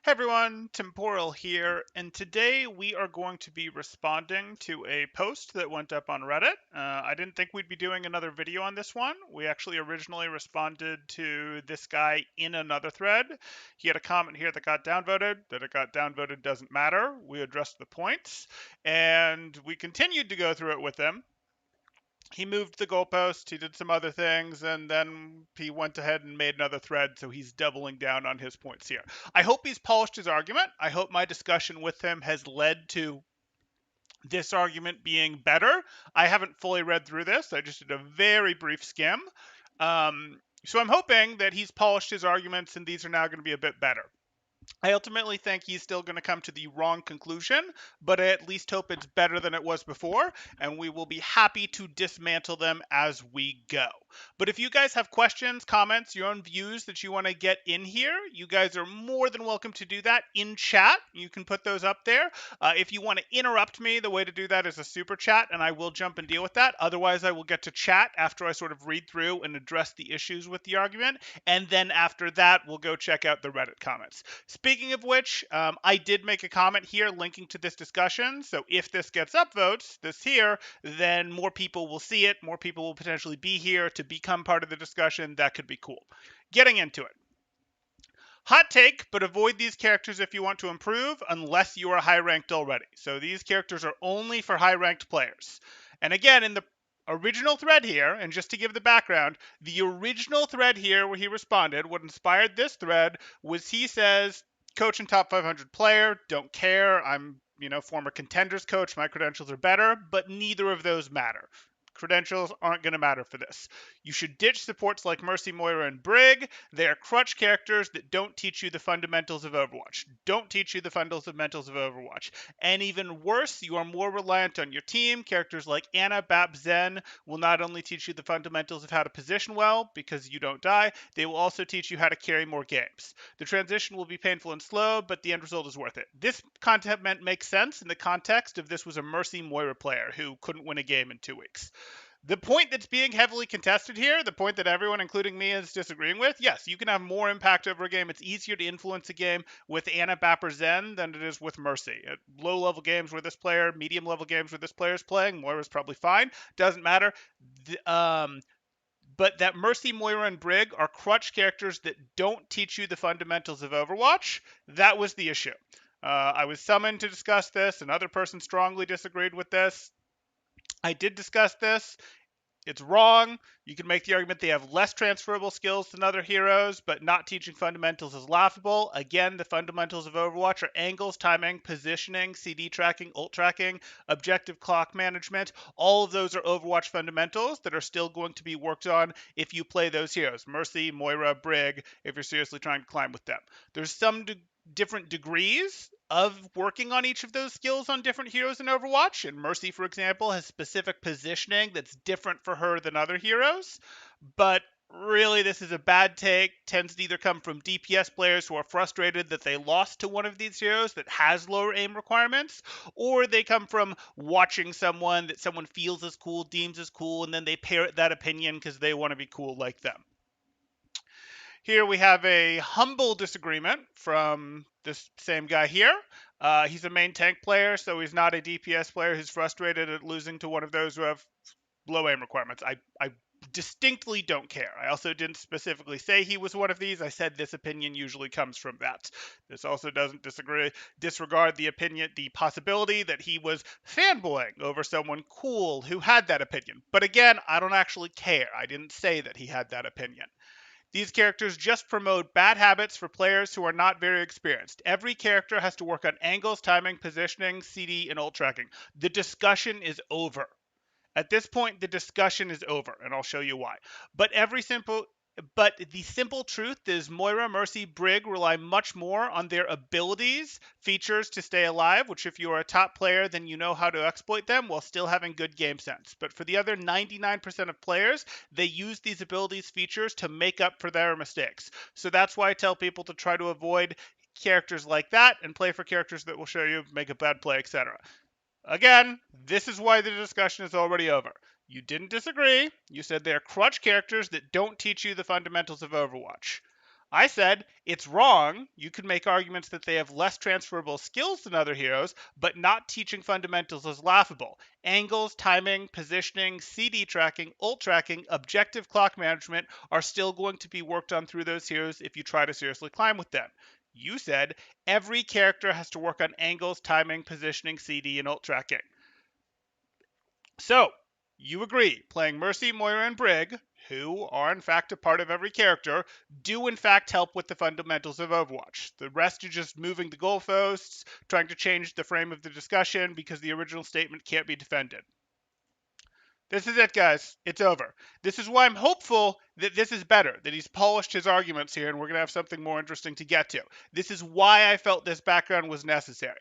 Hi everyone, Temporal here, and today we are going to be responding to a post that went up on Reddit. I didn't think we'd be doing another video on this one. We actually originally responded to this guy in another thread. He had a comment here that got downvoted. That it got downvoted doesn't matter. We addressed the points, and we continued to go through it with him. He moved the goalpost, he did some other things, and then he went ahead and made another thread, so he's doubling down on his points here. I hope he's polished his argument. I hope my discussion with him has led to this argument being better. I haven't fully read through this, I just did a very brief skim. So I'm hoping that he's polished his arguments and these are now going to be a bit better. I ultimately think he's still going to come to the wrong conclusion, but I at least hope it's better than it was before, and we will be happy to dismantle them as we go. But if you guys have questions, comments, your own views that you want to get in here, you guys are more than welcome to do that in chat. You can put those up there. If you want to interrupt me, the way to do that is a super chat, and I will jump and deal with that. Otherwise, I will get to chat after I sort of read through and address the issues with the argument, and then after that, we'll go check out the Reddit comments. Speaking of which, I did make a comment here linking to this discussion. So if this gets upvotes, this here, then more people will see it. More people will potentially be here to become part of the discussion. That could be cool. Getting into it. Hot take, but avoid these characters if you want to improve unless you are high ranked already. So these characters are only for high ranked players. And again, in the original thread here, and just to give the background, the original thread here where he responded, what inspired this thread was he says, coach and top 500 player, don't care. I'm, former contenders coach. My credentials are better, but neither of those matter. Credentials aren't going to matter for this. You should ditch supports like Mercy, Moira, and Brig. They are crutch characters that don't teach you the fundamentals of Overwatch. Don't teach you the fundamentals of Overwatch. And even worse, you are more reliant on your team. Characters like Ana, Bap, Zen will not only teach you the fundamentals of how to position well, because you don't die, they will also teach you how to carry more games. The transition will be painful and slow, but the end result is worth it. This content makes sense in the context of this was a Mercy Moira player who couldn't win a game in 2 weeks. The point that's being heavily contested here, the point that everyone, including me, is disagreeing with, yes, you can have more impact over a game. It's easier to influence a game with Ana, Bap, or Zen than it is with Mercy. At low-level games where this player, medium-level games where this player is playing, Moira's probably fine. Doesn't matter. But that Mercy, Moira, and Brig are crutch characters that don't teach you the fundamentals of Overwatch. That was the issue. I was summoned to discuss this. Another person strongly disagreed with this. I did discuss this. It's wrong. You can make the argument they have less transferable skills than other heroes, but not teaching fundamentals is laughable. Again, the fundamentals of Overwatch are angles, timing, positioning, CD tracking, ult tracking, objective clock management. All of those are Overwatch fundamentals that are still going to be worked on if you play those heroes. Mercy, Moira, Brig, if you're seriously trying to climb with them. There's some different degrees of working on each of those skills on different heroes in Overwatch. And Mercy, for example, has specific positioning that's different for her than other heroes. But really, this is a bad take. Tends to either come from DPS players who are frustrated that they lost to one of these heroes that has lower aim requirements, or they come from watching someone that someone feels is cool, deems is cool, and then they parrot that opinion because they want to be cool like them. Here we have a humble disagreement from this same guy here. He's a main tank player, so he's not a DPS player who's frustrated at losing to one of those who have low aim requirements. I distinctly don't care. I also didn't specifically say he was one of these. I said this opinion usually comes from that. This also doesn't disregard the possibility that he was fanboying over someone cool who had that opinion. But again, I don't actually care. I didn't say that he had that opinion. These characters just promote bad habits for players who are not very experienced. Every character has to work on angles, timing, positioning, CD, and ult tracking. The discussion is over. At this point, the discussion is over, and I'll show you why. But the simple truth is Moira, Mercy, Brig rely much more on their abilities, features to stay alive, which if you are a top player, then you know how to exploit them while still having good game sense. But for the other 99% of players, they use these abilities, features to make up for their mistakes. So that's why I tell people to try to avoid characters like that and play for characters that will show you make a bad play, etc. Again, this is why the discussion is already over. You didn't disagree. You said they're crutch characters that don't teach you the fundamentals of Overwatch. I said it's wrong. You could make arguments that they have less transferable skills than other heroes, but not teaching fundamentals is laughable. Angles, timing, positioning, CD tracking, ult tracking, objective clock management are still going to be worked on through those heroes if you try to seriously climb with them. You said every character has to work on angles, timing, positioning, CD, and ult tracking. So, you agree, playing Mercy, Moira, and Brig, who are in fact a part of every character, do in fact help with the fundamentals of Overwatch. The rest are just moving the goalposts, trying to change the frame of the discussion because the original statement can't be defended. This is it, guys. It's over. This is why I'm hopeful that this is better, that he's polished his arguments here, and we're going to have something more interesting to get to. This is why I felt this background was necessary.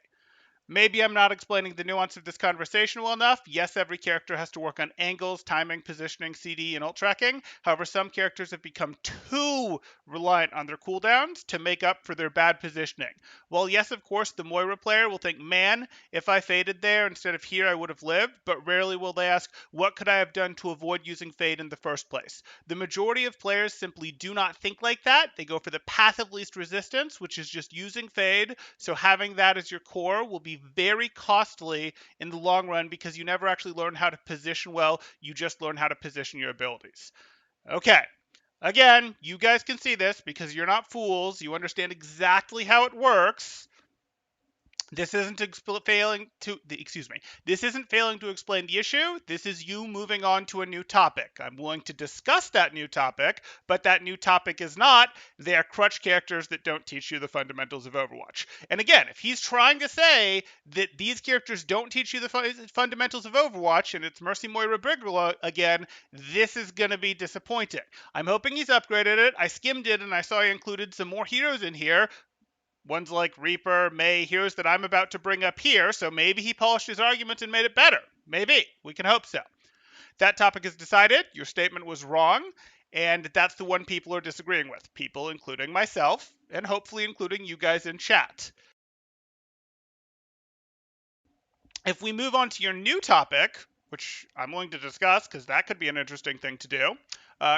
Maybe I'm not explaining the nuance of this conversation well enough. Yes, every character has to work on angles, timing, positioning, CD, and ult tracking. However, some characters have become too reliant on their cooldowns to make up for their bad positioning. Well, yes, of course, the Moira player will think, man, if I faded there instead of here, I would have lived. But rarely will they ask, what could I have done to avoid using fade in the first place? The majority of players simply do not think like that. They go for the path of least resistance, which is just using fade. So having that as your core will be very costly in the long run because you never actually learn how to position well. You just learn how to position your abilities. Okay. Again, you guys can see this because you're not fools. You understand exactly how it works. This isn't failing to This isn't failing to explain the issue. This is you moving on to a new topic. I'm willing to discuss that new topic, but that new topic is not they are crutch characters that don't teach you the fundamentals of Overwatch. And again, if he's trying to say that these characters don't teach you the fundamentals of Overwatch and it's Mercy Moira Brig again, this is going to be disappointing. I'm hoping he's upgraded it. I skimmed it and I saw he included some more heroes in here. Ones like Reaper, Mei, heroes that I'm about to bring up here, so maybe he polished his argument and made it better. Maybe. We can hope so. That topic is decided. Your statement was wrong, and that's the one people are disagreeing with. People including myself, and hopefully including you guys in chat. If we move on to your new topic, which I'm willing to discuss because that could be an interesting thing to do,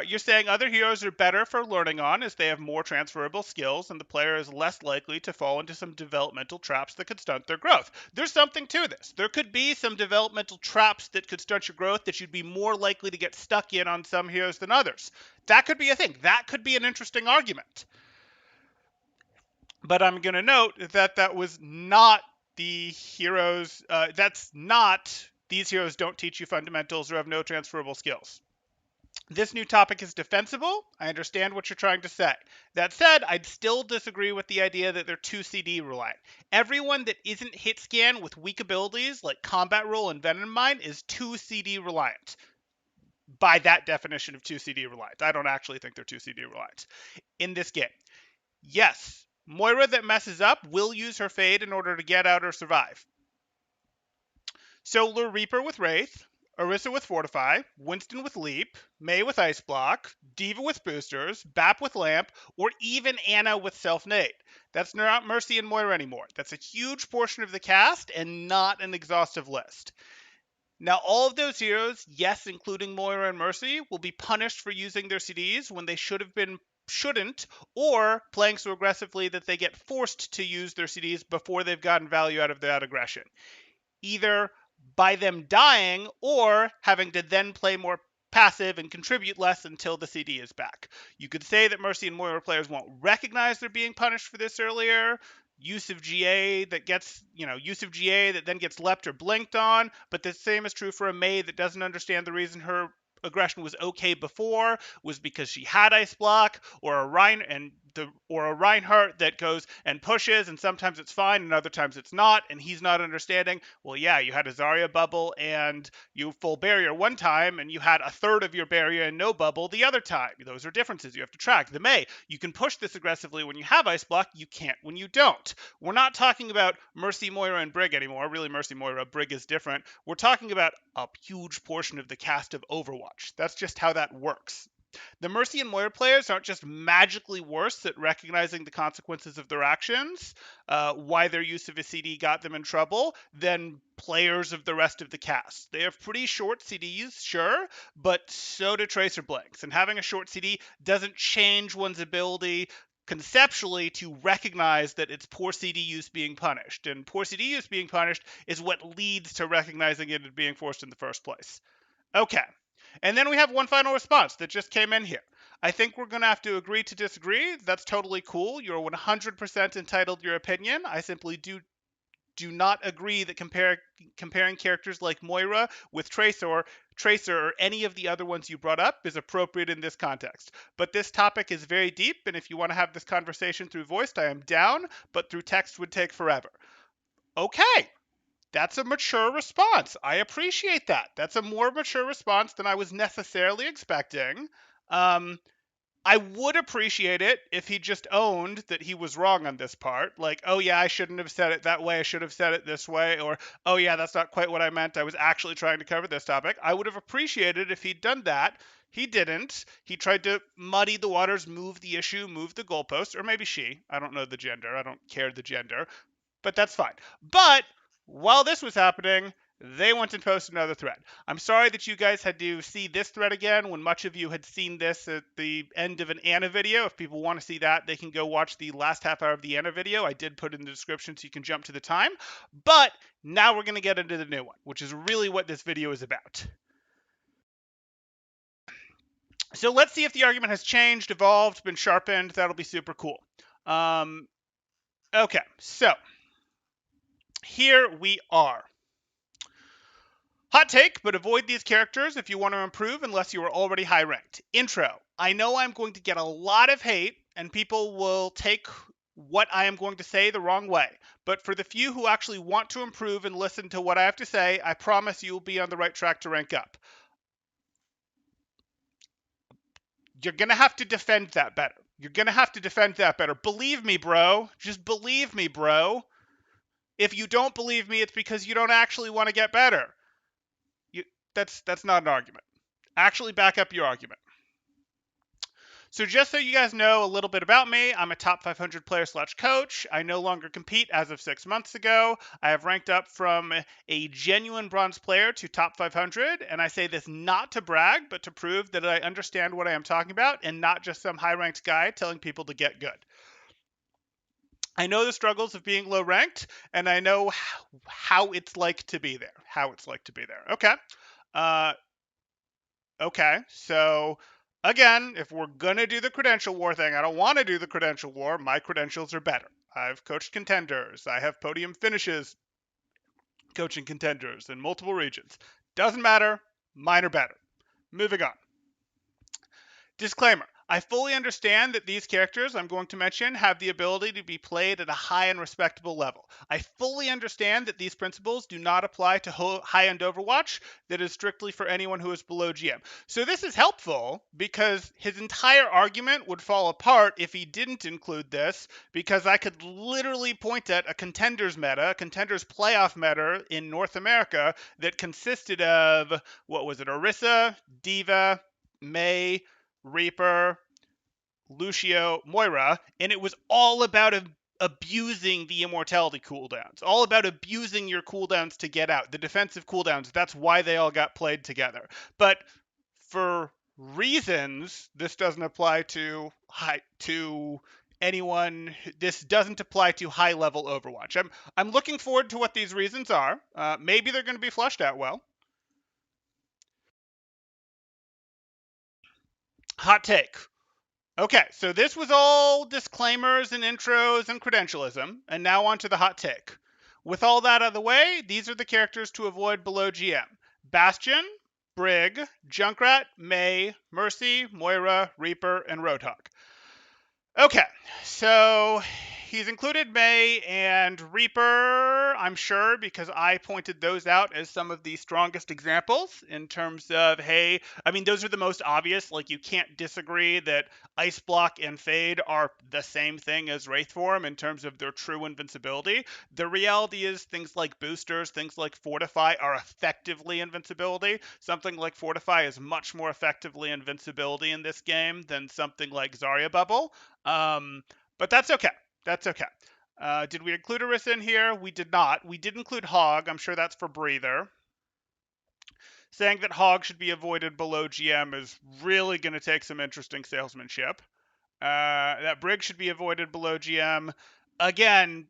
you're saying other heroes are better for learning on as they have more transferable skills and the player is less likely to fall into some developmental traps that could stunt their growth. There's something to this. There could be some developmental traps that could stunt your growth that you'd be more likely to get stuck in on some heroes than others. That could be a thing. That could be an interesting argument. But I'm going to note that that was not the heroes. That's not these heroes don't teach you fundamentals or have no transferable skills. This new topic is defensible. I understand what you're trying to say. That said, I'd still disagree with the idea that they're too CD reliant. Everyone that isn't hit scan with weak abilities like Combat Roll and Venom Mine is too CD reliant. By that definition of 2 CD reliant. I don't actually think they're 2 CD reliant in this game. Yes, Moira that messes up will use her fade in order to get out or survive. So lure Reaper with Wraith, Orisa with Fortify, Winston with Leap, Mei with Ice Block, Diva with Boosters, Bap with Lamp, or even Ana with Self-Nade. That's not Mercy and Moira anymore. That's a huge portion of the cast and not an exhaustive list. Now, all of those heroes, yes, including Moira and Mercy, will be punished for using their CDs when they shouldn't, or playing so aggressively that they get forced to use their CDs before they've gotten value out of that aggression. Either by them dying or having to then play more passive and contribute less until the CD is back. You could say that Mercy and Moira players won't recognize they're being punished for this earlier. Use of GA that then gets leapt or blinked on, but the same is true for a Mei that doesn't understand the reason her aggression was okay before was because she had Ice Block, or a Reinhardt that goes and pushes, and sometimes it's fine and other times it's not, and he's not understanding. Well, yeah, you had a Zarya bubble and you full barrier one time, and you had a third of your barrier and no bubble the other time. Those are differences you have to track. The Mei, you can push this aggressively when you have Ice Block, you can't when you don't. We're not talking about Mercy, Moira, and Brig anymore. Really, Mercy, Moira, Brig is different. We're talking about a huge portion of the cast of Overwatch. That's just how that works. The Mercy and Moira players aren't just magically worse at recognizing the consequences of their actions, why their use of a CD got them in trouble, than players of the rest of the cast. They have pretty short CDs, sure, but so do Tracer Blanks. And having a short CD doesn't change one's ability conceptually to recognize that it's poor CD use being punished. And poor CD use being punished is what leads to recognizing it and being forced in the first place. Okay. And then we have one final response that just came in here. I think we're going to have to agree to disagree. That's totally cool. You're 100% entitled to your opinion. I simply do not agree that comparing characters like Moira with Tracer, or any of the other ones you brought up is appropriate in this context. But this topic is very deep, and if you want to have this conversation through voiced, I am down, but through text would take forever. Okay, that's a mature response. I appreciate that. That's a more mature response than I was necessarily expecting. I would appreciate it if he just owned that he was wrong on this part. Like, oh yeah, I shouldn't have said it that way. I should have said it this way. Or, oh yeah, that's not quite what I meant. I was actually trying to cover this topic. I would have appreciated if he'd done that. He didn't. He tried to muddy the waters, move the issue, move the goalpost, or maybe she. I don't know the gender. I don't care the gender. But that's fine. But while this was happening, they went and posted another thread. I'm sorry that you guys had to see this thread again when much of you had seen this at the end of an Anna video. If people want to see that, they can go watch the last half hour of the Anna video. I did put it in the description so you can jump to the time. But now we're going to get into the new one, which is really what this video is about. So let's see if the argument has changed, evolved, been sharpened. That'll be super cool. Okay, so here we are. Hot take, but avoid these characters if you want to improve unless you are already high ranked. Intro. I know I'm going to get a lot of hate and people will take what I am going to say the wrong way. But for the few who actually want to improve and listen to what I have to say, I promise you will be on the right track to rank up. You're going to have to defend that better. You're going to have to defend that better. Believe me, bro. Just believe me, bro. If you don't believe me, it's because you don't actually want to get better. That's not an argument. Actually back up your argument. So just so you guys know a little bit about me, I'm a top 500 player / coach. I no longer compete as of 6 months ago. I have ranked up from a genuine bronze player to top 500, and I say this not to brag, but to prove that I understand what I am talking about and not just some high-ranked guy telling people to get good. I know the struggles of being low ranked, and I know how it's like to be there. Okay. Okay, so again, if we're gonna do the credential war thing, I don't want to do the credential war. My credentials are better. I've coached contenders. I have podium finishes coaching contenders in multiple regions. Doesn't matter. Mine are better. Moving on. Disclaimer. I fully understand that these characters I'm going to mention have the ability to be played at a high and respectable level. I fully understand that these principles do not apply to high-end Overwatch, that is strictly for anyone who is below GM. So this is helpful because his entire argument would fall apart if he didn't include this, because I could literally point at a contenders meta, a contenders playoff meta in North America that consisted of, what was it, Orisa, D.Va, Mei, Reaper, Lucio, Moira, and it was all about abusing the immortality cooldowns, all about abusing your cooldowns to get out, the defensive cooldowns. That's why they all got played together. But for reasons, this doesn't apply to anyone. This doesn't apply to high level Overwatch. I'm looking forward to what these reasons are. Maybe they're going to be fleshed out well. Hot take. Okay, so this was all disclaimers and intros and credentialism, and now on to the hot take. With all that out of the way, these are the characters to avoid below GM. Bastion, Brig, Junkrat, Mei, Mercy, Moira, Reaper, and Roadhog. Okay, so he's included Mei and Reaper, I'm sure, because I pointed those out as some of the strongest examples in terms of, hey, I mean, those are the most obvious. Like, you can't disagree that Ice Block and Fade are the same thing as Wraith Form in terms of their true invincibility. The reality is things like boosters, things like Fortify are effectively invincibility. Something like Fortify is much more effectively invincibility in this game than something like Zarya Bubble. But that's okay. That's okay. Did we include Orisa in here? We did not. We did include Hog. I'm sure that's for Breather. Saying that Hog should be avoided below GM is really going to take some interesting salesmanship. That Brig should be avoided below GM. Again,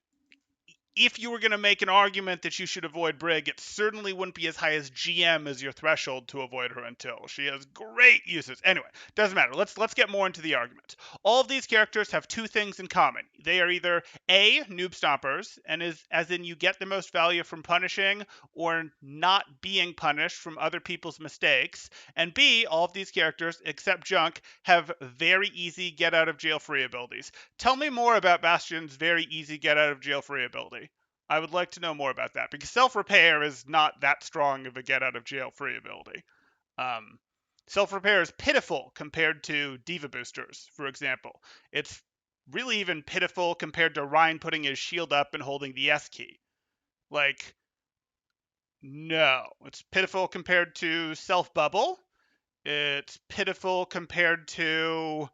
if you were going to make an argument that you should avoid Brig, it certainly wouldn't be as high as GM as your threshold to avoid her until. She has great uses. Anyway, doesn't matter. Let's get more into the argument. All of these characters have two things in common. They are either A, noob stompers, and as in you get the most value from punishing or not being punished from other people's mistakes, and B, all of these characters, except Junk, have very easy get out of jail free abilities. Tell me more about Bastion's very easy get out of jail free ability. I would like to know more about that because self-repair is not that strong of a get out of jail free ability. Um, self-repair is pitiful compared to diva boosters, for example. It's really even pitiful compared to Ryan putting his shield up and holding the S key. Like, no. It's pitiful compared to self-bubble. It's pitiful compared to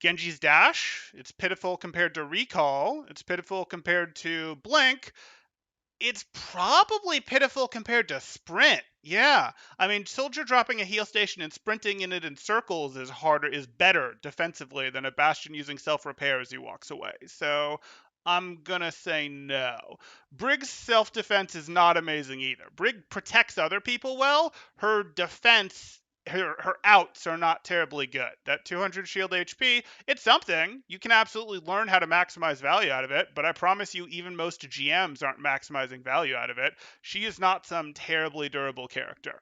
Genji's dash. It's pitiful compared to recall. It's pitiful compared to blink. It's probably pitiful compared to sprint. Yeah. I mean, Soldier dropping a heal station and sprinting in it in circles is better defensively than a Bastion using self-repair as he walks away. So I'm gonna say no. Brig's self-defense is not amazing either. Brig protects other people well. Her defense, her outs are not terribly good. That 200 shield HP, it's something. You can absolutely learn how to maximize value out of it, but I promise you, even most GMs aren't maximizing value out of it. She is not some terribly durable character.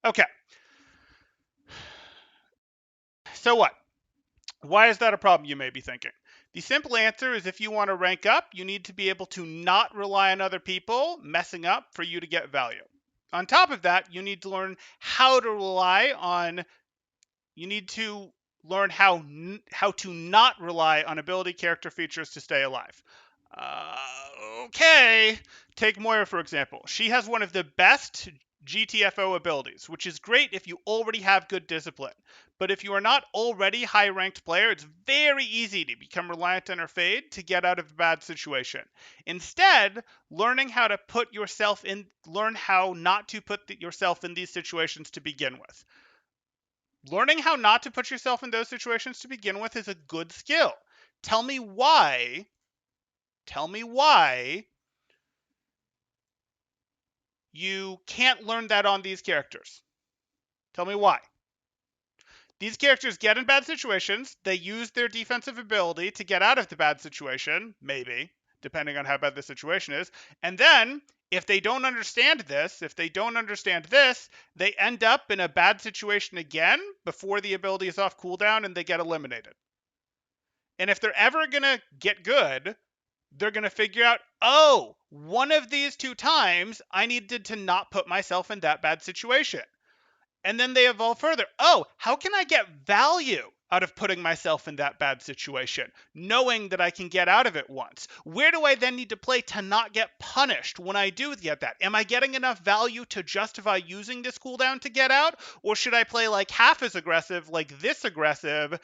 Okay. So what? Why is that a problem, you may be thinking? The simple answer is if you want to rank up, you need to be able to not rely on other people messing up for you to get value. On top of that, you need to learn how to rely on you need to learn how to not rely on ability character features to stay alive. Uh, okay. Take Moira, for example. She has one of the best GTFO abilities, which is great if you already have good discipline. But if you are not already high-ranked player, it's very easy to become reliant on her fade to get out of a bad situation. Instead, learn how not to put yourself in these situations to begin with. Learning how not to put yourself in those situations to begin with is a good skill. Tell me why you can't learn that on these characters. Tell me why. These characters get in bad situations. They use their defensive ability to get out of the bad situation, maybe, depending on how bad the situation is. And then, if they don't understand this, they end up in a bad situation again before the ability is off cooldown and they get eliminated. And if they're ever going to get good, they're going to figure out, oh, one of these two times I needed to not put myself in that bad situation. And then they evolve further. Oh, how can I get value out of putting myself in that bad situation, knowing that I can get out of it once? Where do I then need to play to not get punished when I do get that? Am I getting enough value to justify using this cooldown to get out? Or should I play like half as aggressive, like this aggressive,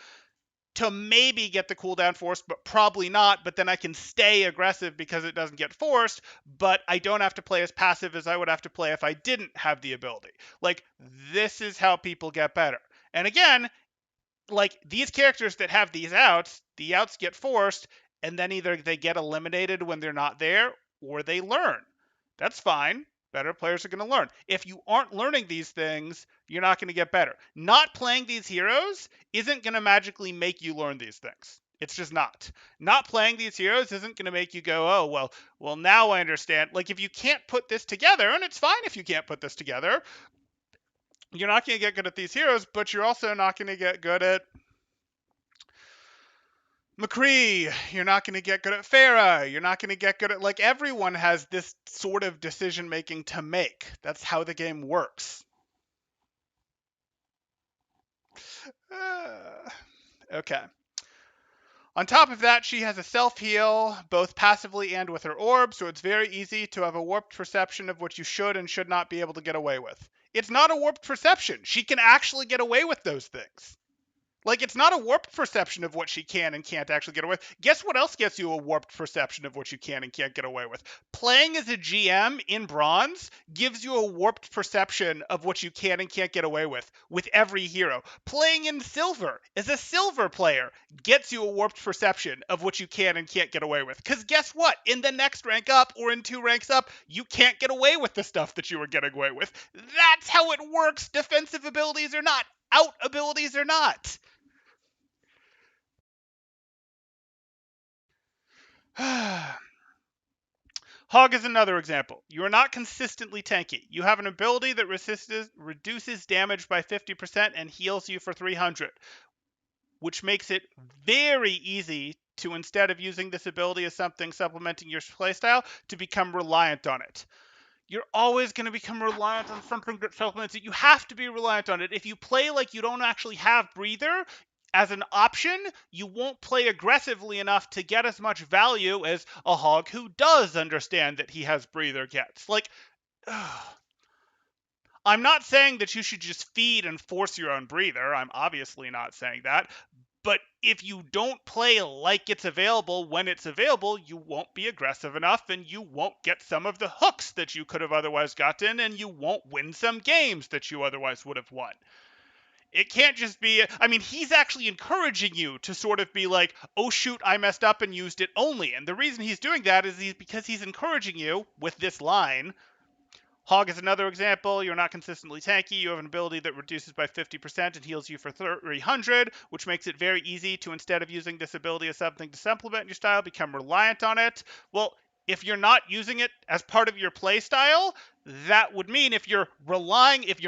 to maybe get the cooldown forced, but probably not, but then I can stay aggressive because it doesn't get forced, but I don't have to play as passive as I would have to play if I didn't have the ability. Like, this is how people get better. And again, like, these characters that have these outs, the outs get forced, and then either they get eliminated when they're not there, or they learn. That's fine. Better players are going to learn. If you aren't learning these things, you're not going to get better. Not playing these heroes isn't going to magically make you learn these things. It's just not. Not playing these heroes isn't going to make you go, oh, well, now I understand. Like, if you can't put this together, and it's fine if you can't put this together, you're not going to get good at these heroes, but you're also not going to get good at McCree, you're not going to get good at Farah. You're not going to get good at, like, everyone has this sort of decision making to make. That's how the game works. Okay. On top of that, she has a self-heal, both passively and with her orb, so it's very easy to have a warped perception of what you should and should not be able to get away with. It's not a warped perception. She can actually get away with those things. Like, it's not a warped perception of what she can and can't actually get away with. Guess what else gets you a warped perception of what you can and can't get away with? Playing as a GM in bronze gives you a warped perception of what you can and can't get away with every hero. Playing in silver as a silver player gets you a warped perception of what you can and can't get away with. Because guess what? In the next rank up or in 2 ranks up, you can't get away with the stuff that you were getting away with. That's how it works, defensive abilities or not, out abilities or not. Hog is another example. You are not consistently tanky. You have an ability that reduces damage by 50% and heals you for 300, which makes it very easy to, instead of using this ability as something supplementing your playstyle, to become reliant on it. You're always going to become reliant on something that supplements it. You have to be reliant on it. If you play like you don't actually have breather as an option, you won't play aggressively enough to get as much value as a hog who does understand that he has breather gets. Like, I'm not saying that you should just feed and force your own breather. I'm obviously not saying that. But if you don't play like it's available when it's available, you won't be aggressive enough and you won't get some of the hooks that you could have otherwise gotten, and you won't win some games that you otherwise would have won. It can't just be, I mean, he's actually encouraging you to sort of be like, oh shoot, I messed up and used it only. And the reason he's doing that is because he's encouraging you with this line. Hog is another example. You're not consistently tanky. You have an ability that reduces by 50% and heals you for 300, which makes it very easy to, instead of using this ability as something to supplement your style, become reliant on it. Well, if you're not using it as part of your play style, that would mean if you're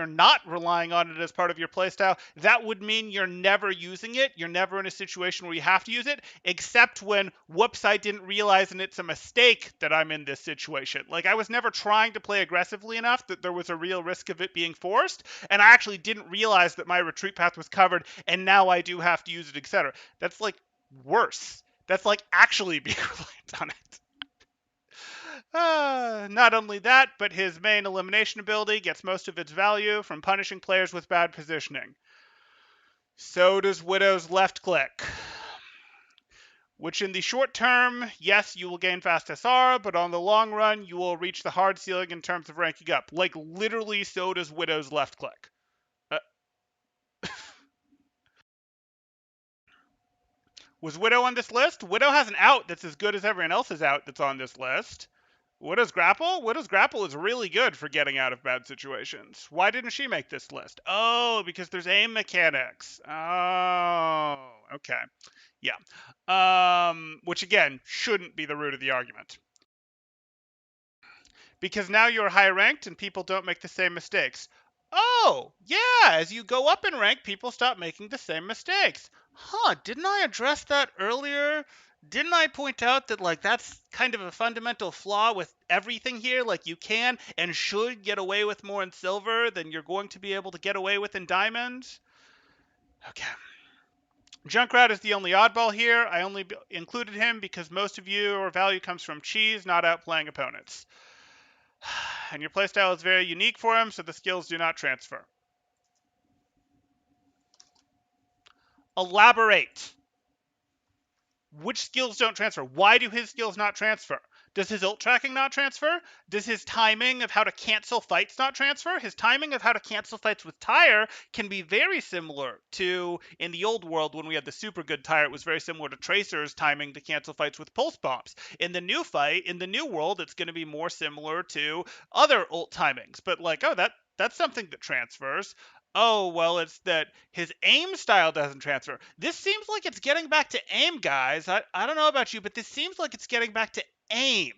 not relying on it as part of your playstyle, that would mean you're never using it. You're never in a situation where you have to use it, except when, whoops, I didn't realize and it's a mistake that I'm in this situation. Like, I was never trying to play aggressively enough that there was a real risk of it being forced, and I actually didn't realize that my retreat path was covered, and now I do have to use it, etc. That's like worse. That's like actually being reliant on it. Not only that, but his main elimination ability gets most of its value from punishing players with bad positioning. So does Widow's left click, which in the short term, yes, you will gain fast SR, but on the long run, you will reach the hard ceiling in terms of ranking up. Like, literally, so does Widow's left click. Was Widow on this list? Widow has an out that's as good as everyone else's out that's on this list. Widow's Grapple? Widow's Grapple is really good for getting out of bad situations. Why didn't she make this list? Oh, because there's aim mechanics. Oh, okay. Yeah. Which again, shouldn't be the root of the argument. Because now you're high ranked and people don't make the same mistakes. Oh, yeah, as you go up in rank, people stop making the same mistakes. Huh, didn't I address that earlier? Didn't I point out that, like, that's kind of a fundamental flaw with everything here? Like, you can and should get away with more in silver than you're going to be able to get away with in diamonds? Okay. Junkrat is the only oddball here. I only included him because most of your value comes from cheese, not outplaying opponents. And your playstyle is very unique for him, so the skills do not transfer. Elaborate. Which skills don't transfer? Why do his skills not transfer? Does his ult tracking not transfer? Does his timing of how to cancel fights not transfer? His timing of how to cancel fights with Tyre can be very similar to, in the old world when we had the super good Tyre, it was very similar to Tracer's timing to cancel fights with pulse bombs. In the new fight, in the new world, it's going to be more similar to other ult timings. But like, oh, that's something that transfers. Oh, well, it's that his aim style doesn't transfer. This seems like it's getting back to aim, guys. I don't know about you, but this seems like it's getting back to aim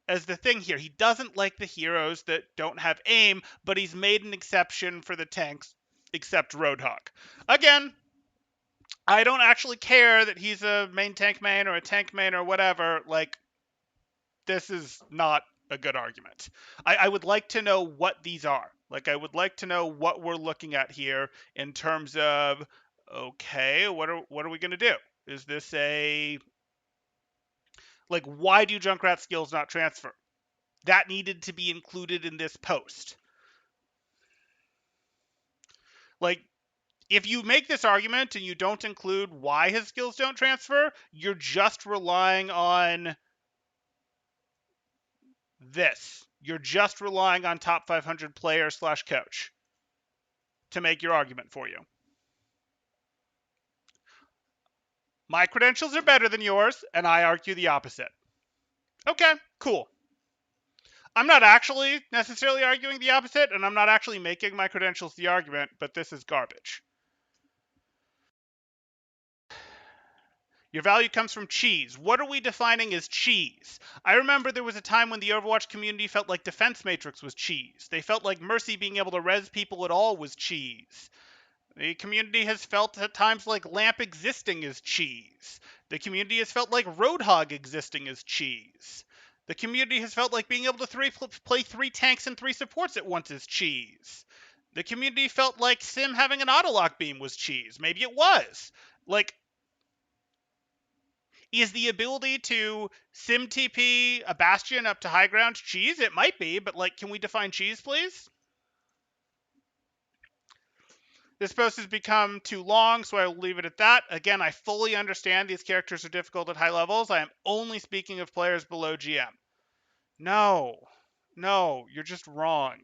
as the thing here. He doesn't like the heroes that don't have aim, but he's made an exception for the tanks, except Roadhog. Again, I don't actually care that he's a main tank main or a tank main or whatever. Like, this is not a good argument. I would like to know what these are. Like, I would like to know what we're looking at here in terms of, okay, what are we going to do? Is this a, like, why do Junkrat skills not transfer? That needed to be included in this post. Like, If you make this argument and you don't include why his skills don't transfer, you're just relying on this. You're just relying on top 500 player / coach to make your argument for you. My credentials are better than yours, and I argue the opposite. Okay, cool. I'm not actually necessarily arguing the opposite, and I'm not actually making my credentials the argument, but this is garbage. Your value comes from cheese. What are we defining as cheese? I remember there was a time when the Overwatch community felt like Defense Matrix was cheese. They felt like Mercy being able to res people at all was cheese. The community has felt at times like Lamp existing is cheese. The community has felt like Roadhog existing is cheese. The community has felt like being able to play 3 tanks and 3 supports at once is cheese. The community felt like Sim having an autolock beam was cheese. Maybe it was. Like, is the ability to sim TP a Bastion up to high ground cheese? It might be, but like, can we define cheese, please? This post has become too long, so I will leave it at that. Again, I fully understand these characters are difficult at high levels. I am only speaking of players below GM. No, you're just wrong.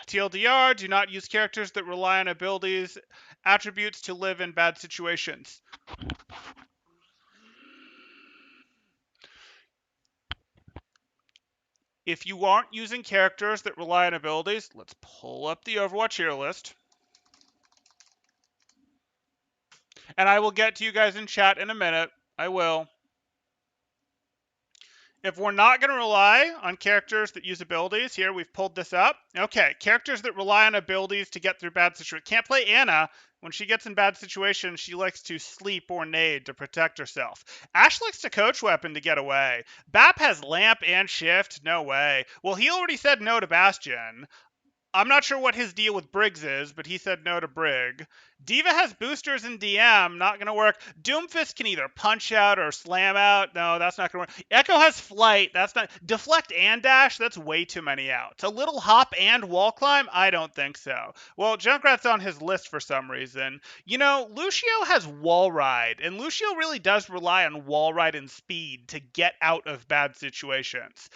TLDR, do not use characters that rely on abilities, attributes to live in bad situations. If you aren't using characters that rely on abilities, let's pull up the Overwatch hero list. And I will get to you guys in chat in a minute. I will. If we're not going to rely on characters that use abilities, here we've pulled this up. Okay, characters that rely on abilities to get through bad situations. Can't play Anna. When she gets in bad situations, she likes to sleep or nade to protect herself. Ashe likes to coach weapon to get away. Bap has lamp and shift. No way. Well, he already said no to Bastion. I'm not sure what his deal with Briggs is, but he said no to Brig. Diva has boosters in DM, not going to work. Doomfist can either punch out or slam out. No, that's not going to work. Echo has flight. That's not... Deflect and dash, that's way too many outs. A little hop and wall climb? I don't think so. Well, Junkrat's on his list for some reason. You know, Lucio has wall ride, and Lucio really does rely on wall ride and speed to get out of bad situations.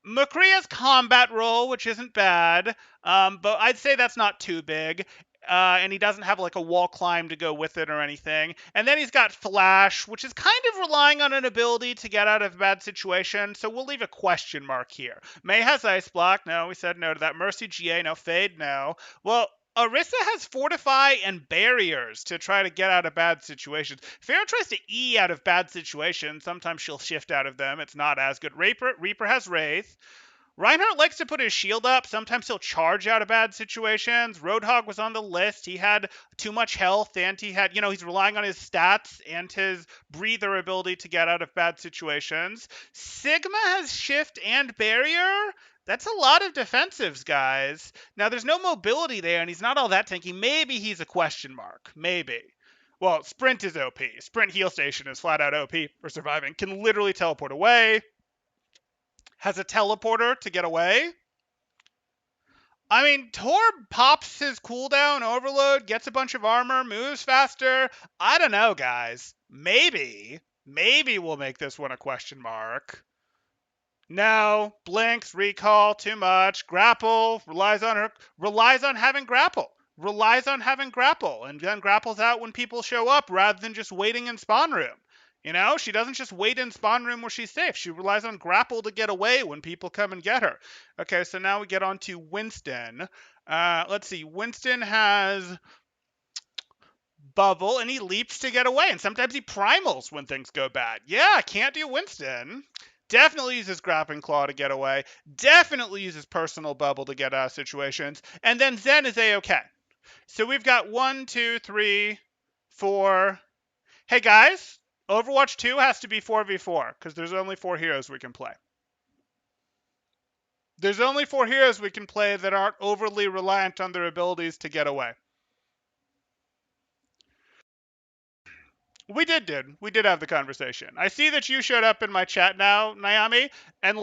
McCree has combat role, which isn't bad, but I'd say that's not too big. And he doesn't have like a wall climb to go with it or anything. And then he's got Flash, which is kind of relying on an ability to get out of a bad situation. So we'll leave a question mark here. May has Ice Block. No, we said no to that. Mercy GA. No. Fade. No. Well, Orisa has Fortify and Barriers to try to get out of bad situations. Pharah tries to E out of bad situations. Sometimes she'll shift out of them. It's not as good. Reaper has Wraith. Reinhardt likes to put his shield up. Sometimes he'll charge out of bad situations. Roadhog was on the list. He had too much health, and he had, he's relying on his stats and his breather ability to get out of bad situations. Sigma has shift and barrier. That's a lot of defensives, guys. Now, there's no mobility there, and he's not all that tanky. Maybe he's a question mark. Maybe. Well, Sprint is OP. Sprint heal station is flat out OP for surviving. Can literally teleport away. Has a teleporter to get away. I mean, Torb pops his cooldown, overload, gets a bunch of armor, moves faster. I don't know, guys. Maybe we'll make this one a question mark. No, blinks, recall, too much. Grapple, relies on having grapple. And then grapples out when people show up rather than just waiting in spawn room. She doesn't just wait in spawn room where she's safe. She relies on grapple to get away when people come and get her. Okay, so now we get on to Winston. Let's see. Winston has bubble, and he leaps to get away. And sometimes he primals when things go bad. Yeah, can't do Winston. Definitely uses grappling claw to get away. Definitely uses personal bubble to get out of situations. And then Zen is A-okay. So we've got 1, 2, 3, 4. Hey, guys. Overwatch 2 has to be 4v4 because there's only 4 heroes we can play. There's only 4 heroes we can play that aren't overly reliant on their abilities to get away. We did have the conversation. I see that you showed up in my chat now, Naomi, and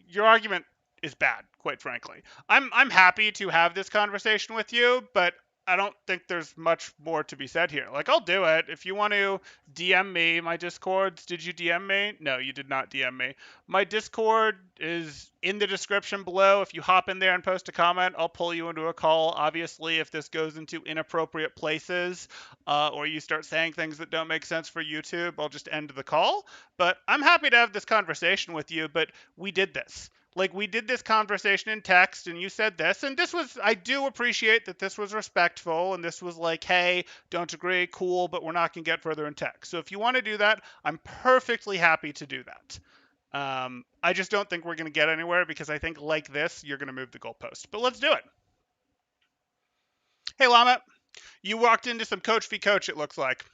your argument is bad, quite frankly. I'm happy to have this conversation with you, but I don't think there's much more to be said here. Like, I'll do it. If you want to DM me, my Discords, did you DM me? No, you did not DM me. My Discord is in the description below. If you hop in there and post a comment, I'll pull you into a call. Obviously, if this goes into inappropriate places or you start saying things that don't make sense for YouTube, I'll just end the call. But I'm happy to have this conversation with you, but we did this. Like, we did this conversation in text and you said this, and this was, I do appreciate that this was respectful and this was like, hey, don't agree, cool, but we're not going to get further in text. So if you want to do that, I'm perfectly happy to do that. I just don't think we're going to get anywhere because I think like this, you're going to move the goalpost. But let's do it. Hey, Llama, you walked into some Coach v. Coach, it looks like.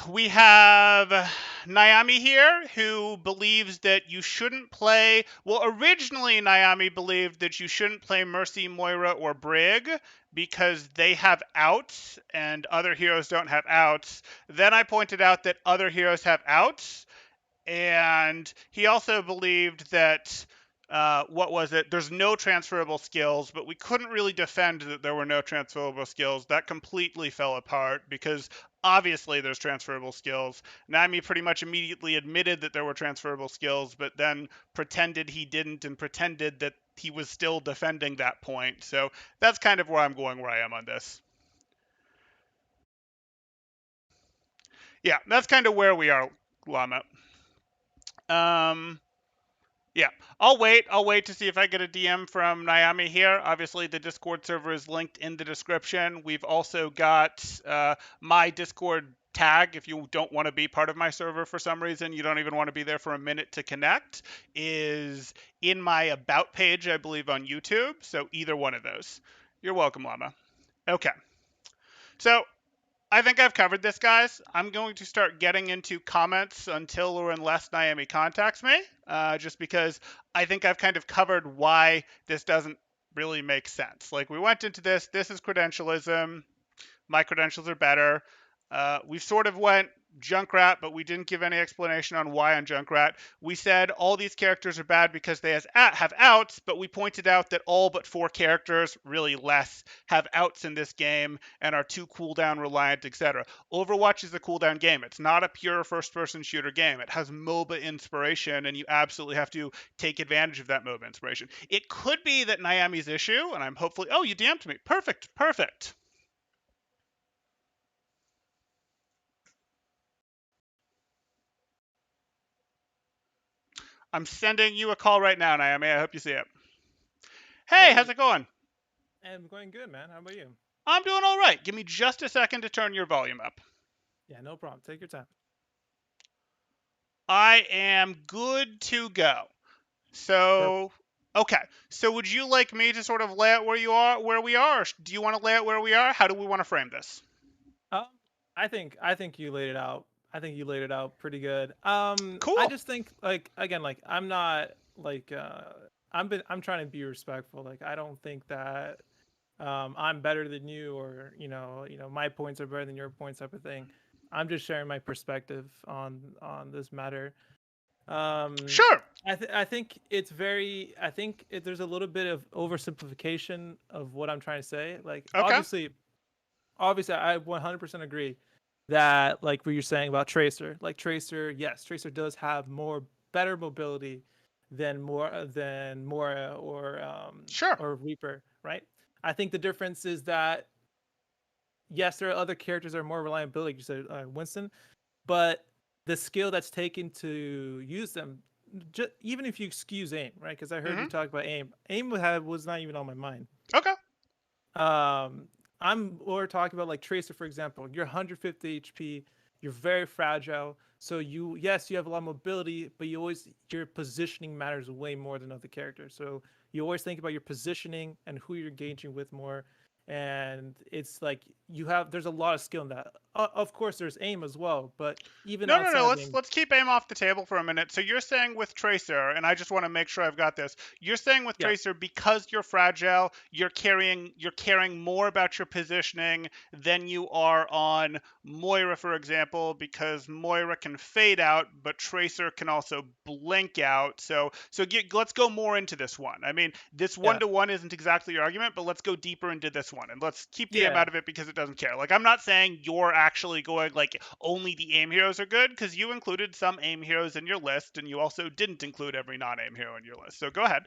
We have Naomi here, who believes that you shouldn't play. Well, originally, Naomi believed that you shouldn't play Mercy, Moira, or Brig because they have outs and other heroes don't have outs. Then I pointed out that other heroes have outs. And he also believed that what was it? There's no transferable skills, but we couldn't really defend that there were no transferable skills. That completely fell apart because obviously there's transferable skills. Nami pretty much immediately admitted that there were transferable skills, but then pretended he didn't and pretended that he was still defending that point. So that's kind of where I'm going, where I am on this. Yeah, that's kind of where we are, Llama. Yeah, I'll wait. I'll wait to see if I get a DM from Naomi here. Obviously, the Discord server is linked in the description. We've also got my Discord tag. If you don't want to be part of my server for some reason, you don't even want to be there for a minute to connect, is in my About page, I believe, on YouTube. So either one of those. You're welcome, Llama. Okay. So I think I've covered this, guys. I'm going to start getting into comments until or unless Naomi contacts me, just because I think I've kind of covered why this doesn't really make sense. Like, we went into this. This is credentialism. My credentials are better. We sort of went Junkrat, but we didn't give any explanation on why on Junkrat. We said all these characters are bad because they have outs, but we pointed out that all but 4 characters, really less, have outs in this game and are too cooldown reliant, etc. Overwatch is a cooldown game. It's not a pure first-person shooter game. It has MOBA inspiration, and you absolutely have to take advantage of that MOBA inspiration. It could be that Naomi's issue, and I'm hopefully... Oh, you DM'd me. Perfect, perfect. I'm sending you a call right now, Naomi. I hope you see it. Hey, how's it going? I'm going good, man. How about you? I'm doing all right. Give me just a second to turn your volume up. Yeah, no problem. Take your time. I am good to go. So, okay. So would you like me to sort of lay out where we are? Do you want to lay out where we are? How do we want to frame this? Um, I think you laid it out. I think you laid it out pretty good. Cool. I just think like again, like I'm not like I'm trying to be respectful. Like I don't think that I'm better than you or my points are better than your points type of thing. I'm just sharing my perspective on this matter. Sure. I think it's very. There's a little bit of oversimplification of what I'm trying to say. Like Okay. obviously, I 100% agree that like what you're saying about Tracer. Like Tracer, yes, Tracer does have better mobility than Mora Sure. or Reaper, right? I think the difference is that yes, there are other characters that are more reliability. Like you said, Winston, but the skill that's taken to use them, even if you excuse aim, right? Because I heard you talk about aim. Aim was not even on my mind. Okay. We're talking about like Tracer, for example. You're 150 HP. You're very fragile. So you have a lot of mobility, but your positioning matters way more than other characters. So you always think about your positioning and who you're engaging with more. And it's like there's a lot of skill in that. Of course, there's aim as well, but even No. outside of aim, Let's keep aim off the table for a minute. So you're saying with Tracer, and I just want to make sure I've got this. You're saying with yeah, Tracer because you're fragile, you're caring more about your positioning than you are on Moira, for example, because Moira can fade out, but Tracer can also blink out. Let's go more into this one. I mean, this yeah. 1-to-1 isn't exactly your argument, but let's go deeper into this one, and let's keep the aim Yeah. out of it because it doesn't care. Like, I'm not saying you're actually going like only the aim heroes are good, because you included some aim heroes in your list, and you also didn't include every non-aim hero in your list. So go ahead.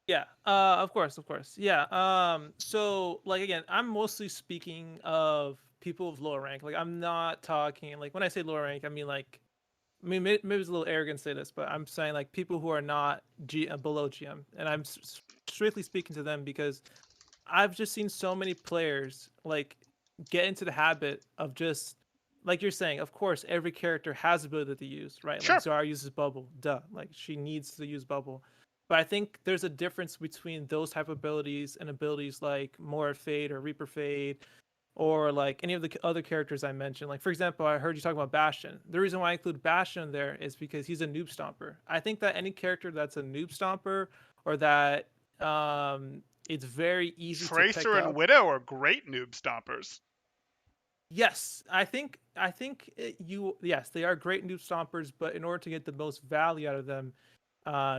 Yeah, of course, of course. Yeah. So like again, I'm mostly speaking of people of lower rank. Like I'm not talking like when I say lower rank, I mean like maybe it's a little arrogant to say this, but I'm saying like people who are not below GM, and I'm strictly speaking to them because I've just seen so many players like get into the habit of just like you're saying. Of course, every character has ability to use, right? Like Sure. Zara uses bubble, duh. Like she needs to use bubble. But I think there's a difference between those type of abilities and abilities like Mora Fade or Reaper Fade or like any of the other characters I mentioned. Like for example, I heard you talk about Bastion. The reason why I include Bastion there is because he's a noob stomper. I think that any character that's a noob stomper or that it's very easy to pick Tracer and up. Widow are great noob stompers. Yes, yes, they are great noob stompers, but in order to get the most value out of them,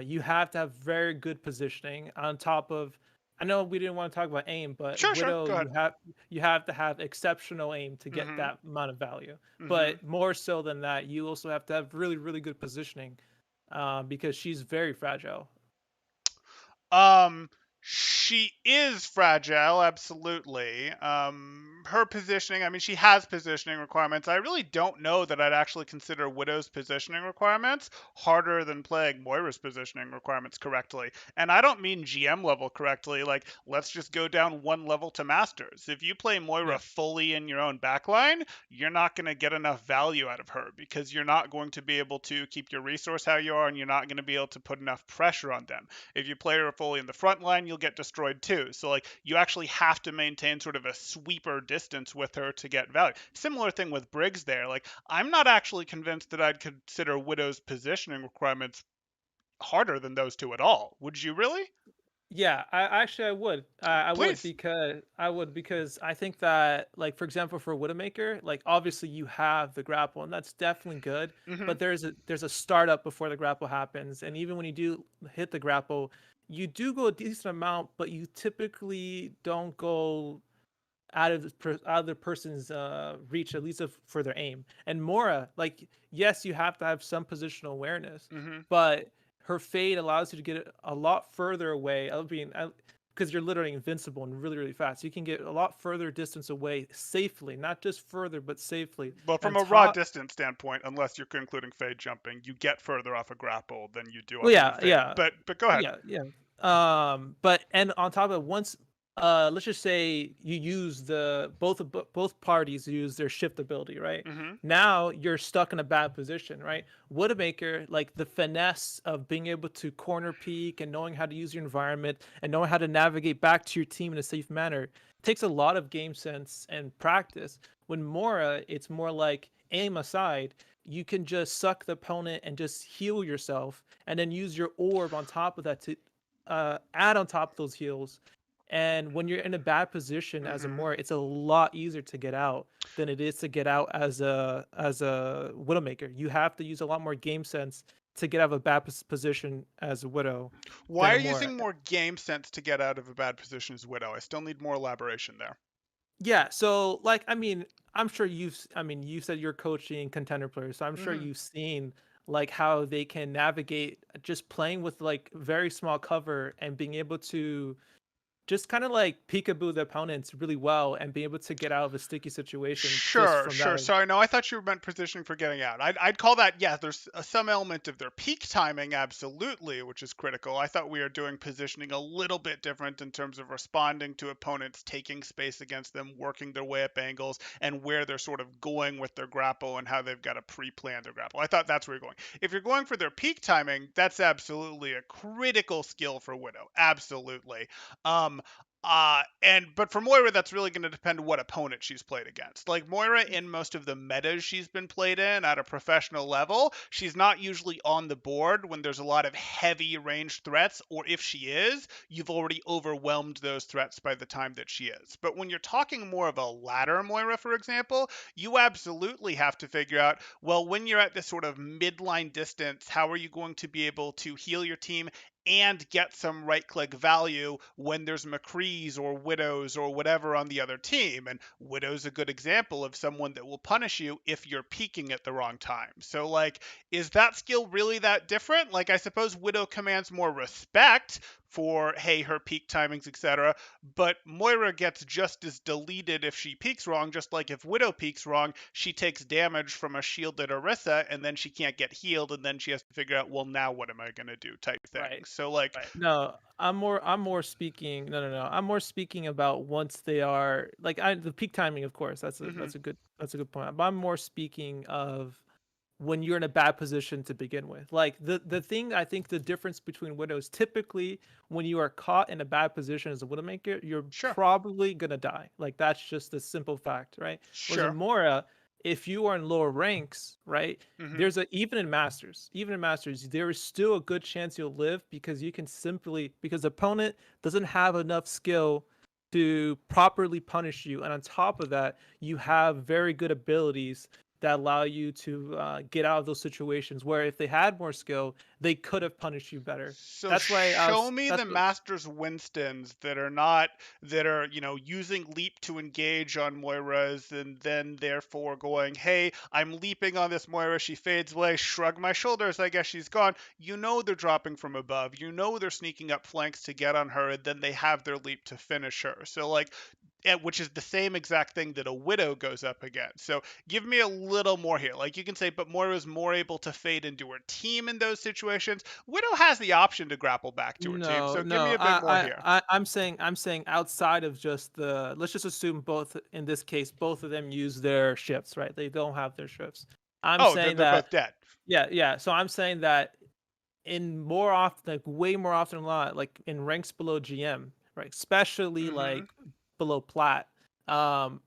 you have to have very good positioning on top of. I know we didn't want to talk about aim, but Sure, sure. Widow, Go ahead. you have to have exceptional aim to get Mm-hmm. that amount of value. Mm-hmm. But more so than that, you also have to have really really good positioning, because she's very fragile. Um, she is fragile, absolutely. Her positioning, I mean, she has positioning requirements. I really don't know that I'd actually consider Widow's positioning requirements harder than playing Moira's positioning requirements correctly. And I don't mean GM level correctly. Like, let's just go down one level to Masters. If you play Moira Yeah. fully in your own backline, you're not going to get enough value out of her because you're not going to be able to keep your resource how you are, and you're not going to be able to put enough pressure on them. If you play her fully in the front line, you'll get destroyed too. So like you actually have to maintain sort of a sweeper distance with her to get value. Similar thing with Briggs there. Like I'm not actually convinced that I'd consider Widow's positioning requirements harder than those two at all. Would you really? Yeah, I would. I would Please. because I think that like for example for Widowmaker, like obviously you have the grapple and that's definitely good, Mm-hmm. but there's a startup before the grapple happens, and even when you do hit the grapple, you do go a decent amount, but you typically don't go out of the person's reach, at least for their aim. And Mora, like yes, you have to have some positional awareness, Mm-hmm. but her fade allows you to get a lot further away of being because you're literally invincible and really really fast. You can get a lot further distance away safely, not just further but safely. But from And a raw top, distance standpoint, unless you're including fade jumping, you get further off a grapple than you do well, off of a yeah, fade. yeah, But go ahead. yeah. But and on top of it, once let's just say you use both parties use their shift ability, right? Mm-hmm. Now you're stuck in a bad position, right? Widowmaker, like the finesse of being able to corner peek and knowing how to use your environment and knowing how to navigate back to your team in a safe manner takes a lot of game sense and practice. When Mora, it's more like aim aside, you can just suck the opponent and just heal yourself and then use your orb on top of that to add on top of those heals. And when you're in a bad position as a Mm-hmm. Mora, it's a lot easier to get out than it is to get out as a Widowmaker. You have to use a lot more game sense to get out of a bad position as a Widow Why than are a you Mora. using more game sense to get out of a bad position as Widow? I still need more elaboration there. Yeah, so like I mean, I'm sure you said you're coaching contender players, so I'm sure Mm-hmm. you've seen like how they can navigate just playing with like very small cover and being able to just kind of like peekaboo the opponents really well and be able to get out of a sticky situation just Sure, from that. sure. Sorry, no, I thought you meant positioning for getting out. I'd call that, yeah, there's some element of their peak timing, absolutely, which is critical. I thought we were doing positioning a little bit different in terms of responding to opponents, taking space against them, working their way up angles, and where they're sort of going with their grapple and how they've got to pre-plan their grapple. I thought that's where you're going. If you're going for their peak timing, that's absolutely a critical skill for Widow. Absolutely. Um, and but for Moira, that's really going to depend what opponent she's played against. Like Moira, in most of the metas she's been played in at a professional level, she's not usually on the board when there's a lot of heavy ranged threats, or if she is, you've already overwhelmed those threats by the time that she is. But when you're talking more of a ladder Moira, for example, you absolutely have to figure out, well, when you're at this sort of midline distance, how are you going to be able to heal your team and get some right click value when there's McCrees or Widows or whatever on the other team. And Widow's a good example of someone that will punish you if you're peeking at the wrong time. So, like, is that skill really that different? Like, I suppose Widow commands more respect for, hey, her peak timings, etc. But Moira gets just as deleted if she peaks wrong, just like if Widow peaks wrong, she takes damage from a shielded Orisa, and then she can't get healed, and then she has to figure out, well, now what am I gonna do type thing. Right. So like, Right. No, I'm more speaking no. I'm more speaking about once they are like the peak timing, of course. hmm That's a good point. But I'm more speaking of when you're in a bad position to begin with. Like the thing I think the difference between widows typically when you are caught in a bad position as a widowmaker, you're sure, probably gonna die. Like that's just a simple fact, right? Whereas in sure, Mora, if you are in lower ranks, right? hmm There's a even in masters, there is still a good chance you'll live because you can simply because the opponent doesn't have enough skill to properly punish you, and on top of that, you have very good abilities that allow you to get out of those situations where if they had more skill, they could have punished you better. So That's why I show was. me the That's what. Masters Winstons that are not that are, using leap to engage on Moira's and then therefore going, hey, I'm leaping on this Moira, she fades away, shrug my shoulders, I guess she's gone. You know they're dropping from above. You know they're sneaking up flanks to get on her, and then they have their leap to finish her. So like, which is the same exact thing that a widow goes up against. So give me a little more here. Like you can say, but Moira is more able to fade into her team in those situations. Widow has the option to grapple back to her team. No, So give me no. a bit more here. I'm saying outside of just the. Let's just assume both in this case, both of them use their shifts, right? They don't have their shifts. I'm Oh, they're saying they're that. both dead. Yeah, yeah. So I'm saying that in more often, like way more often than not, like in ranks below GM, right? Especially Mm-hmm. like below plat,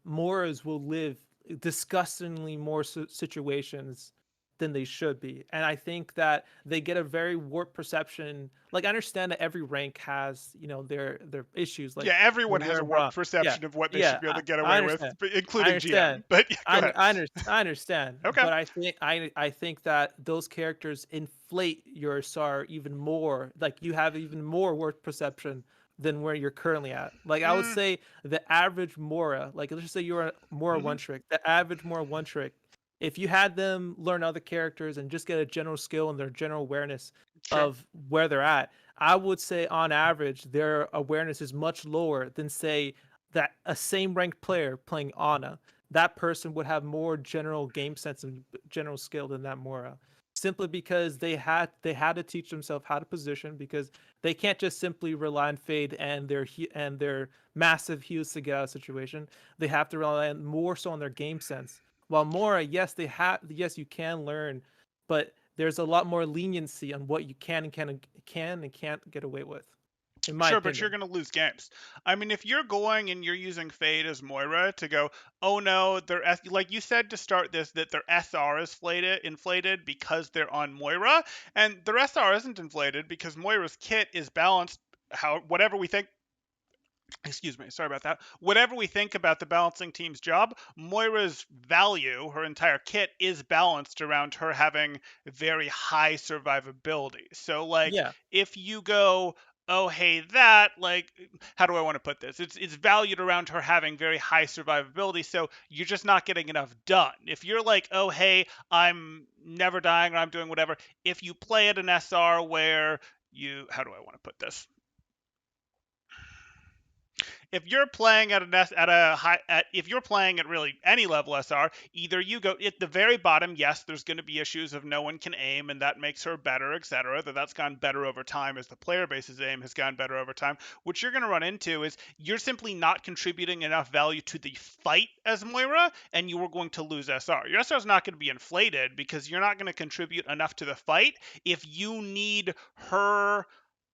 Moras will live disgustingly more situations than they should be, and I think that they get a very warped perception. Like I understand that every rank has their issues, like Yeah, everyone when has you're a in warped bra. Yeah, perception of what they should yeah, be able to get I away with, understand. I including understand. GM. But yeah, go ahead. I understand, Okay. but I think that those characters inflate your SAR even more. Like you have even more worth perception than where you're currently at. Like I would Mm, say the average Mora, like let's just say you're a Mora mm-hmm. one trick, the average Mora one trick, if you had them learn other characters and just get a general skill and their general awareness Sure. of where they're at, I would say on average their awareness is much lower than say that a same ranked player playing Ana. That person would have more general game sense and general skill than that Mora. Simply because they had to teach themselves how to position because they can't just simply rely on fade and their massive heals to get out of the situation. They have to rely more so on their game sense. While Mora, yes, you can learn, but there's a lot more leniency on what you can and can't get away with, in my Sure, but you're opinion. going to lose games. I mean, if you're going and you're using Fade as Moira to go, oh no, like you said to start this, that their SR is inflated because they're on Moira, and their SR isn't inflated because Moira's kit is balanced. How whatever we think, excuse me, sorry about that. Whatever we think about the balancing team's job, Moira's value, her entire kit, is balanced around her having very high survivability. So, like, Yeah, if you go, oh, hey, that, like, how do I want to put this? It's valued around her having very high survivability, so you're just not getting enough done. If you're like, oh, hey, I'm never dying or I'm doing whatever, if you play at an SR where how do I want to put this? If you're playing at a high if you're playing at really any level SR, either you go at the very bottom. Yes, there's going to be issues of no one can aim, and that makes her better, etc. That's gone better over time as the player base's aim has gone better over time. What you're going to run into is you're simply not contributing enough value to the fight as Moira, and you are going to lose SR. Your SR is not going to be inflated because you're not going to contribute enough to the fight. If you need her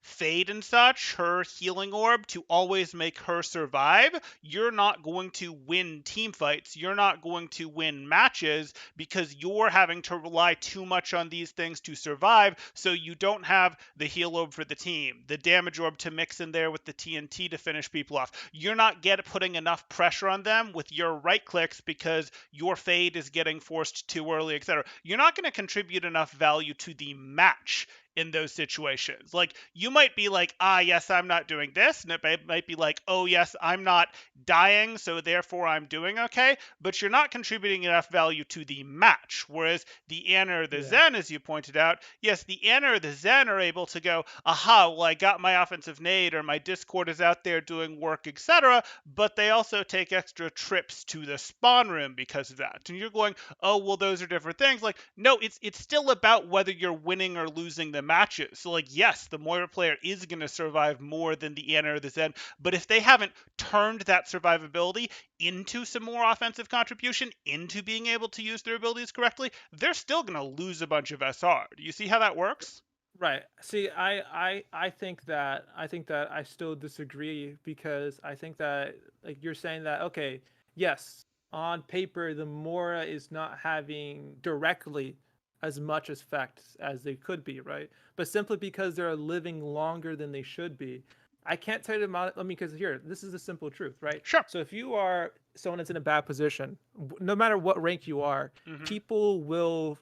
fade and such, her healing orb, to always make her survive, you're not going to win team fights. You're not going to win matches because you're having to rely too much on these things to survive. So you don't have the heal orb for the team, the damage orb to mix in there with the TNT to finish people off. You're not putting enough pressure on them with your right clicks because your fade is getting forced too early, etc. You're not going to contribute enough value to the match in those situations. Like, you might be like, ah, yes, I'm not doing this. And it might be like, oh, yes, I'm not dying, so therefore I'm doing okay. But you're not contributing enough value to the match. Whereas the Ana or the Yeah. Zen, as you pointed out, yes, the Ana or the Zen are able to go, aha, well, I got my offensive nade, or my Discord is out there doing work, etc. But they also take extra trips to the spawn room because of that. And you're going, oh, well, those are different things. Like, no, it's still about whether you're winning or losing the matches. So, like, yes, the Moira player is going to survive more than the Ana or the Zen, but if they haven't turned that survivability into some more offensive contribution, into being able to use their abilities correctly, they're still going to lose a bunch of SR. Do you see how that works? Right. See, I think that I still disagree because I think that like you're saying that okay, yes, on paper the Mora is not having directly as much effect as they could be, right? But simply because they're living longer than they should be. I can't tell you the amount. I mean, because here, this is the simple truth, right? Sure. So if you are someone that's in a bad position, no matter what rank you are, Mm-hmm. people will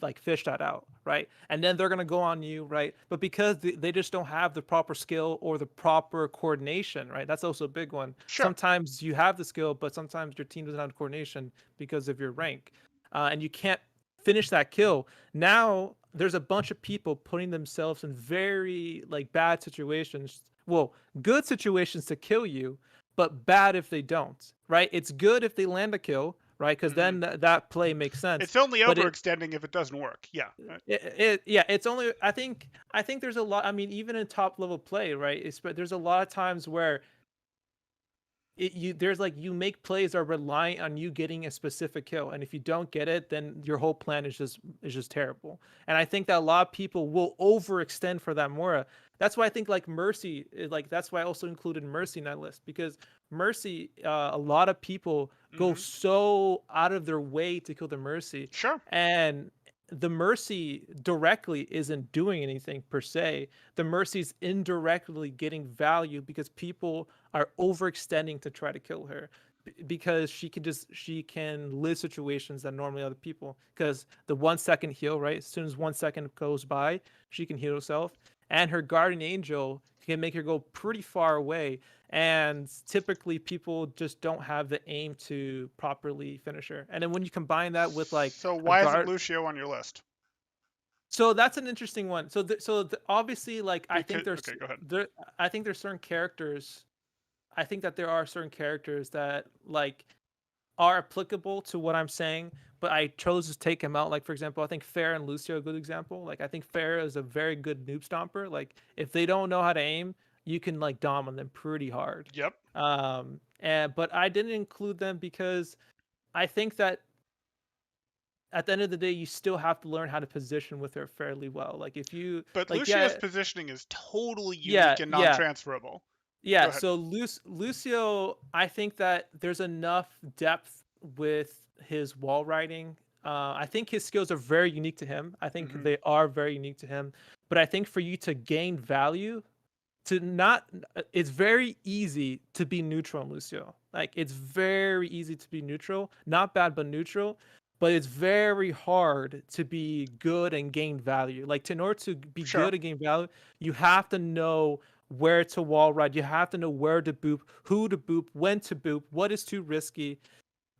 like fish that out, right? And then they're gonna go on you, right? But because they just don't have the proper skill or the proper coordination, right? That's also a big one. Sure. Sometimes you have the skill, but sometimes your team doesn't have the coordination because of your rank, and you can't finish that kill. Now there's a bunch of people putting themselves in very like bad situations. Well, good situations to kill you, but bad if they don't, right? It's good if they land a kill, right? Because Mm-hmm. then that play makes sense. It's only But overextending if it doesn't work. Yeah. yeah, it's only I think there's a lot. I mean, even in top level play, right? There's a lot of times where there's like you make plays are reliant on you getting a specific kill, and if you don't get it, then your whole plan is just terrible. And I think that a lot of people will overextend for that Mora. That's why I think like Mercy, like that's why I also included Mercy in that list because Mercy, a lot of people go Mm-hmm. so out of their way to kill the Mercy, Sure. and the Mercy directly isn't doing anything per se. The Mercy's indirectly getting value because people are overextending to try to kill her because she can live situations that normally other people because the 1 second heal, right? As soon as 1 second goes by, she can heal herself, and her guardian angel can make her go pretty far away, and typically people just don't have the aim to properly finish her. And then when you combine that with like So a why isn't guard, Lucio on your list? so that's an interesting one. Obviously, like Because okay, go ahead. I think there's certain characters. I think that there are certain characters that like are applicable to what I'm saying, but I chose to take him out. Like for example, I think Fair and Lucio are a good example. Like I think Fair is a very good noob stomper. Like if they don't know how to aim, you can like dom on them pretty hard. Yep. And but I didn't include them because I think that at the end of the day, you still have to learn how to position with her fairly well. Like if you But like, Lucio's yeah, positioning is totally yeah, unique and yeah, non-transferable. Go yeah. ahead. So Lucio, I think that there's enough depth with his wall riding. I think his skills are very unique to him. I think Mm-hmm. they are very unique to him. But I think for you to gain value, to not, it's very easy to be neutral in Lucio. Like it's very easy to be neutral, not bad but neutral. But it's very hard to be good and gain value. Like in order to be Sure. good and gain value, you have to know where to wall ride. You have to know where to boop, who to boop, when to boop, what is too risky.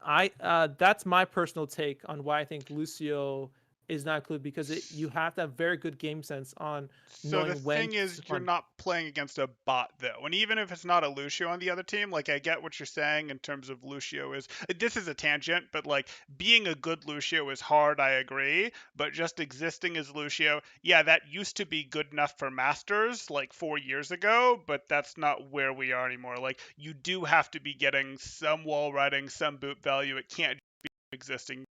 I That's my personal take on why I think Lucio is not included because you have to have very good game sense on So the knowing when thing is, to you're on. not playing against a bot though, and even if it's not a Lucio on the other team, like I get what you're saying in terms of Lucio is. This is a tangent, but like being a good Lucio is hard. I agree, but just existing as Lucio, yeah, that used to be good enough for Masters like 4 years ago, but that's not where we are anymore. Like you do have to be getting some wall riding, some boot value. It can't be existing more.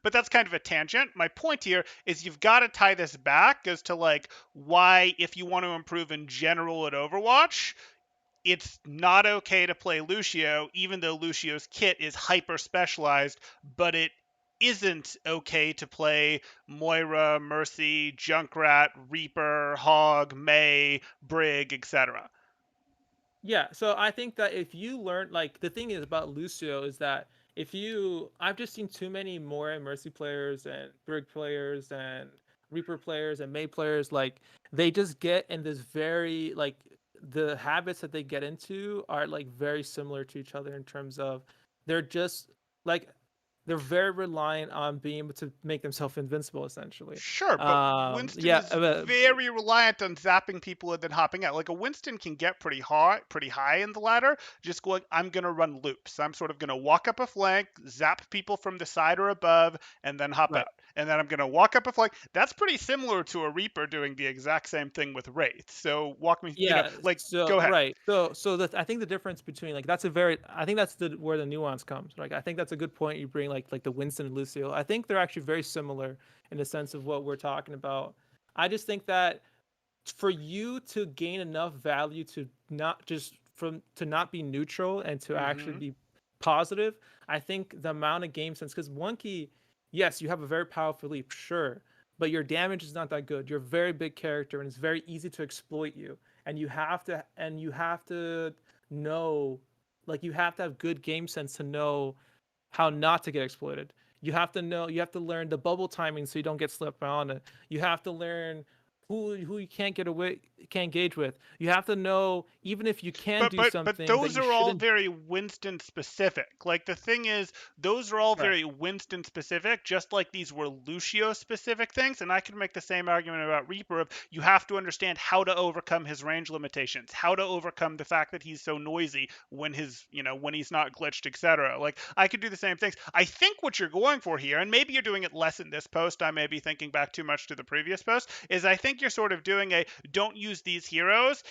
But that's kind of a tangent. My point here is you've got to tie this back as to like why, if you want to improve in general at Overwatch, it's not okay to play Lucio, even though Lucio's kit is hyper specialized, but it isn't okay to play Moira, Mercy, Junkrat, Reaper, Hog, May, Brig, etc. Yeah, so I think that if you learn, like, the thing is about Lucio is that if you, I've just seen too many more Mercy players and Brig players and Reaper players and May players, like they just get in this very like the habits that they get into are like very similar to each other in terms of they're just like they're very reliant on being able to make themselves invincible essentially. Sure, but Winston Yeah, is very reliant on zapping people and then hopping out. Like a Winston can get pretty high in the ladder, just going, I'm gonna run loops. I'm sort of gonna walk up a flank, zap people from the side or above, and then hop right. out. And then I'm gonna walk up a flank. That's pretty similar to a Reaper doing the exact same thing with Wraith. So walk me, Yeah, like so go ahead. right. So that I think the difference between like that's a very I think that's the where the nuance comes. Like I think that's a good point you bring like the Winston and Lucio. I think they're actually very similar in the sense of what we're talking about. I just think that for you to gain enough value to not just from to not be neutral and to actually Mm-hmm. be positive, I think the amount of game sense because one key, yes, you have a very powerful leap, sure, but your damage is not that good. You're a very big character and it's very easy to exploit you. And you have to know like you have to have good game sense to know how not to get exploited. You have to learn the bubble timing so you don't get slipped on it. You have to learn who you can't engage with. You have to know even if you can do But something that those you are all shouldn't. very Winston specific. Like the thing is, those are all Right. very Winston specific, just like these were Lucio specific things. And I could make the same argument about Reaper of you have to understand how to overcome his range limitations, how to overcome the fact that he's so noisy when his when he's not glitched, etc. Like I could do the same things. I think what you're going for here, and maybe you're doing it less in this post. I may be thinking back too much to the previous post. Is I think you're sort of doing a don't use these heroes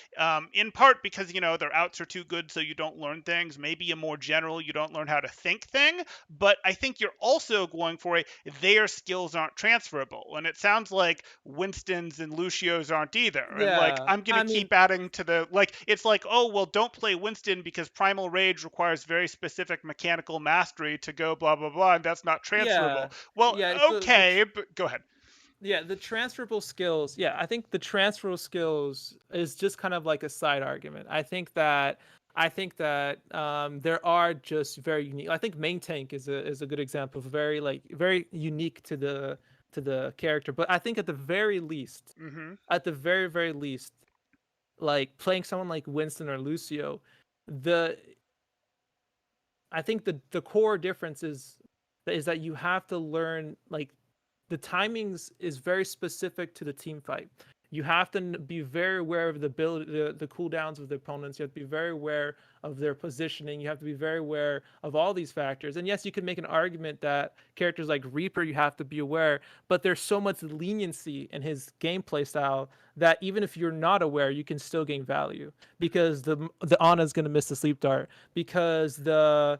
in part because their outs are too good, so you don't learn things. Maybe a more general, you don't learn how to think thing. But I think you're also going for a their skills aren't transferable, and it sounds like Winston's and Lucio's aren't either. And like Yeah. I'm gonna I mean, keep adding to the like it's like oh well don't play Winston because Primal Rage requires very specific mechanical mastery to go blah blah blah, and that's not yeah. transferable. Well, Yeah, okay, but go ahead. yeah, the transferable skills. Yeah, I think the transferable skills is just kind of like a side argument. I think that there are just very unique. I think main tank is a good example of very like very unique to the character. But I think Mm-hmm. at the very least, like playing someone like Winston or Lucio, the I think the core difference is that you have to learn like the timings is very specific to the team fight. You have to be very aware of the ability, the cooldowns of the opponents. You have to be very aware of their positioning. You have to be very aware of all these factors. And yes, you can make an argument that characters like Reaper, you have to be aware, but there's so much leniency in his gameplay style that even if you're not aware, you can still gain value because the Ana is going to miss the sleep dart because the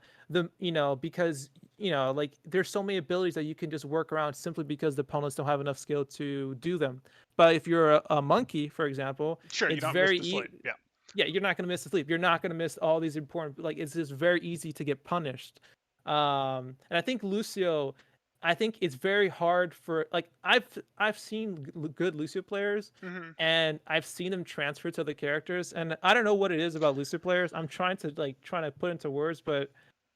because like there's so many abilities that you can just work around simply because the opponents don't have enough skill to do them. But if you're a monkey, for example, Sure, you it's don't miss very the sleep. Yeah. yeah, you're not going to miss the sleep. You're not going to miss all these important like it's just very easy to get punished. And I think Lucio, I think it's very hard for like I've seen good Lucio players Mm-hmm. and I've seen them transfer to the characters and I don't know what it is about Lucio players. I'm trying to put into words, but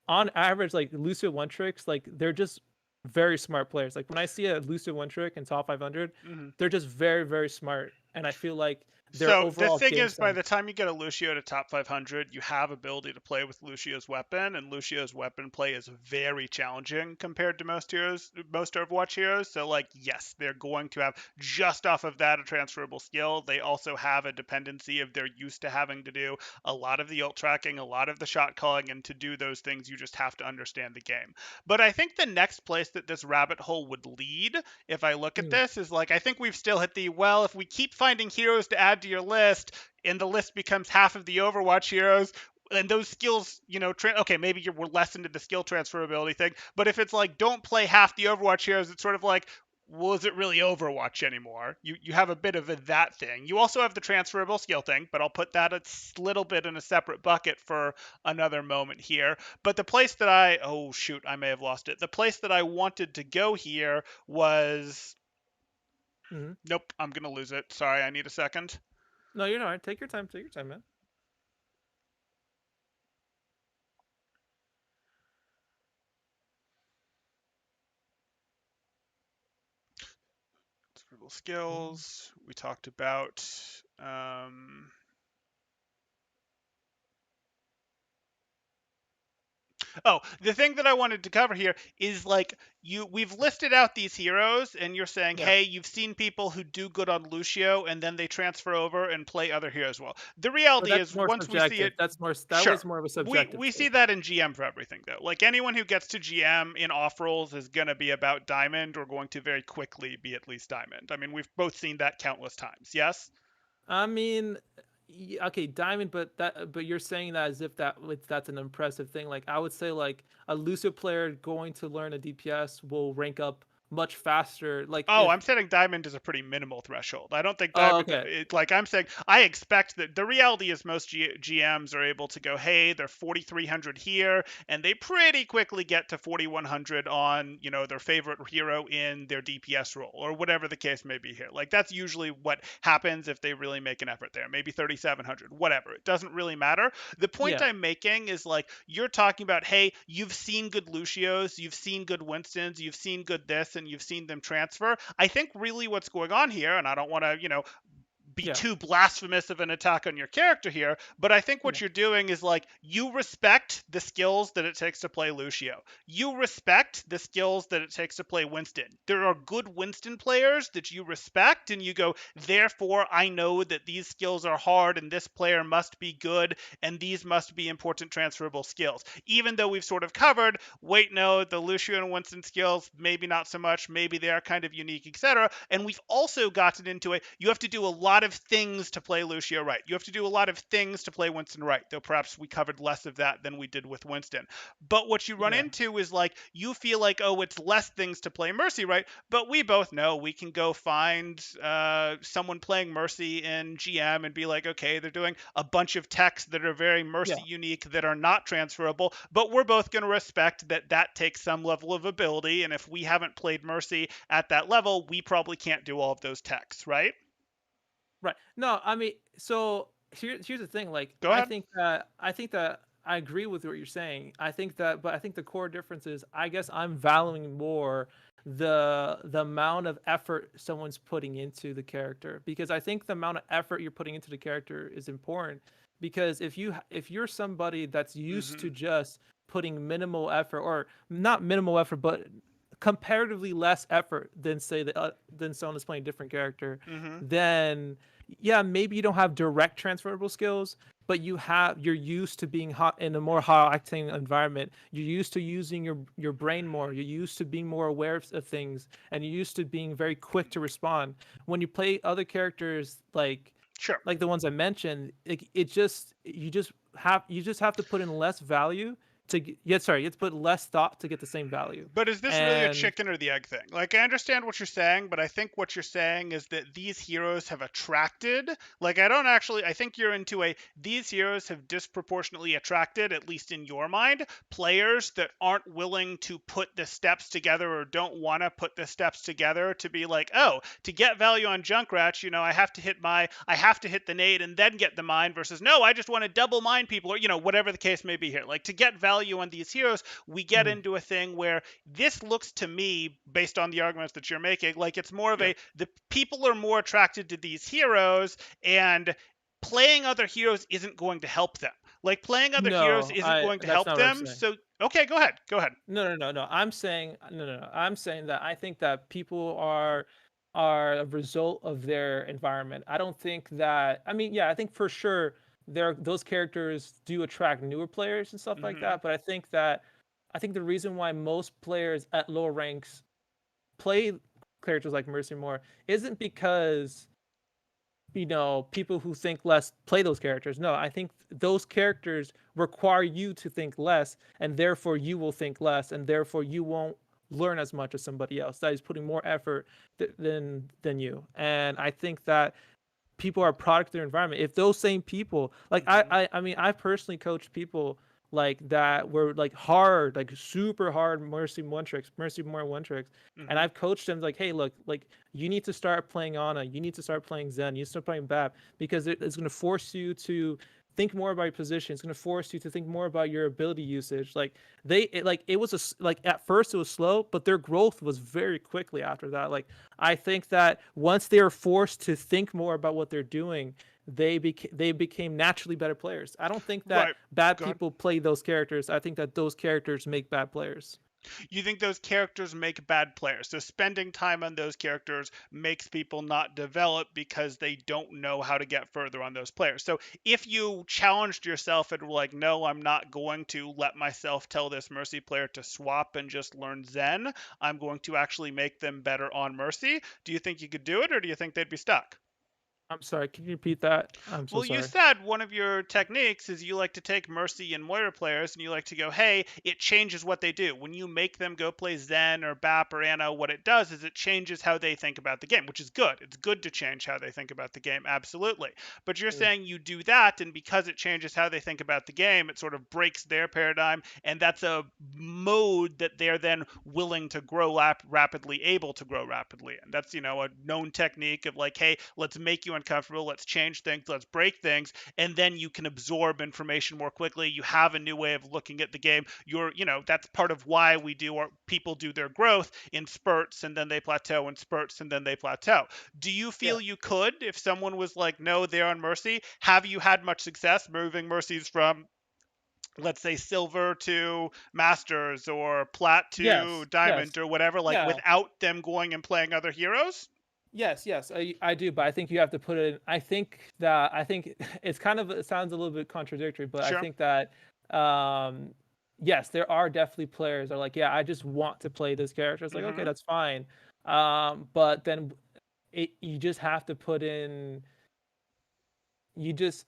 on average, like Lucio one tricks, like they're just very smart players. Like when I see a Lucio one trick in top 500, Mm-hmm. they're just very smart, and I feel like their So the overall thing game is, by sense. the time you get a Lucio to top 500, you have ability to play with Lucio's weapon, and Lucio's weapon play is very challenging compared to most Overwatch heroes. So, like, yes, they're going to have just off of that a transferable skill. They also have a dependency of they're used to having to do a lot of the ult tracking, a lot of the shot calling, and to do those things, you just have to understand the game. But I think the next place that this rabbit hole would lead, if I look at Mm, this, is like I think we've still hit the well, if we keep finding heroes to add to your list, and the list becomes half of the Overwatch heroes, and those skills, okay, maybe we're less into the skill transferability thing, but if it's like don't play half the Overwatch heroes, it's sort of like, well, is it really Overwatch anymore? You have a bit of that thing. You also have the transferable skill thing, but I'll put that a little bit in a separate bucket for another moment here. But the place that oh shoot, I may have lost it. The place that I wanted to go here was, mm-hmm. nope, I'm gonna lose it. Sorry, I need a second. No, you're not. Take your time. Take your time, man. transferable skills. We talked about oh, the thing that I wanted to cover here is like we've listed out these heroes and you're saying, Yeah, "Hey, you've seen people who do good on Lucio and then they transfer over and play other heroes well." The but reality that's is more once we see subjective. it, That sure. was more of a We subjective we see take. that in GM for everything though. Like anyone who gets to GM in off rolls is going to be about diamond or going to very quickly be at least diamond. I mean, we've both seen that countless times. Yes? I mean, okay, diamond, but you're saying that as if that's an impressive thing. Like I would say, like a Lucio player going to learn a DPS will rank up much faster. Like Oh, if I'm setting diamond as a pretty minimal threshold. I don't think oh diamond, okay, like I'm saying, I expect that the reality is most GMs are able to go, hey, they're 4,300 here, and they pretty quickly get to 4,100 on, their favorite hero in their DPS role, or whatever the case may be here. Like that's usually what happens if they really make an effort there. Maybe 3,700, whatever. It doesn't really matter. The point yeah, I'm making is like, you're talking about, hey, you've seen good Lucios, you've seen good Winstons, you've seen good this, and you've seen them transfer. I think really what's going on here, and I don't want to, be yeah, too blasphemous of an attack on your character here, but I think yeah, what you're doing is like you respect the skills that it takes to play Lucio. You respect the skills that it takes to play Winston. There are good Winston players that you respect, and you go, therefore, I know that these skills are hard, and this player must be good, and these must be important transferable skills. Even though we've sort of covered, wait, no, the Lucio and Winston skills, maybe not so much, maybe they are kind of unique, etc. And we've also gotten into it. You have to do a lot of things to play Lucio right. You have to do a lot of things to play Winston right, though perhaps we covered less of that than we did with Winston. But what you run yeah. into is like you feel like, oh, it's less things to play Mercy right, but we both know we can go find someone playing Mercy in GM and be like, okay, they're doing a bunch of techs that are very Mercy Yeah. unique that are not transferable, but we're both going to respect that that takes some level of ability, and if we haven't played Mercy at that level, we probably can't do all of those techs, right? Right. No, I mean, so here's the thing. Like, Go ahead. I think that I agree with what you're saying. I think that, but I think the core difference is, I guess I'm valuing more the amount of effort someone's putting into the character, because I think the amount of effort you're putting into the character is important. Because if you're somebody that's used Mm-hmm. to just putting minimal effort, or not minimal effort, but comparatively less effort than say than someone that's playing a different character, Mm-hmm. then yeah, maybe you don't have direct transferable skills, but you're used to being hot in a more high octane environment. You're used to using your brain more. You're used to being more aware of things, and you're used to being very quick to respond. When you play other characters Sure. like the ones I mentioned, you just have to put in less value you have to put less thought to get the same value. But is this really a And chicken or the egg thing? Like, I understand what you're saying, but I think what you're saying is that these heroes have attracted. Like, I don't actually. I think you're into a. These heroes have disproportionately attracted, at least in your mind, players that aren't willing to put the steps together or don't want to put the steps together to be like, oh, to get value on Junkrat, I have to hit the nade and then get the mine versus no, I just want to double mine people or, whatever the case may be here. Like, to get value on these heroes, we get mhm, into a thing where this looks to me, based on the arguments that you're making, like it's more of yeah, the people are more attracted to these heroes, and playing other heroes isn't going to help them. Like playing other heroes no, isn't I going to that's help not what I'm them. saying. So okay, go ahead. Go ahead. No. I'm saying no. I'm saying that I think that people are a result of their environment. I don't think that. I mean, yeah, I think for sure those characters do attract newer players and stuff like Mm-hmm. that. But I think the reason why most players at lower ranks play characters like Mercy more isn't because people who think less play those characters. No, I think those characters require you to think less, and therefore you will think less, and therefore you won't learn as much as somebody else that is putting more effort than you. And I think that people are a product of their environment. If those same people, like Mm-hmm. I mean, I personally coached people like that were like hard, like super hard Mercy more one tricks, and Mm-hmm. I've coached them like, hey, look, like you need to start playing Ana, you need to start playing Zen, you need to start playing BAP, because it's going to force you to think more about your position. It's going to force you to think more about your ability usage. Like it was like at first it was slow, but their growth was very quickly after that. Like I think that once they are forced to think more about what they're doing, they became naturally better players. I don't think that Right. bad Go ahead. people play those characters. I think that those characters make bad players. You think those characters make bad players. So spending time on those characters makes people not develop because they don't know how to get further on those players. So if you challenged yourself and were like, no, I'm not going to let myself tell this Mercy player to swap and just learn Zen, I'm going to actually make them better on Mercy. Do you think you could do it, or do you think they'd be stuck? I'm sorry. Can you repeat that? I'm so Well, you sorry. said one of your techniques is you like to take Mercy and Moira players and you like to go, hey, it changes what they do. When you make them go play Zen or Bap or Ana, what it does is it changes how they think about the game, which is good. It's good to change how they think about the game, absolutely. But you're Mm. saying you do that, and because it changes how they think about the game, it sort of breaks their paradigm, and that's a mode that they're then willing to grow rapidly, able to grow rapidly. And that's, a known technique of like, hey, let's make you uncomfortable, let's change things, let's break things, and then you can absorb information more quickly. You have a new way of looking at the game. That's part of why we do our people do their growth in spurts, and then they plateau in spurts, and then they plateau. Do you Yeah. feel you could, if someone was like, no, they're on Mercy, have you had much success moving Mercies from, let's say, silver to masters or plat to Yes. diamond Yes. or whatever, like Yeah. without them going and playing other heroes? Yes, I do, but I think you have to put it. I think it's kind of, it sounds a little bit contradictory, but I Sure. think that um, yes, there are definitely players that are like, yeah, I just want to play this character. It's like, okay, Hmm. that's fine, but then you just have to put in. You just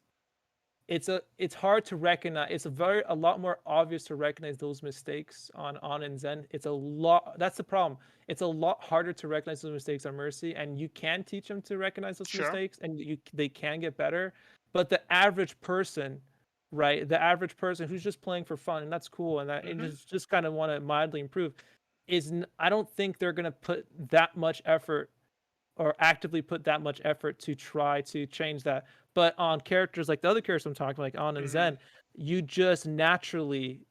it's hard to recognize. It's a lot more obvious to recognize those mistakes on and Zen. It's a lot. That's the problem. It's a lot harder to recognize those mistakes on Mercy, and you can teach them to recognize those Sure. mistakes, and they can get better. But the average person, right? The average person who's just playing for fun, and that's cool, and Hmm. just kind of want to mildly improve, I don't think they're gonna put that much effort or actively put that much effort to try to change that. But on characters like the other characters I'm talking, like On and Hmm. Zen, you just naturally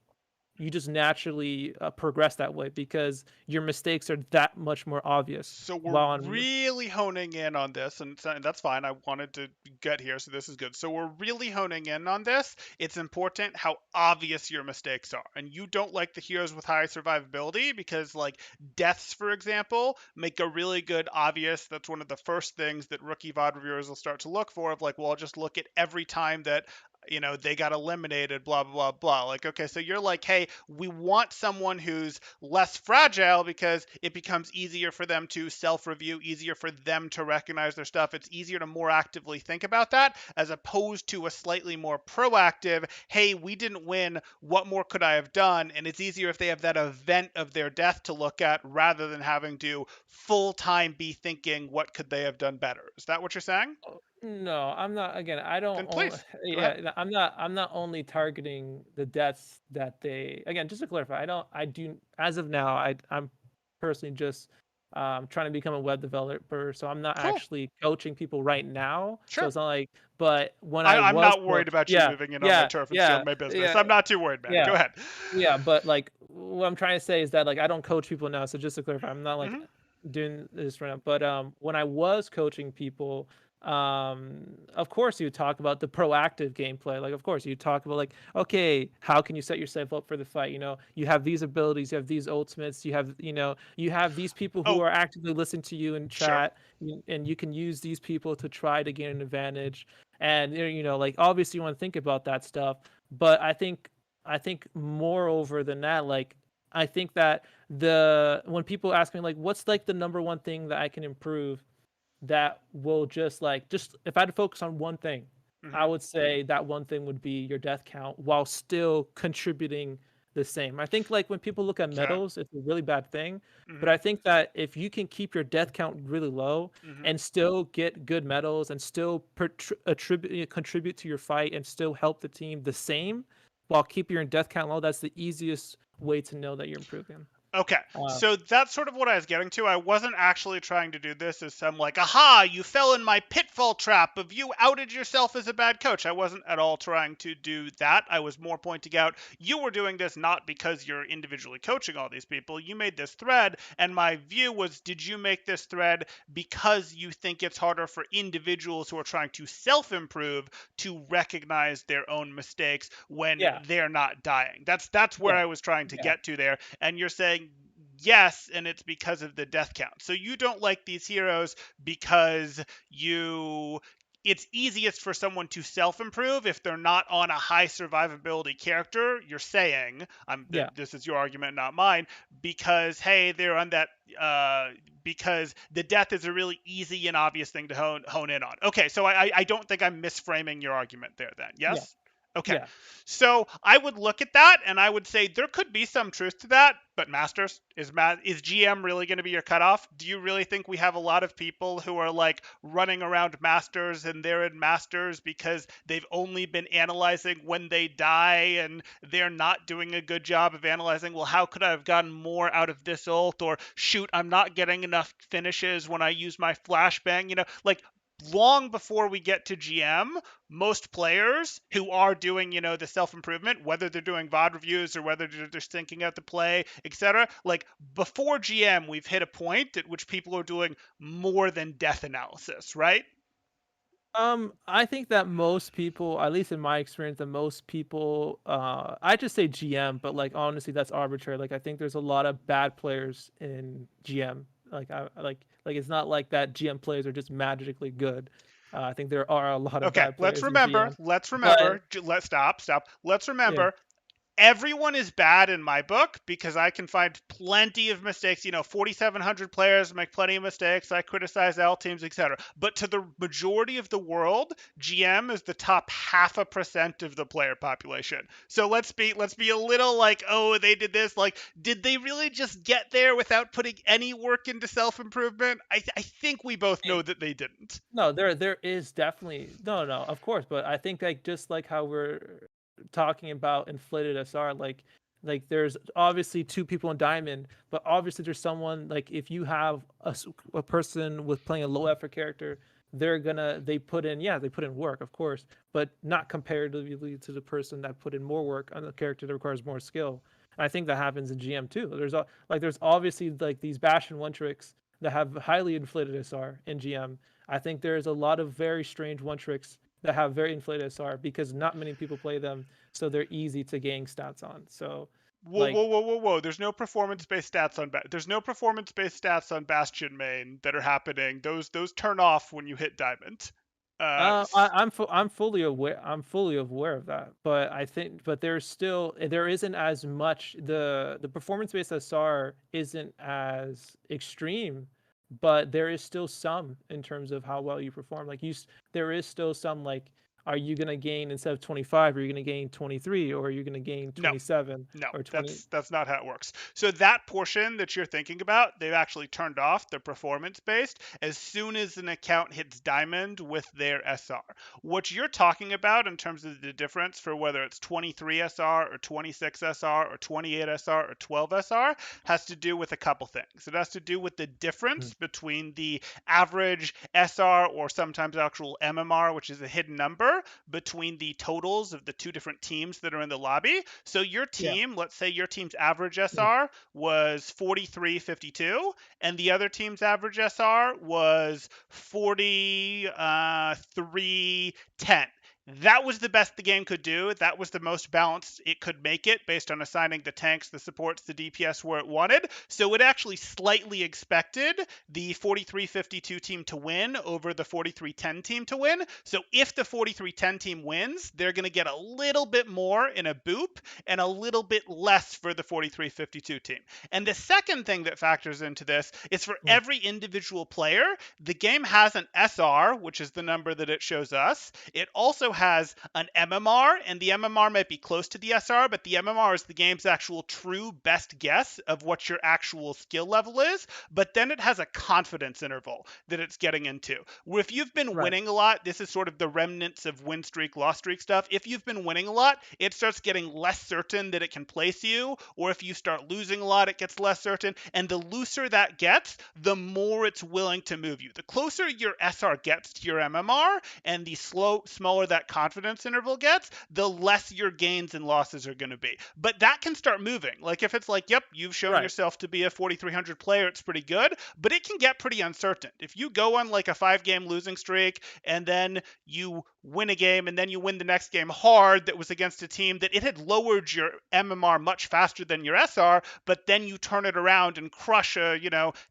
progress that way because your mistakes are that much more obvious. So we're While on really honing in on this, and that's fine. I wanted to get here, so this is good. So we're really honing in on this. It's important how obvious your mistakes are, and you don't like the heroes with high survivability because, like, deaths, for example, make a really good obvious. That's one of the first things that rookie VOD reviewers will start to look for. Of like, well, I'll just look at every time that they got eliminated, blah blah blah blah. Like, okay, so you're like, hey, we want someone who's less fragile because it becomes easier for them to self-review, easier for them to recognize their stuff. It's easier to more actively think about that as opposed to a slightly more proactive, hey, we didn't win, what more could I have done? And it's easier if they have that event of their death to look at rather than having to full time be thinking what could they have done better. Is that what you're saying? no, I'm not. Again, I don't. Then please go ahead. Yeah, no, I'm not. I'm not only targeting the deaths that they. Again, just to clarify, I don't. I do. As of now, I'm personally just trying to become a web developer. So I'm not Cool. actually coaching people right now. So Sure. it's not like. But when I I'm was not worried coach, about you yeah, moving in on my yeah, turf and yeah, stealing my business. yeah, I'm not too worried, man. Go yeah. ahead. Yeah, but like what I'm trying to say is that like I don't coach people now. So just to clarify, I'm not like Hmm. doing this right now. But when I was coaching people, of course you talk about the proactive gameplay. Like of course you talk about like, okay, how can you set yourself up for the fight? You have these abilities, you have these ultimates, you have these people who Oh, are actively listening to you in sure. chat, and you can use these people to try to gain an advantage. And like obviously you want to think about that stuff, but I think moreover than that, like I think that the when people ask me like what's like the number one thing that I can improve that will just if I had to focus on one thing, I Hmm. would say that one thing would be your death count while still contributing the same. I think like when people look at Okay. medals, it's a really bad thing. But Hmm. I think that if you can keep your death count really low Hmm. and still get good medals and still contribute to your fight and still help the team the same while keeping your death count low, that's the easiest way to know that you're improving. Okay, Uh, so that's sort of what I was getting to. I wasn't actually trying to do this as some like, aha, you fell in my pitfall trap of you outed yourself as a bad coach. I wasn't at all trying to do that. I was more pointing out you were doing this not because you're individually coaching all these people. You made this thread, and my view was, did you make this thread because you think it's harder for individuals who are trying to self improve to recognize their own mistakes when yeah, they're not dying? That's where yeah, I was trying to yeah, get to there, and you're saying yes, and it's because of the death count. So you don't like these heroes because you it's easiest for someone to self-improve if they're not on a high survivability character. You're saying, yeah. this is your argument, not mine, because hey, they're on that uh, because the death is a really easy and obvious thing to hone in on. Okay, so I don't think I'm misframing your argument there. Then Yeah, yes. Okay. yeah. So I would look at that and I would say there could be some truth to that, but Masters is GM really going to be your cutoff? Do you really think we have a lot of people who are like running around Masters and they're in Masters because they've only been analyzing when they die and they're not doing a good job of analyzing, well, how could I have gotten more out of this ult? Or shoot, I'm not getting enough finishes when I use my flashbang. Like long before we get to GM, most players who are doing, the self improvement, whether they're doing VOD reviews or whether they're just thinking out the play, etc., like before GM, we've hit a point at which people are doing more than death analysis, right? I think that most people, at least in my experience, that most people, I just say GM, but like honestly, that's arbitrary. Like I think there's a lot of bad players in GM. Like like it's not like that GM players are just magically good. I think there are a lot of Okay, bad let's players in remember. GM, Let's but remember. Let's stop. Let's yeah, remember everyone is bad in my book because I can find plenty of mistakes. 4,700 players make plenty of mistakes. I criticize L teams, etc. But to the majority of the world, GM is the top 0.5% of the player population. So let's be a little like, oh, they did this. Like, did they really just get there without putting any work into self improvement? I think we both know that they didn't. no, there is definitely no, of course, but I think like just like how we're talking about inflated SR, like there's obviously two people in Diamond, but obviously there's someone like if you have a person with playing a low effort character, they put in they put in work, of course, but not comparatively to the person that put in more work on the character that requires more skill. And I think that happens in GM too. There's obviously like these Bastion one tricks that have highly inflated SR in GM. I think there's a lot of very strange one tricks that have very inflated SR because not many people play them, so they're easy to gain stats on. So, Whoa, whoa, like, whoa, whoa, whoa! There's no performance-based stats on Bastion main that are happening. Those turn off when you hit Diamond. I'm fully aware. I'm fully aware of that, but I think, but there isn't as much the performance based SR isn't as extreme, but there is still some in terms of how well you perform. There is still some like, are you gonna gain instead of 25? Are you gonna gain 23, or are you gonna gain No, 27 no, or 20? that's not how it works. So that portion that you're thinking about, they've actually turned off the performance based as soon as an account hits diamond with their SR. What you're talking about in terms of the difference for whether it's 23 SR or 26 SR or 28 SR or 12 SR has to do with a couple things. It has to do with the Mm. difference between the average SR or sometimes actual MMR, which is a hidden number, between the totals of the two different teams that are in the lobby. So your Yeah. team, let's say your team's average Mm. SR was 43.52, and the other team's average SR was 43.10. That was the best the game could do. That was the most balanced it could make it based on assigning the tanks, the supports, the DPS where it wanted. So it actually slightly expected the 43.52 team to win over the 43.10 team to win. So if the 43.10 team wins, they're going to get a little bit more in a boop and a little bit less for the 43.52 team. And the second thing that factors into this is for Mm. every individual player, the game has an SR, which is the number that it shows us. It also has an MMR, and the MMR might be close to the SR, but the MMR is the game's actual true best guess of what your actual skill level is. But then it has a confidence interval that it's getting into. Where if you've been Right. winning a lot, this is sort of the remnants of win streak, loss streak stuff. If you've been winning a lot, it starts getting less certain that it can place you, or if you start losing a lot, it gets less certain. And the looser that gets, the more it's willing to move you. The closer your SR gets to your MMR, and the smaller that confidence interval gets, the less your gains and losses are going to be. But that can start moving. Like if it's like, yep, you've shown Right. yourself to be a 4,300 player, it's pretty good, but it can get pretty uncertain. If you go on like a 5-game losing streak and then you win a game and then you win the next game hard that was against a team that it had lowered your MMR much faster than your SR, but then you turn it around and crush a,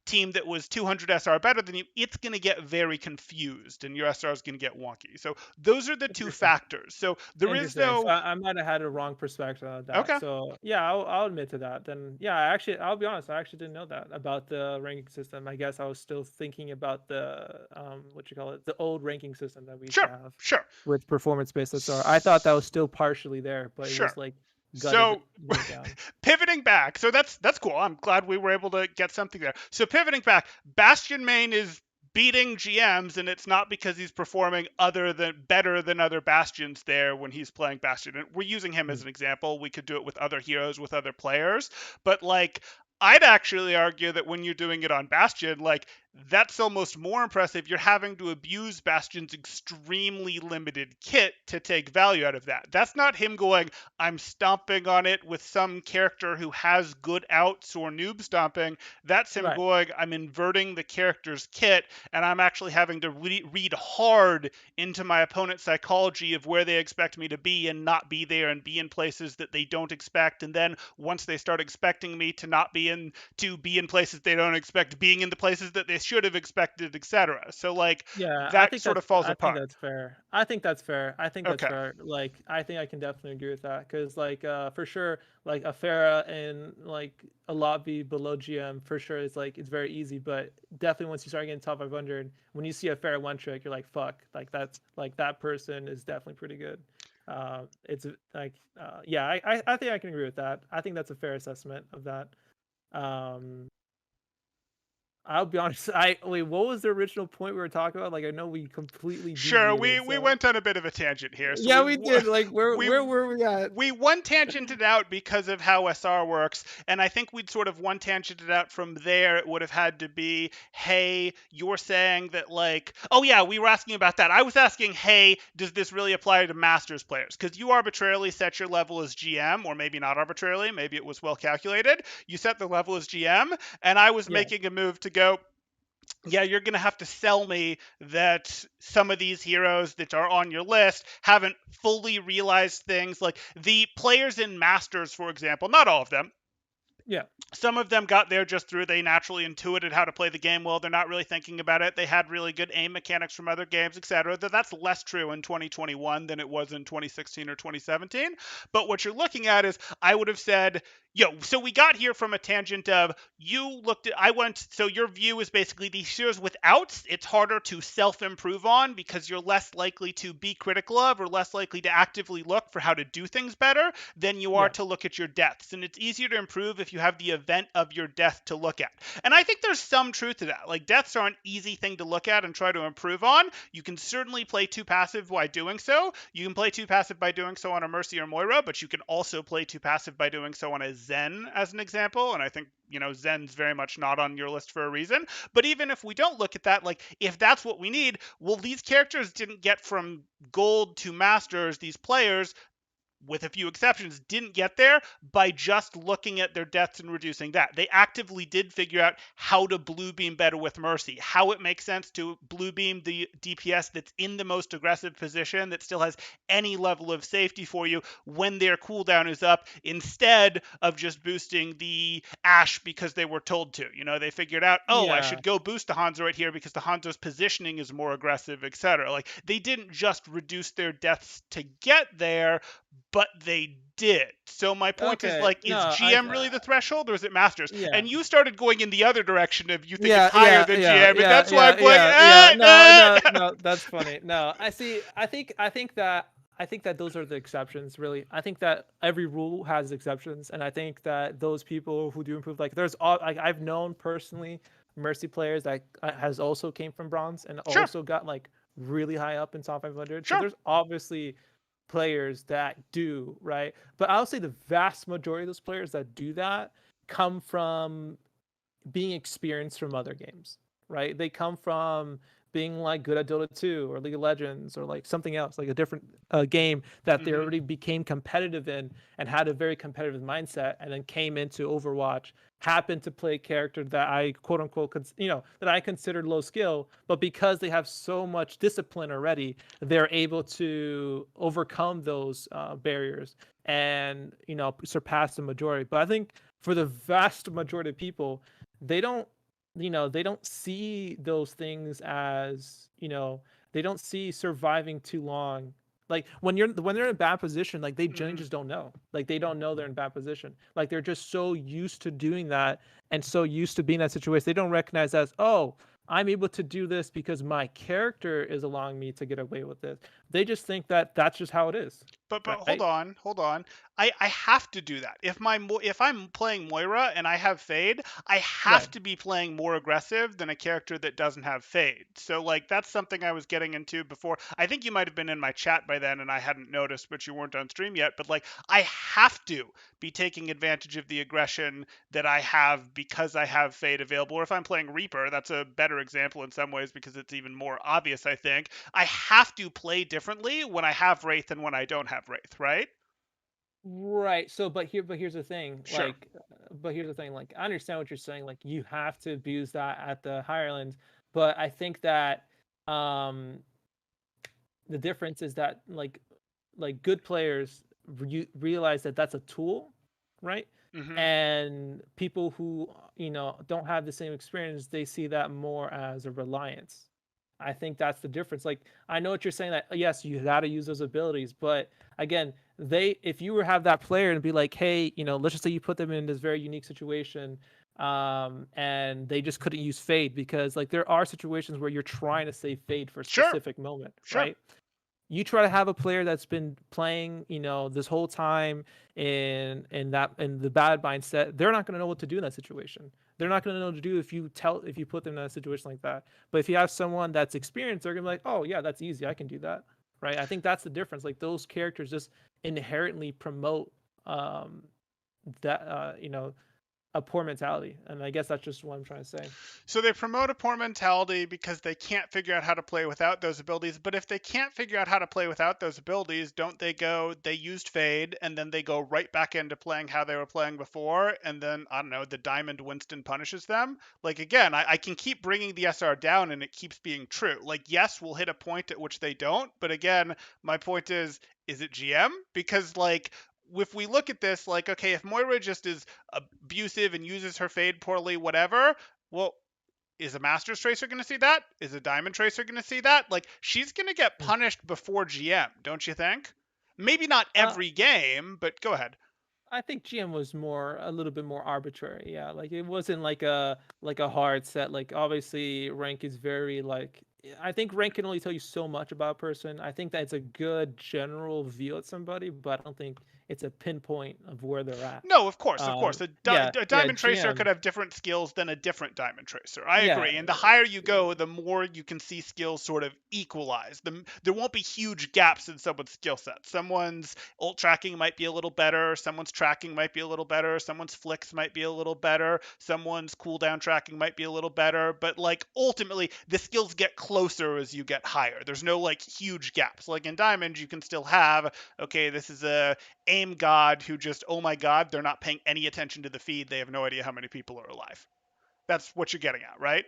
team that was 200 SR better than you, it's going to get very confused and your SR is going to get wonky. So those are the two Interesting. factors. So there is Interesting. So no. I might have had a wrong perspective on that. Okay. So yeah, I'll admit to that. Then yeah, I'll be honest. I actually didn't know that about the ranking system. I guess I was still thinking about the what you call it, the old ranking system that we used to Sure. have Sure. with performance based SR. I thought that was still partially there, but it Sure. was like gutted So down. pivoting back, so that's cool. I'm glad we were able to get something there. So pivoting back, Bastion Main is beating GMs, and it's not because he's performing better than other Bastions there when he's playing Bastion. And we're using him as Mm. an example. We could do it with other heroes, with other players, but like I'd actually argue that when you're doing it on Bastion, like that's almost more impressive. You're having to abuse Bastion's extremely limited kit to take value out of that. That's not him going, I'm stomping on it with some character who has good outs or noob stomping. That's him Right. going, I'm inverting the character's kit, and I'm actually having to read hard into my opponent's psychology of where they expect me to be and not be there and be in places that they don't expect. And then once they start expecting me to not be in, to be in places they don't expect, being in the places that they should have expected, etc. So like Yeah, that sort of falls I think apart. that's fair. I think that's fair. I think that's Okay. fair. Like I think I can definitely agree with that because like for sure like a Farah and like a lobby below GM for sure is like it's very easy, but definitely once you start getting top 500, when you see a Farah one trick, you're like fuck, like that's like that person is definitely pretty good. It's like yeah, I think I can agree with that. I think that's a fair assessment of that. Um, I'll be honest. I wait. What was the original point we were talking about? Like, I know we completely Sure, deviated. we So went on a bit of a tangent here. So yeah, we did. Like, we where were we at? we one tangented out because of how SR works, and I think we'd sort of one tangented out from there. It would have had to be, hey, you're saying that like, oh yeah, we were asking about that. I was asking, hey, does this really apply to Masters players? Because you arbitrarily set your level as GM, or maybe not arbitrarily, maybe it was well calculated. You set the level as GM, and I was Yeah, making a move to go, yeah, you're going to have to sell me that some of these heroes that are on your list haven't fully realized things. Like the players in Masters, for example, not all of them, yeah, some of them got there just through they naturally intuited how to play the game well. They're not really thinking about it. They had really good aim mechanics from other games, etc. That's less true in 2021 than it was in 2016 or 2017. But what you're looking at is I would have said, yo, so we got here from a tangent of you looked at, I went, so your view is basically these heroes with outs, it's harder to self-improve on because you're less likely to be critical of or less likely to actively look for how to do things better than you are yeah, to look at your deaths. And it's easier to improve if you have the event of your death to look at. And I think there's some truth to that. Like deaths are an easy thing to look at and try to improve on. You can certainly play 2 passive by doing so. You can play 2 passive by doing so on a Mercy or Moira, but you can also play 2 passive by doing so on a Zen as an example. And I think, Zen's very much not on your list for a reason. But even if we don't look at that, like if that's what we need, well, these characters didn't get from gold to masters, these players, with a few exceptions, didn't get there by just looking at their deaths and reducing that. They actively did figure out how to blue beam better with Mercy, how it makes sense to blue beam the DPS that's in the most aggressive position that still has any level of safety for you when their cooldown is up, instead of just boosting the Ashe because they were told to. They figured out, oh, I yeah. should go boost the Hanzo right here because the Hanzo's positioning is more aggressive, etc. Like they didn't just reduce their deaths to get there, but they did. So my point is Okay. like, is No, GM really the threshold or is it Masters? yeah. And you started going in the other direction of you think it's Yeah, higher yeah, than yeah, GM, and yeah, that's why yeah, I'm going, yeah, yeah. No, eh. no, no. That's funny. No, I see. I think that I think that those are the exceptions, really. I think that every rule has exceptions, and I think that those people who do improve, like there's all, like I've known personally Mercy players that has also came from bronze and Sure, also got like really high up in top 500. So sure. there's obviously players that do, right? But I'll say the vast majority of those players that do that come from being experienced from other games, right? They come from being like good at Dota 2 or League of Legends or like something else, like a different game that they Hmm. already became competitive in and had a very competitive mindset, and then came into Overwatch, happened to play a character that I quote unquote, that I considered low skill, but because they have so much discipline already, they're able to overcome those barriers and surpass the majority. But I think for the vast majority of people, they don't they don't see those things as they don't see surviving too long, like when they're in a bad position, like they generally Hmm. just don't know, like they don't know they're in a bad position, like they're just so used to doing that and so used to being in that situation, they don't recognize as, oh, I'm able to do this because my character is allowing me to get away with this. They just think that that's just how it is, But hold right? on, hold on. I have to do that. If I'm playing Moira and I have Fade, I Right. have to be playing more aggressive than a character that doesn't have Fade. So like that's something I was getting into before. I think you might have been in my chat by then and I hadn't noticed, but you weren't on stream yet. But like I have to be taking advantage of the aggression that I have because I have Fade available. Or if I'm playing Reaper, that's a better example in some ways because it's even more obvious, I think. I have to play differently when I have Wraith and when I don't have Wraith, right? Right. So, but here's the thing. Sure. Like, I understand what you're saying. Like, you have to abuse that at the higher end, but I think that um the difference is that good players realize that that's a tool, right? Hmm. And people who don't have the same experience, they see that more as a reliance. I think that's the difference. Like, I know what you're saying, that yes, you got to use those abilities, but again, if you were have that player and be like, hey, let's just say you put them in this very unique situation, and they just couldn't use fade because like there are situations where you're trying to save fade for a Sure. specific moment, Sure. right? You try to have a player that's been playing, this whole time in the bad mindset, they're not going to know what to do in that situation. They're not going to know what to do if you put them in a situation like that. But if you have someone that's experienced, they're going to be like, oh yeah, that's easy, I can do that, right? I think that's the difference. Like those characters just inherently promote um, that a poor mentality, and I guess that's just what I'm trying to say. So they promote a poor mentality because they can't figure out how to play without those abilities. But if they can't figure out how to play without those abilities, don't they go, they used Fade, and then they go right back into playing how they were playing before? And then, I don't know, the Diamond Winston punishes them? Like, again, I can keep bringing the SR down and it keeps being true. Like, yes, we'll hit a point at which they don't. But again, my point is it GM? Because, like, if we look at this, like, okay, if Moira just is abusive and uses her Fade poorly, whatever, well, is a Masters Tracer going to see that? Is a Diamond Tracer going to see that? Like, she's going to get Mm. punished before GM, don't you think? Maybe not Uh, every game, but go ahead. I think GM was a little bit more arbitrary. Yeah, like it wasn't like a hard set. Like obviously rank is very like, I think rank can only tell you so much about a person. I think that it's a good general view at somebody, but I don't think it's a pinpoint of where they're at. No, of course, of course. Yeah, A yeah, Diamond Tracer could GM. have different skills than a different Diamond Tracer. I Yeah, agree. And the higher you go, the more you can see skills sort of equalize. There won't be huge gaps in someone's skill set. Someone's ult tracking might be a little better. Someone's tracking might be a little better. Someone's flicks might be a little better. Someone's cooldown tracking might be a little better. But like ultimately, the skills get closer as you get higher. There's no like huge gaps. Like in Diamond, you can still have, okay, this is a aim god who just, oh my god, they're not paying any attention to the feed. They have no idea how many people are alive. That's what you're getting at, right?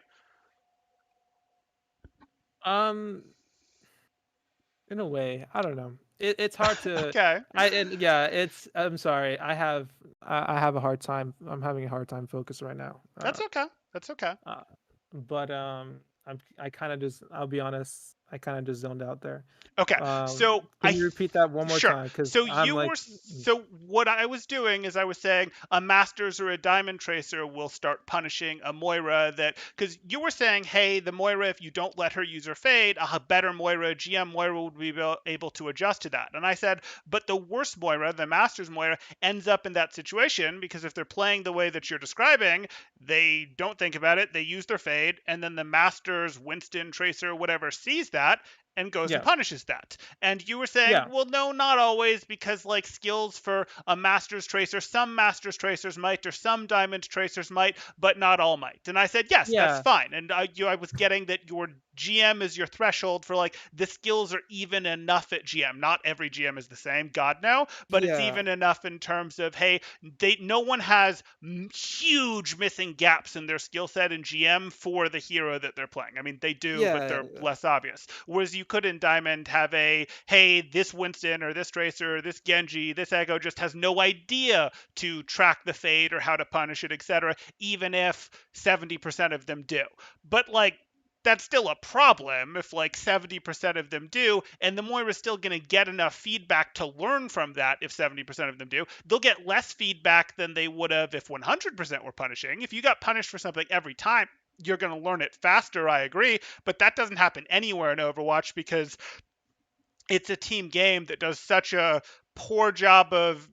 Um, in a way, I don't know. It's hard to. Okay. And yeah, it's. I'm sorry. I have a hard time. I'm having a hard time focus right now. That's okay. That's okay. Uh, but I kind of just. I'll be honest. I kind of just zoned out there. Okay, so Can you repeat that one more sure. time? Because So I'm you like, were so what I was doing is I was saying a Masters or a Diamond Tracer will start punishing a Moira that because you were saying, hey, the Moira, if you don't let her use her fade, a better Moira, GM Moira would be able to adjust to that. And I said, but the worst Moira, the Masters Moira, ends up in that situation because if they're playing the way that you're describing, they don't think about it, they use their fade, and then the Masters, Winston, Tracer, whatever sees that and goes and yeah, punishes that. And you were saying, yeah, well, no, not always, because like skills for a Masters Tracer, some Masters Tracers might, or some Diamond Tracers might, but not all might. And I said, yes, that's yeah, fine. And I was getting that your GM is your threshold for like the skills are even enough at GM. Not every GM is the same, God no, but it's yeah, even enough in terms of hey, no one has huge missing gaps in their skill set in GM for the hero that they're playing. I mean, they do, but yeah, they're less obvious. Whereas you could in Diamond have a hey, this Winston or this Tracer, or this Genji, this Echo just has no idea to track the fade or how to punish it, etc. Even if 70% of them do. But like that's still a problem if like 70% of them do, and the Moira's still going to get enough feedback to learn from that if 70% of them do. They'll get less feedback than they would have if 100% were punishing. If you got punished for something every time, you're going to learn it faster, I agree, but that doesn't happen anywhere in Overwatch because it's a team game that does such a poor job of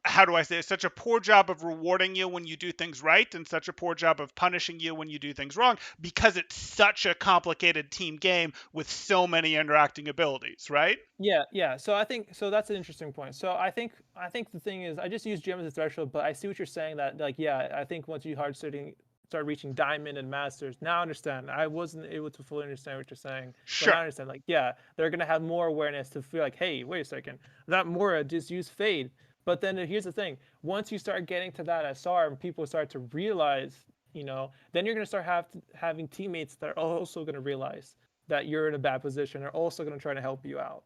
how do I say it? Such a poor job of rewarding you when you do things right and such a poor job of punishing you when you do things wrong because it's such a complicated team game with so many interacting abilities, right? yeah, yeah. So I think so that's an interesting point. So I think the thing is I just use gem as a threshold, but I see what you're saying that like yeah, I think once you start reaching diamond and masters, now I understand. I wasn't able to fully understand what you're saying, but now I Sure. understand. Like yeah, they're gonna have more awareness to feel like hey, wait a second, that Mora just use fade. But then here's the thing: once you start getting to that SR and people start to realize, then you're gonna start having teammates that are also gonna realize that you're in a bad position, are also gonna try to help you out.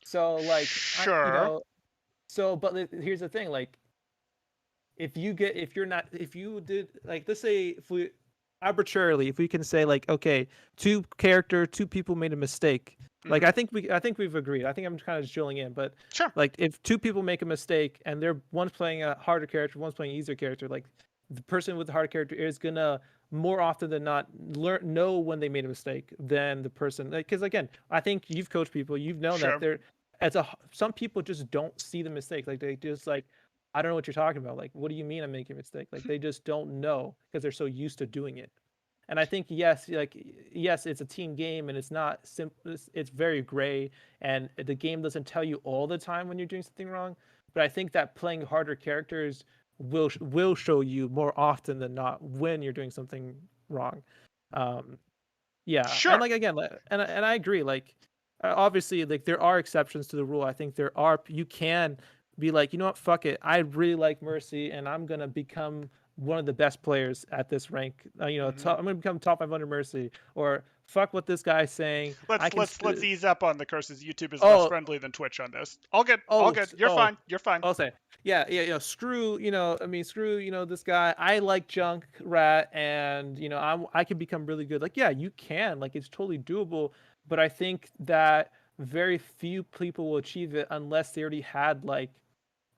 So like Sure. but here's the thing, like if you're not if you did like let's say if we arbitrarily if we can say like okay, two people made a mistake. Like Mm-hmm. I think we've agreed. I think I'm kind of just drilling in, but Sure. like if two people make a mistake and they're one's playing a harder character, one's playing an easier character, like the person with the harder character is gonna more often than not know when they made a mistake than the person like because again I think you've coached people, you've known that Sure. they're some people just don't see the mistake, like they just like I don't know what you're talking about. Like, what do you mean I'm making a mistake? Like, they just don't know because they're so used to doing it. And I think yes, it's a team game and it's not simple. It's very gray, and the game doesn't tell you all the time when you're doing something wrong. But I think that playing harder characters will show you more often than not when you're doing something wrong. Um, yeah, and Sure. like again, and I agree. Like, obviously, like there are exceptions to the rule. I think there are. You can be like, you know what, fuck it. I really like Mercy, and I'm gonna become one of the best players at this rank. Mm-hmm. I'm gonna become top 500 Mercy, or fuck what this guy's saying. I Let's can. let's ease up on the curses. YouTube is less Oh, friendly than Twitch on this. All good. All oh, good. You're oh. fine. You're fine. I'll say, yeah, yeah, screw, screw, this guy. I like junk rat, and I can become really good. Like, yeah, you can. Like, it's totally doable. But I think that very few people will achieve it unless they already had like,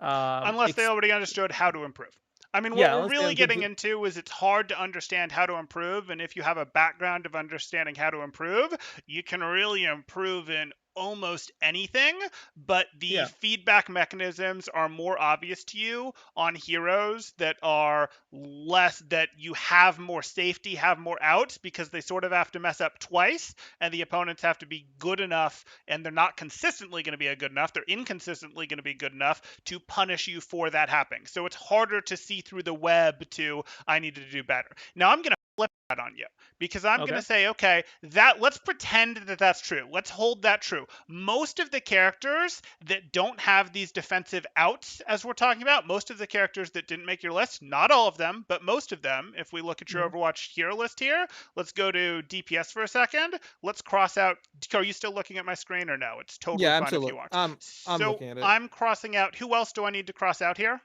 Unless they already understood how to improve. I mean, what yeah, we're unless they really have good. getting into is it's hard to understand how to improve. And if you have a background of understanding how to improve, you can really improve in almost anything. But the Yeah, feedback mechanisms are more obvious to you on heroes that are less, that you have more safety, have more outs because they sort of have to mess up twice. And the opponents have to be good enough, and they're not consistently going to be a good enough. They're inconsistently going to be good enough to punish you for that happening. So it's harder to see through the web to I need to do better. Now I'm going to flip that on you because I'm going to okay, say, okay, that let's pretend that that's true. Let's hold that true. Most of the characters that don't have these defensive outs, as we're talking about, most of the characters that didn't make your list, not all of them, but most of them, if we look at your hmm Overwatch hero list here, let's go to DPS for a second. Let's cross out. Are you still looking at my screen or no? It's totally yeah, I'm fine still if you aren't. I'm So looking at it. I'm crossing out. Who else do I need to cross out here?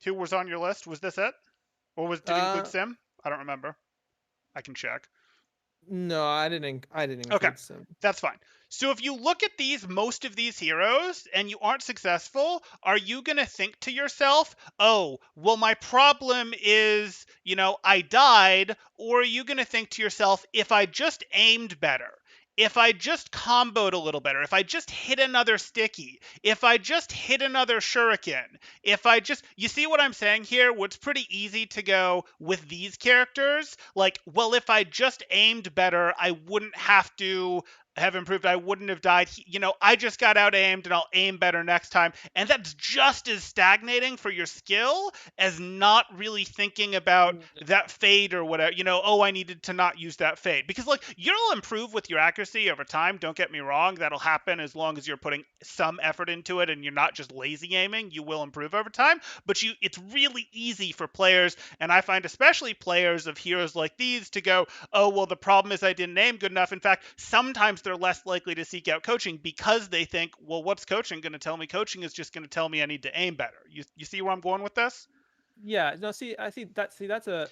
Who was on your list? Was this it? Or did it include Uh, Sim? I don't remember. I can check. No, I didn't Okay, include sim. that's fine. So if you look at most of these heroes, and you aren't successful, are you going to think to yourself, oh, well, my problem is, I died? Or are you going to think to yourself, if I just aimed better, if I just comboed a little better, if I just hit another sticky, if I just hit another shuriken, if I just, you see what I'm saying here? What's pretty easy to go with these characters, like, well, if I just aimed better, I wouldn't have to have improved. I wouldn't have died. I just got out aimed, and I'll aim better next time. And that's just as stagnating for your skill as not really thinking about that fade or whatever. Oh, I needed to not use that fade. Because, like, you'll improve with your accuracy over time. Don't get me wrong. That'll happen as long as you're putting some effort into it and you're not just lazy aiming. You will improve over time. But it's really easy for players, and I find especially players of heroes like these, to go, oh, well, the problem is I didn't aim good enough. In fact, sometimes they're less likely to seek out coaching because they think, well, what's coaching going to tell me? Coaching is just going to tell me I need to aim better. You see where I'm going with this? Yeah, no, see, I see that. See, that's a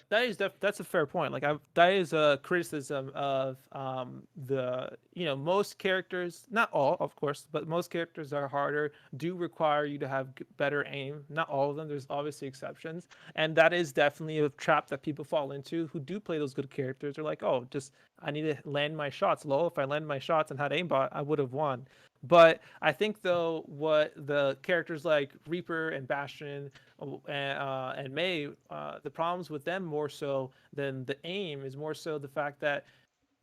fair point. Like, that is a criticism of the most characters, not all, of course, but most characters are harder. Do require you to have better aim. Not all of them. There's obviously exceptions, and that is definitely a trap that people fall into who do play those good characters. They're like, oh, just I need to land my shots low. If I land my shots and had aimbot, I would have won. But I think though, what the characters like Reaper and Bastion and May, the problems with them more so than the aim is more so the fact that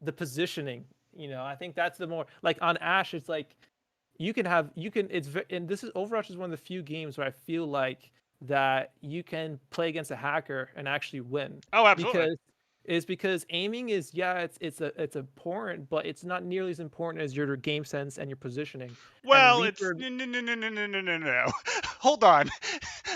the positioning. I think that's the more like on Ash. It's like and this is Overwatch is one of the few games where I feel like that you can play against a hacker and actually win Oh, absolutely. because aiming is, yeah, it's important, but it's not nearly as important as your game sense and your positioning. And Well, it's Reaper, no, no, no, no, no, no, no, no, no. Hold on,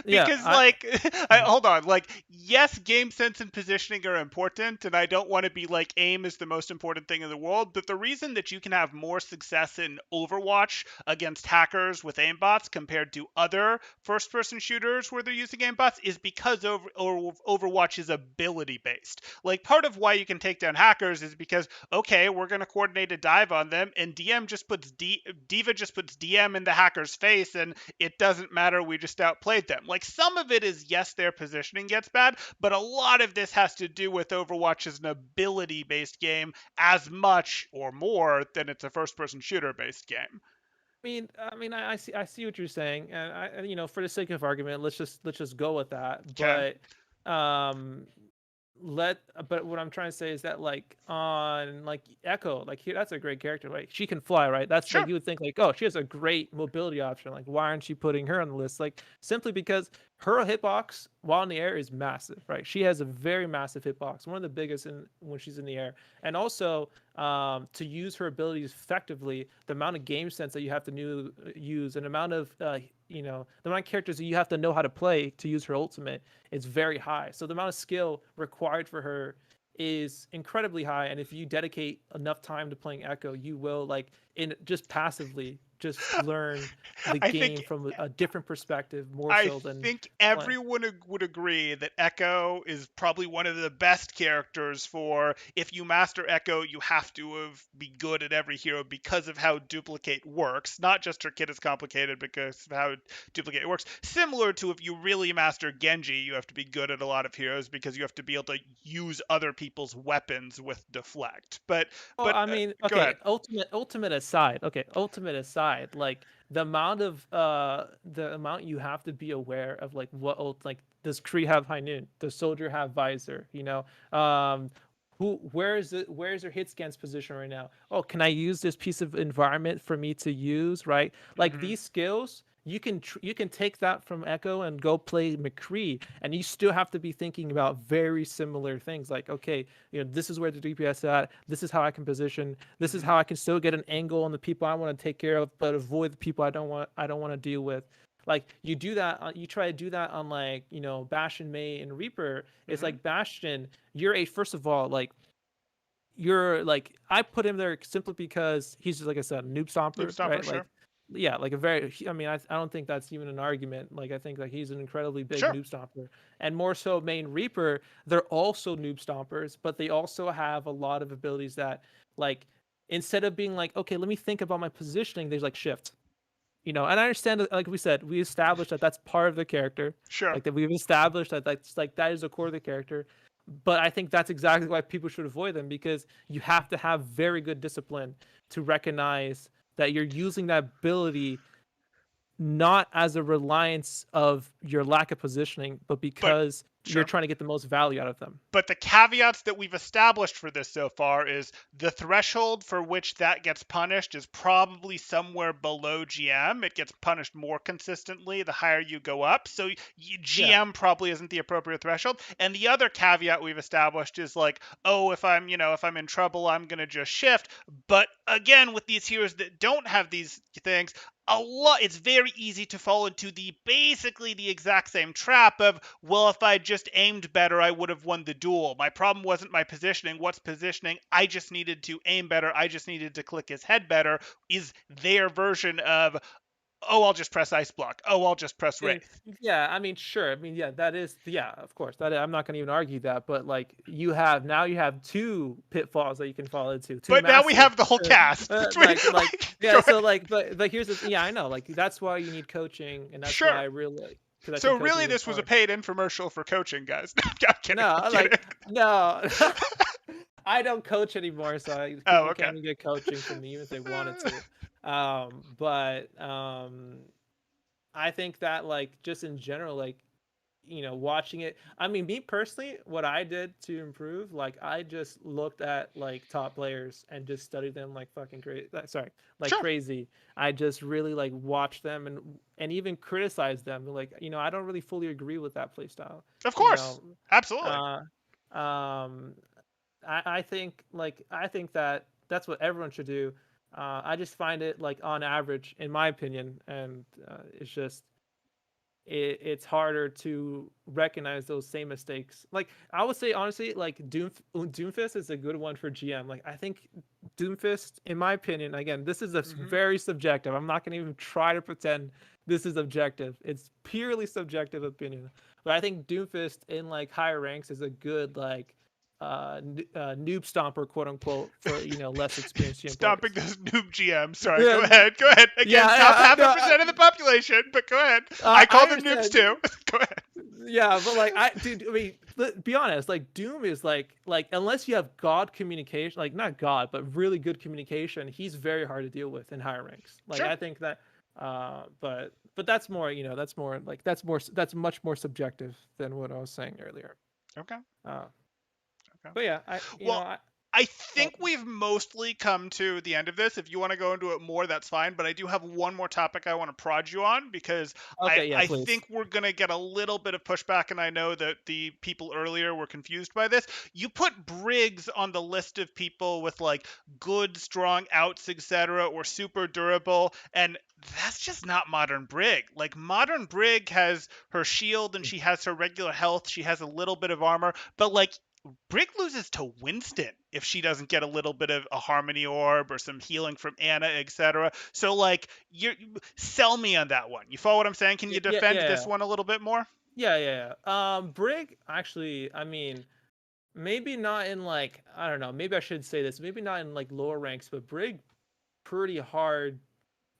yeah, because, like, hold on. Like, yes, game sense and positioning are important, and I don't want to be like aim is the most important thing in the world. But the reason that you can have more success in Overwatch against hackers with aimbots compared to other first-person shooters where they're using aimbots is because Overwatch is ability based. Like, part of why you can take down hackers is because, okay, we're going to coordinate a dive on them, and Diva just puts DM in the hacker's face, and it doesn't matter. We just outplayed them. Like, some of it is, yes, their positioning gets bad, but a lot of this has to do with Overwatch as an ability-based game as much or more than it's a first-person shooter-based game. I see what you're saying, and for the sake of argument, let's just go with that. Okay, Um, but what I'm trying to say is that, like, on like Echo, like, here, that's a great character. Like, she can fly, right? That's like, sure. you would think, like, oh, she has a great mobility option. Like, why aren't you putting her on the list? Like, simply because her hitbox while in the air is massive, right? She has a very massive hitbox, one of the biggest when she's in the air. And also, to use her abilities effectively, the amount of game sense that you have to use, and amount of the amount of characters that you have to know how to play to use her ultimate is very high. So the amount of skill required for her is incredibly high. And if you dedicate enough time to playing Echo, you will, like, in just passively just learn the I game think from a different perspective, more I so than think playing. everyone would agree that Echo is probably one of the best characters for, if you master Echo, you have to be good at every hero because of how duplicate works. Not just her kit is complicated because of how duplicate works. Similar to, if you really master Genji, you have to be good at a lot of heroes because you have to be able to use other people's weapons with deflect. But Well, but I mean, go ahead. okay, ultimate aside, like, the amount you have to be aware of, like, like, does Kree have high noon? Does Soldier have visor? Where's their hit scans position right now? Oh, can I use this piece of environment for me to use, right? Like, Hmm. these skills, you can take that from Echo and go play McCree, and you still have to be thinking about very similar things. Like, okay, this is where the DPS is at. This is how I can position. This is Hmm. how I can still get an angle on the people I want to take care of, but avoid the people I don't want to deal with. Like, you do that, you try to do that on, like, Bastion, May, and Reaper. It's Hmm. like, Bastion, first of all, like, you're like, I put him there simply because he's just, like I said, a noob Noob stomper, Stomper, right? Like, sure. like a very, I mean, I don't think that's even an argument. Like, I think like he's an incredibly big Sure. noob stomper, and more so main Reaper, they're also noob stompers, but they also have a lot of abilities that, like, instead of being like, okay, let me think about my positioning, there's like shift, and I understand that, like we said, we established that that's part of the character, Sure. like that we've established that that's like that is a core of the character. But I think that's exactly why people should avoid them, because you have to have very good discipline to recognize that you're using that ability not as a reliance of your lack of positioning, but But because you're sure. trying to get the most value out of them. But the caveats that we've established for this so far is the threshold for which that gets punished is probably somewhere below GM. It gets punished more consistently the higher you go up. So Yeah. GM probably isn't the appropriate threshold. And the other caveat we've established is like, oh, if I'm in trouble, I'm going to just shift. But again, with these heroes that don't have these things, it's very easy to fall into basically the exact same trap of, well, if I just aimed better, I would have won the duel. My problem wasn't my positioning. What's positioning? I just needed to aim better. I just needed to click his head better, is their version of, oh, I'll just press ice block. Oh, I'll just press And wraith. yeah, I mean, sure. I mean, yeah, that is, yeah, of course. That I'm not going to even argue that, but like you have two pitfalls that you can fall into, two But now we massive, have the whole cast. Go yeah. ahead. So but here's the, yeah, I know, like that's why you need coaching, and that's why Sure. I really like, because I So think coaching really, is this was a important. paid infomercial for coaching, guys. I'm kidding. I'm No, kidding. no, I don't coach anymore, so Oh, people okay. can't even get coaching from me even if they wanted to. But I think that like just in general, like watching it. I mean, me personally, what I did to improve, like I just looked at like top players and just studied them like fucking crazy. Sorry, like Sure. crazy. I just really like watched them and even criticized them. Like I don't really fully agree with that play style. Of You course. know, Absolutely. uh, um, I think that that's what everyone should do. I just find it like on average, in my opinion, and it's just it's harder to recognize those same mistakes. Like I would say honestly, like Doomfist is a good one for GM. Like I think Doomfist, in my opinion, again, this is a Hmm. very subjective. I'm not gonna even try to pretend this is objective. It's purely subjective opinion. But I think Doomfist in like higher ranks is a good like noob stomper, quote unquote, for less experienced GM Stomping players. those noob GMs. Sorry, go Yeah, ahead. Go ahead. Again, top yeah, half a no, percent of the population, but go ahead. I I call them noobs understand. too. Go ahead. Yeah, but like dude, I mean, be honest, like Doom is like unless you have God communication, like not God, but really good communication, he's very hard to deal with in higher ranks. Like Sure. I think that, but that's more, that's more like that's much more subjective than what I was saying earlier. Okay. Uh, Okay. but yeah, Well, I I oh, think we've mostly come to the end of this. If you want to go into it more, that's fine. But I do have one more topic I want to prod you on because I, okay, yeah, I please. think we're going to get a little bit of pushback. And I know that the people earlier were confused by this. You put Briggs on the list of people with like good, strong outs, etc., or super durable. And that's just not modern Brig. Like modern Brig has her shield and she has her regular health. She has a little bit of armor, but like Brig loses to Winston if she doesn't get a little bit of a harmony orb or some healing from Anna, etc. So like you sell me on that one. You follow what I'm saying? Can Yeah, you yeah, defend yeah, this one a little bit more? Brig actually, I mean, maybe not in like, I don't know, maybe I should say this, maybe not in like lower ranks, but Brig pretty hard,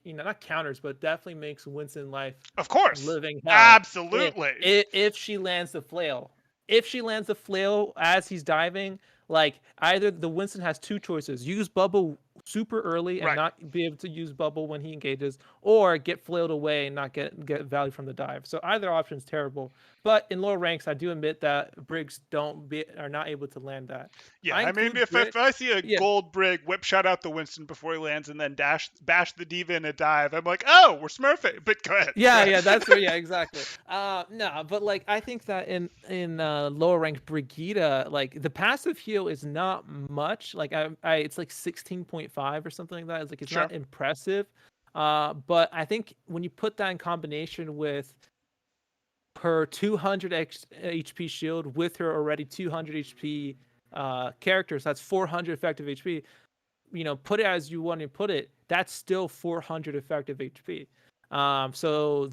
not counters, but definitely makes Winston life Of a course. living hell Absolutely. if she lands the flail. If she lands the flail as he's diving, like either the Winston has two choices: use bubble super early and Right. not be able to use bubble when he engages, or get flailed away and not get value from the dive. So either option is terrible. But in lower ranks, I do admit that Briggs are not able to land that. Yeah, I I mean, include if Brit. I see a Yeah, gold Brig whip shot out the Winston before he lands and then bash the diva in a dive, I'm like, oh, we're smurfing. But go ahead, go yeah, ahead. that's where, yeah, exactly. No, but like I think that in lower ranked Brigida, like the passive heal is not much. Like it's like 16.5 or something like that. It's like it's Sure. not impressive. But I think when you put that in combination with her 200 HP shield with her already 200 HP characters, that's 400 effective HP. Put it as you want to put it, that's still 400 effective HP. So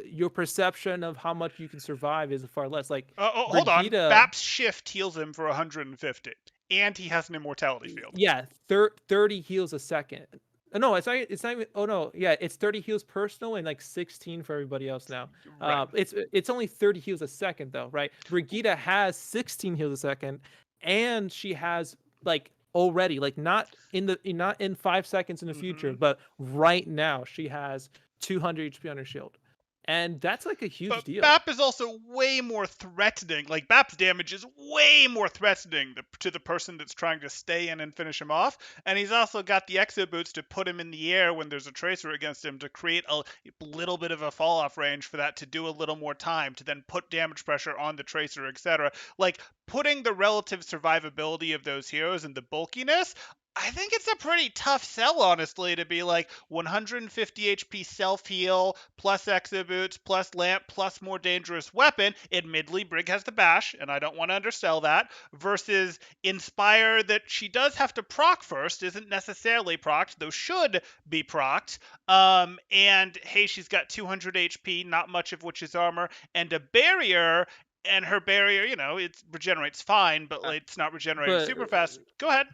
your perception of how much you can survive is far less. Like Hold on. Brigida, Bap's shift heals him for 150, and he has an immortality field. yeah, 30 heals a second. No, it's not even. Oh no, yeah, it's 30 heals personal and like 16 for everybody else now. Right. It's only 30 heals a second though, right? Brigida has 16 heals a second, and she has like already like not in 5 seconds in the future, Mm-hmm. but right now she has 200 HP on her shield, and that's like a huge But deal. BAP is also way more threatening. Like, BAP's damage is way more threatening to the person that's trying to stay in and finish him off. And he's also got the exo boots to put him in the air when there's a tracer against him to create a little bit of a fall off range for that to do a little more time, to then put damage pressure on the tracer, etc. Like, putting the relative survivability of those heroes and the bulkiness, I think it's a pretty tough sell, honestly, to be like 150 HP self heal plus exo boots plus lamp plus more dangerous weapon. Admittedly, Brig has the bash, and I don't want to undersell that. Versus Inspire, that she does have to proc first, isn't necessarily procced, though should be procced. And hey, she's got 200 HP, not much of which is armor, and a barrier. And her barrier, it regenerates fine, but Uh, it's not regenerating but super fast. Go ahead.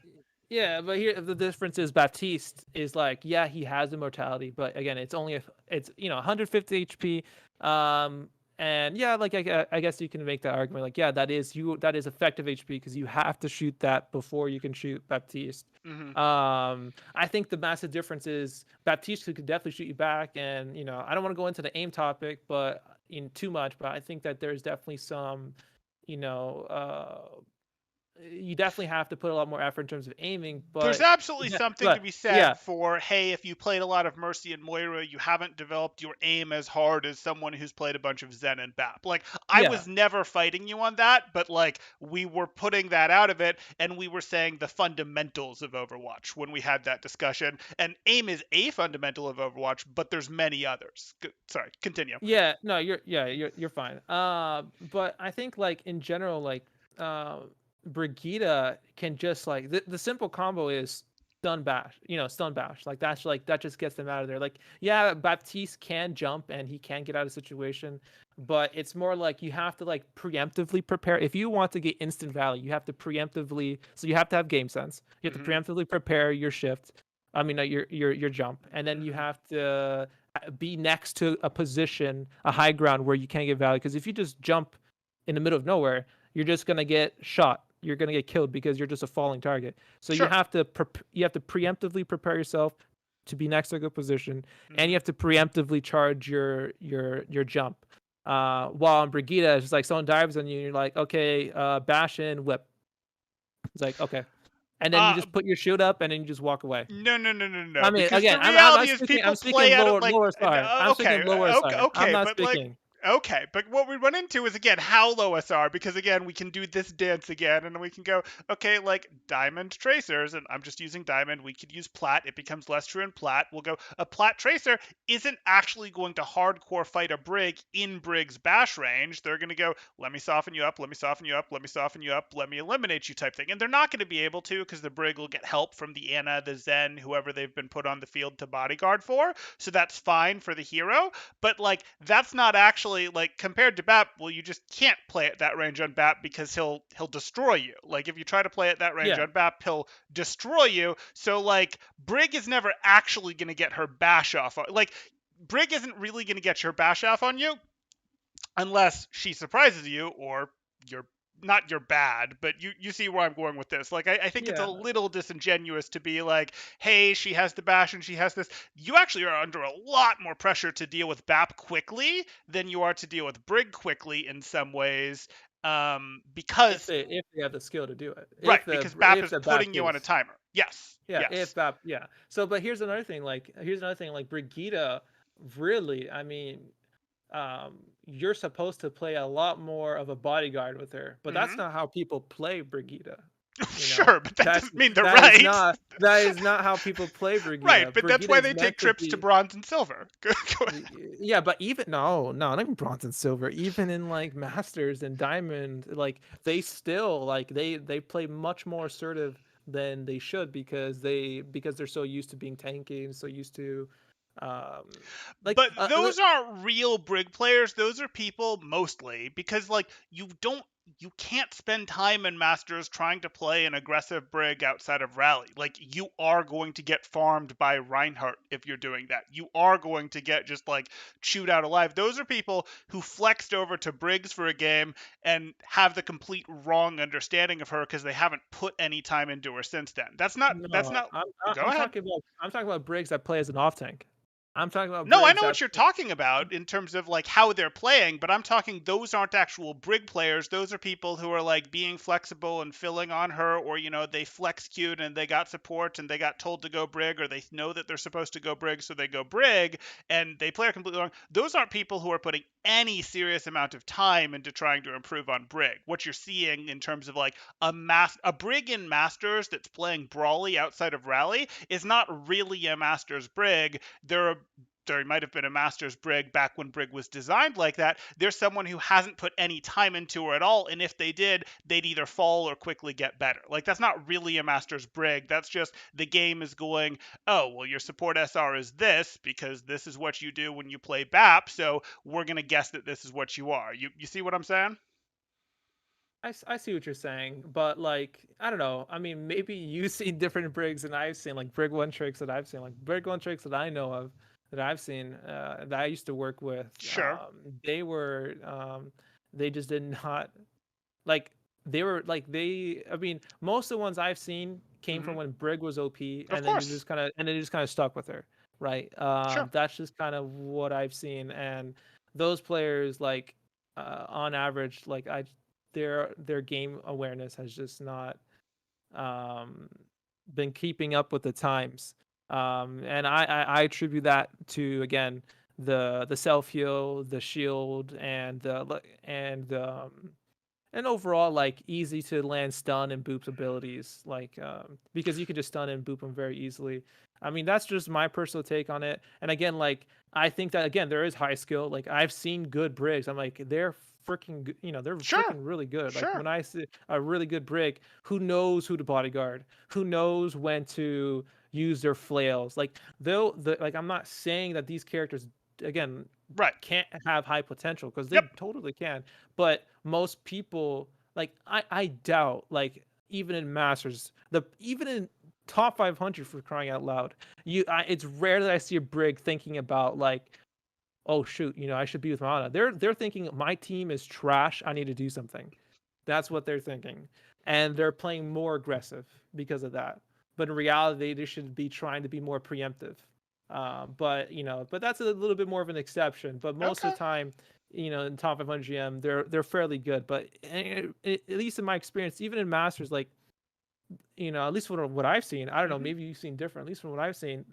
Yeah, but here the difference is Baptiste is like, yeah, he has immortality, but again, it's 150 HP. And yeah, like I guess you can make that argument, like, yeah, that is effective HP because you have to shoot that before you can shoot Baptiste. Mm-hmm. I think the massive difference is Baptiste could definitely shoot you back, and I don't want to go into the aim topic, but in too much, but I think that there's definitely some, you know, you definitely have to put a lot more effort in terms of aiming, There's but absolutely something to be yeah, said for, hey, if you played a lot of Mercy and Moira, you haven't developed your aim as hard as someone who's played a bunch of Zen and BAP. Like, I yeah, was never fighting you on that, but like, we were putting that out of it, and we were saying the fundamentals of Overwatch when we had that discussion. And aim is a fundamental of Overwatch, but there's many others. Sorry, continue. yeah. No, you're fine. But I think like in general, like Brigida can just like the simple combo is stun bash. Like that just gets them out of there. Like, yeah, Baptiste can jump and he can get out of situation, but it's more like you have to like preemptively prepare. If you want to get instant value, you have to preemptively. So you have to have game sense. You have to Mm-hmm. preemptively prepare your shift. I mean, your jump, and then you Mm-hmm. have to be next to a position, a high ground where you can't get value. Because if you just jump in the middle of nowhere, you're just gonna get shot. You're gonna get killed because you're just a falling target. So Sure. you have to preemptively prepare yourself to be next to a good position, and Mm-hmm. you have to preemptively charge your jump. While on Brigida, it's just like someone dives on you, and you're like, okay, bash in, whip. It's like, okay, and then you Uh, just put your shield up, and then you just walk away. No, no, no, no, no. I mean, Because the again, I'm reality is speaking. I'm people speaking play out of like, lower star. I'm okay, speaking lower okay, star. I'm okay, not but like, speaking. okay, but what we run into is again how low SR, because again we can do this dance again, and we can go, okay, like diamond tracers, and I'm just using diamond. We could use plat. It becomes less true in plat. We'll go, a plat tracer isn't actually going to hardcore fight a brig in brig's bash range. They're going to go, let me soften you up, let me soften you up, let me soften you up, let me eliminate you type thing, and they're not going to be able to because the brig will get help from the Ana, the Zen, whoever they've been put on the field to bodyguard for. So that's fine for the hero, but like that's not actually like compared to BAP. Well, you just can't play at that range on BAP because he'll destroy you. Like if you try to play at that range Yeah, on BAP, he'll destroy you. So like Brig is never actually going to get her bash off. Like Brig isn't really going to get your bash off on you unless she surprises you or you're not you're bad, but you see where I'm going with this. Like I think it's a yeah. little disingenuous to be like, hey, she has the bash and she has this. You actually are under a lot more pressure to deal with BAP quickly than you are to deal with Brig quickly in some ways. Because If they have the skill to do it, right, because BAP if is the putting you on a Baptiste. timer. Yes, Yeah, if yes. that, yeah. So, but here's another thing. Like Brigida, really, I mean, you're supposed to play a lot more of a bodyguard with her, but that's Hmm. not how people play Brigida. You know, Sure, but that that's doesn't mean they're that is right. not that is not how people play Right, Brigida. but that's Brigida why is they take meant to trips to be. bronze and silver. Go ahead. Yeah, but even not even bronze and silver. Even in like masters and diamond, like they still like they play much more assertive than they should because they're so used to being tanky and so used to um like But those aren't real brig players. Those are people mostly because like you can't spend time in Masters trying to play an aggressive brig outside of rally. Like you are going to get farmed by Reinhardt if you're doing that. You are going to get just like chewed out alive. Those are people who flexed over to brigs for a game and have the complete wrong understanding of her because they haven't put any time into her since then. That's no, not Go ahead. I'm talking about Briggs that play as an off tank. I'm talking about No, I Briggs know that what you're talking about in terms of like how they're playing, but I'm talking those aren't actual brig players. Those are people who are like being flexible and filling on her, or they flex queued and they got support and they got told to go brig, or they know that they're supposed to go brig, so they go brig, and they play her completely wrong. Those aren't people who are putting any serious amount of time into trying to improve on brig. What you're seeing in terms of like a brig in Masters that's playing brawly outside of rally is not really a Masters brig. There might have been a Masters brig back when brig was designed like that. There's someone who hasn't put any time into her at all, and if they did, they'd either fall or quickly get better. Like that's not really a Masters brig. That's just the game is going, oh well, your support SR is this because this is what you do when you play BAP, so we're gonna guess that this is what you are. You see what I'm saying? I see what you're saying, but like I don't know. I mean, maybe you see different brigs than I've seen, like brig one tricks that I've seen, like brig one tricks that I know of that I've seen that I used to work with. Sure. They were they just did not like they were like they. I mean, most of the ones I've seen came from Hmm. when brig was OP, Of and then course. it just kind of stuck with her, right? Sure. That's just kind of what I've seen, and those players like on average, like I their game awareness has just not um, been keeping up with the times. And I attribute that to again the self heal, the shield, and overall like easy to land stun and boop abilities, like because you can just stun and boop them very easily. I mean that's just my personal take on it. And again, like I think that again there is high skill. Like I've seen good brigs. I'm like they're freaking they're Sure. freaking really good. Like Sure. when I see a really good brig who knows who to bodyguard, who knows when to use their flails. Like like I'm not saying that these characters again Right. can't have high potential because they Yep. totally can, but most people like I doubt like even in masters the even in top 500 for crying out loud it's rare that I see a brig thinking about like oh shoot I should be with Mana. They're thinking my team is trash, I need to do something. That's what they're thinking, and they're playing more aggressive because of that. But in reality they should be trying to be more preemptive. But but that's a little bit more of an exception. But most of Okay. the time, in top 500 GM, they're fairly good. But at least in my experience, even in Masters, like at least from what I've seen, I don't know, Hmm. maybe you've seen different. At least from what I've seen,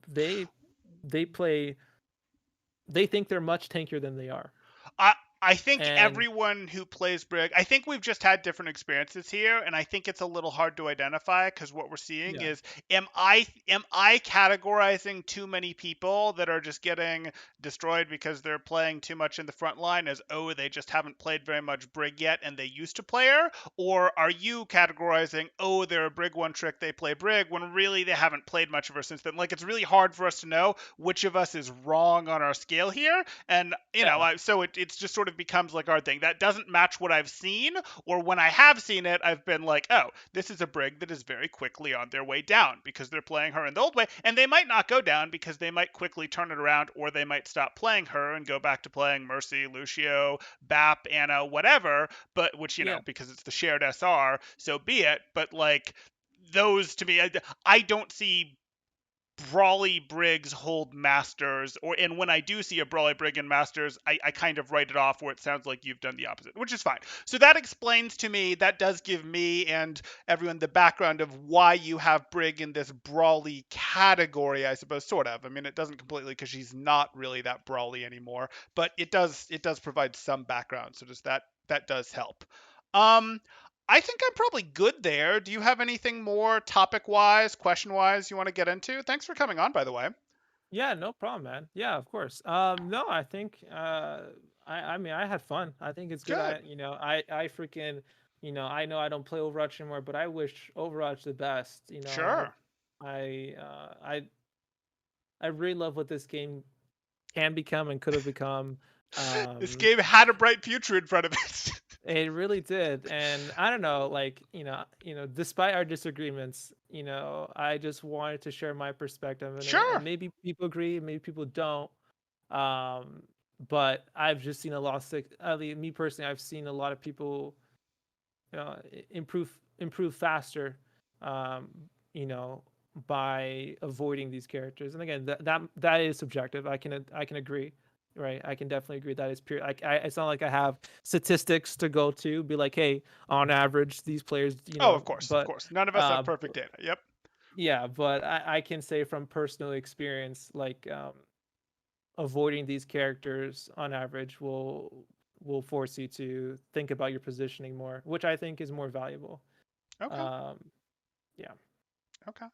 they play, they think they're much tankier than they are, I I think and everyone who plays Brig, I think we've just had different experiences here, and I think it's a little hard to identify because what we're seeing yeah, is, am I categorizing too many people that are just getting destroyed because they're playing too much in the front line as, oh, they just haven't played very much Brig yet and they used to play her, or are you categorizing, oh, they're a Brig one trick, they play Brig, when really they haven't played much of her since then? Like it's really hard for us to know which of us is wrong on our scale here, and yeah, so it's just sort of becomes like our thing that doesn't match what I've seen, or when I have seen it, I've been like, oh, this is a brig that is very quickly on their way down because they're playing her in the old way, and they might not go down because they might quickly turn it around, or they might stop playing her and go back to playing Mercy, Lucio, Bap, Anna, whatever. But which yeah. because it's the shared SR, so be it. But like those to me, I don't see Brawly Brigs hold Masters, and when I do see a Brawly Brig in Masters, I kind of write it off where it sounds like you've done the opposite, which is fine. So that explains to me, that does give me and everyone the background of why you have Brig in this Brawly category, I suppose, sort of. I mean, it doesn't completely because she's not really that Brawly anymore, but it does provide some background. So just that does help. Um, I think I'm probably good there. Do you have anything more topic wise, question wise you want to get into? Thanks for coming on, by the way. Yeah, no problem, man. Yeah, of course. No, I think I mean I had fun. I think it's good. Good. I freaking I know I don't play Overwatch anymore, but I wish Overwatch the best. Sure. I really love what this game can become and could have become. This Um, game had a bright future in front of it. it really did, and I don't know, like despite our disagreements, I just wanted to share my perspective on it, and Sure. maybe people agree, maybe people don't. Um, but I've just seen a lot of at least me personally, I've seen a lot of people improve faster, um, you know, by avoiding these characters. And again, that is subjective. I can agree, right? I can definitely agree that is pure. Like, it's not like I have statistics to go to, be like, hey, on average, these players, Oh, of course, of but course. None of us have uh, perfect data. Yep. yeah, but I can say from personal experience, like, avoiding these characters on average will force you to think about your positioning more, which I think is more valuable. Okay. Um, yeah, Okay.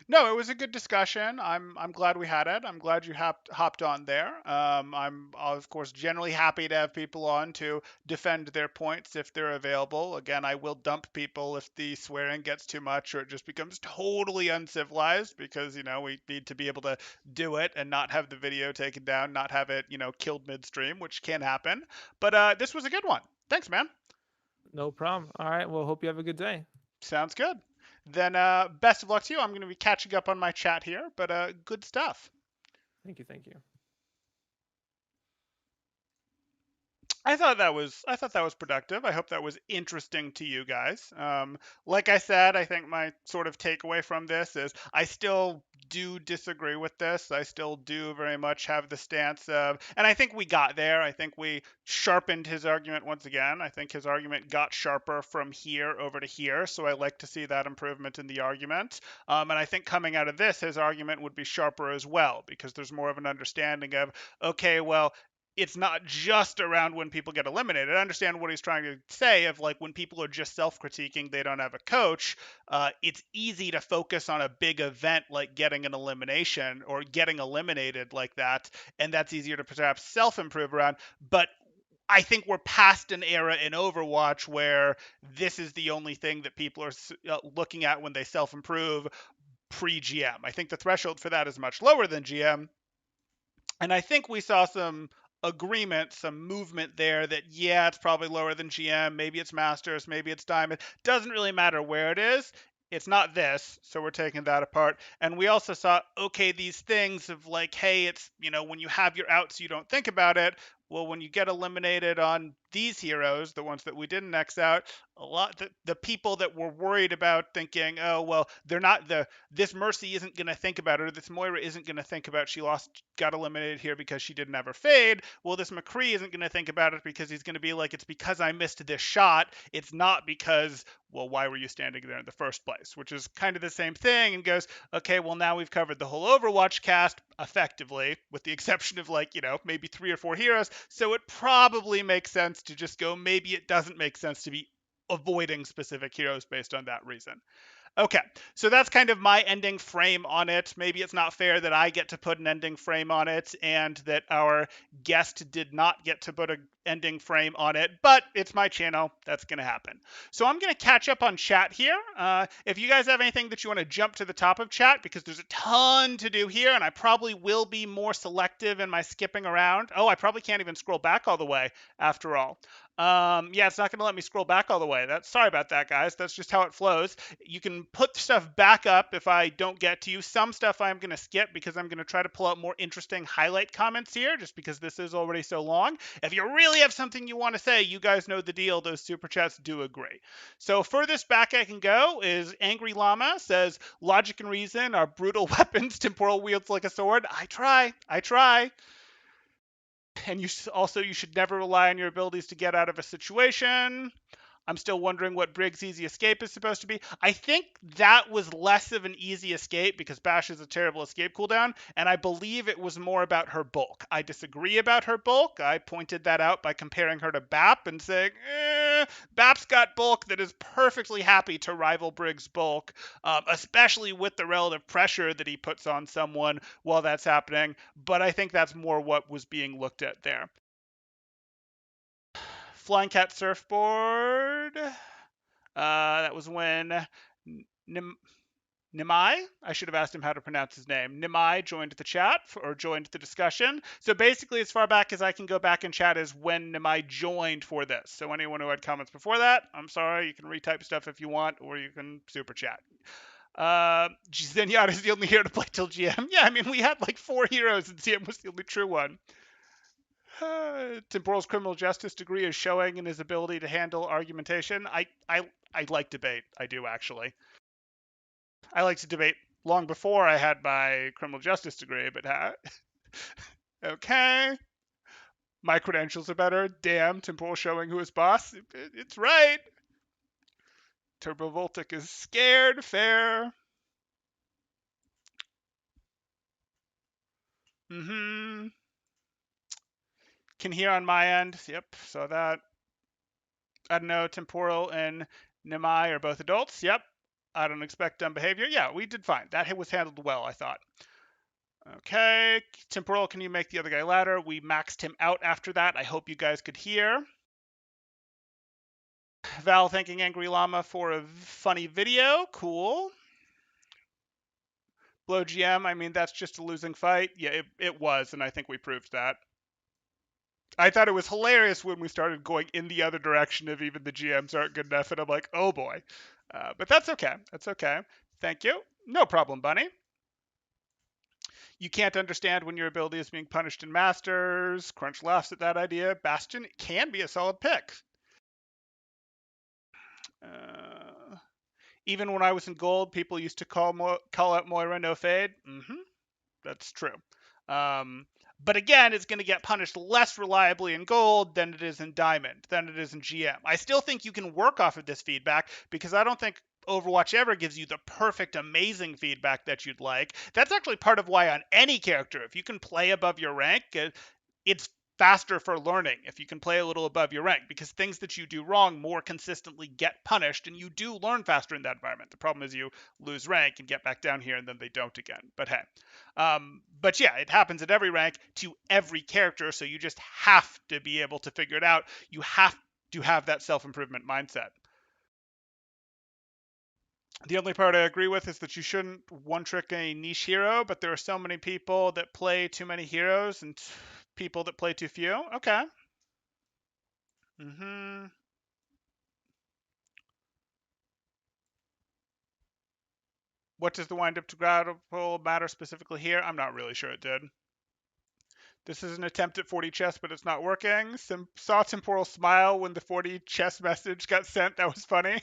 No, it was a good discussion. I'm glad we had it. I'm glad you hopped on there. I'm of course generally happy to have people on to defend their points if they're available. Again, I will dump people if the swearing gets too much or it just becomes totally uncivilized because we need to be able to do it and not have the video taken down, not have it killed midstream, which can happen. But this was a good one. Thanks, man. no problem. All right. Well, hope you have a good day. Sounds good. Then best of luck to you. I'm going to be catching up on my chat here, but good stuff. Thank you. Thank you. I thought that was productive. I hope that was interesting to you guys. Like I said, I think my sort of takeaway from this is I still do disagree with this. I still do very much have the stance of, and I think we got there. I think we sharpened his argument once again. I think his argument got sharper from here over to here. So I like to see that improvement in the argument. And I think coming out of this, his argument would be sharper as well because there's more of an understanding of, okay, well, it's not just around when people get eliminated. I understand what he's trying to say of like when people are just self-critiquing, they don't have a coach. It's easy to focus on a big event like getting an elimination or getting eliminated like that, and that's easier to perhaps self-improve around. But I think we're past an era in Overwatch where this is the only thing that people are looking at when they self-improve pre-GM. I think the threshold for that is much lower than GM, and I think we saw some agreement, some movement there that, yeah, it's probably lower than GM. Maybe it's Masters, maybe it's Diamond. Doesn't really matter where it is. It's not this, so we're taking that apart. And we also saw, okay, these things of like, hey, it's, when you have your outs, you don't think about it. Well, when you get eliminated on these heroes, the ones that we didn't X out, a lot the people that were worried about thinking, oh well, they're not this Mercy isn't going to think about it, or this Moira isn't going to think about she got eliminated here because she didn't have her fade. Well, this McCree isn't going to think about it because he's going to be like, it's because I missed this shot. It's not because, well, why were you standing there in the first place? Which is kind of the same thing, and goes, okay, well, now we've covered the whole Overwatch cast effectively, with the exception of like, maybe 3 or 4 heroes. So it probably makes sense to just go, maybe it doesn't make sense to be avoiding specific heroes based on that reason. Okay, so that's kind of my ending frame on it. Maybe it's not fair that I get to put an ending frame on it and that our guest did not get to put an ending frame on it, but it's my channel. That's going to happen. So I'm going to catch up on chat here. If you guys have anything that you want to jump to the top of chat, because there's a ton to do here, and I probably will be more selective in my skipping around. Oh, I probably can't even scroll back all the way after all. Yeah, it's not going to let me scroll back all the way. Sorry about that, guys. That's just how it flows. You can put stuff back up if I don't get to you. Some stuff I'm going to skip because I'm going to try to pull out more interesting highlight comments here, just because this is already so long. If you really have something you want to say, you guys know the deal. Those super chats do agree. So furthest back I can go is Angry Llama says, logic and reason are brutal weapons. Temporal wields like a sword. I try. I try. And you should never rely on your abilities to get out of a situation. I'm still wondering what Briggs' easy escape is supposed to be. I think that was less of an easy escape because Bash is a terrible escape cooldown, and I believe it was more about her bulk. I disagree about her bulk. I pointed that out by comparing her to Bap and saying, Bap's got bulk that is perfectly happy to rival Briggs' bulk, especially with the relative pressure that he puts on someone while that's happening. But I think that's more what was being looked at there. Flying Cat Surfboard. That was when Nimai, I should have asked him how to pronounce his name. Nimai joined the chat or joined the discussion. So basically, as far back as I can go back in chat is when Nimai joined for this. So anyone who had comments before that, I'm sorry, you can retype stuff if you want, or you can super chat. Zenyatta is the only hero to play till GM. Yeah, I mean, we had like 4 heroes, and GM was the only true one. Temporal's criminal justice degree is showing in his ability to handle argumentation. I like debate. I do, actually. I like to debate long before I had my criminal justice degree, but okay. My credentials are better. Damn, Temporal showing who is boss. It's right. Turbovoltic is scared. Fair. Mm-hmm. Can hear on my end. Yep, saw that. I don't know. Temporal and Nimai are both adults. Yep. I don't expect dumb behavior. Yeah, we did fine. That was handled well, I thought. Okay, Temporal, can you make the other guy louder? We maxed him out after that. I hope you guys could hear. Val thanking Angry Llama for a funny video. Cool. Blow GM, I mean, that's just a losing fight. Yeah, it was, and I think we proved that. I thought it was hilarious when we started going in the other direction of even the GMs aren't good enough, and I'm like, oh boy. But that's okay. That's okay. Thank you. No problem, Bunny. You can't understand when your ability is being punished in Masters. Crunch laughs at that idea. Bastion can be a solid pick. Even when I was in gold, people used to call out Moira no fade. That's true. But again, it's going to get punished less reliably in gold than it is in diamond, than it is in GM. I still think you can work off of this feedback because I don't think Overwatch ever gives you the perfect, amazing feedback that you'd like. That's actually part of why on any character, if you can play above your rank, it's faster for learning if you can play a little above your rank, because things that you do wrong more consistently get punished and you do learn faster in that environment. The problem is you lose rank and get back down here and then they don't again. But hey, but yeah, it happens at every rank to every character, so you just have to be able to figure it out. You have to have that self-improvement mindset. The only part I agree with is that you shouldn't one-trick a niche hero, but there are so many people that play too many heroes and people that play too few. Okay. What does the wind up to grapple matter specifically here? I'm not really sure it did. This is an attempt at 40 chess, but it's not working. Saw Temporal smile when the 40 chess message got sent. That was funny.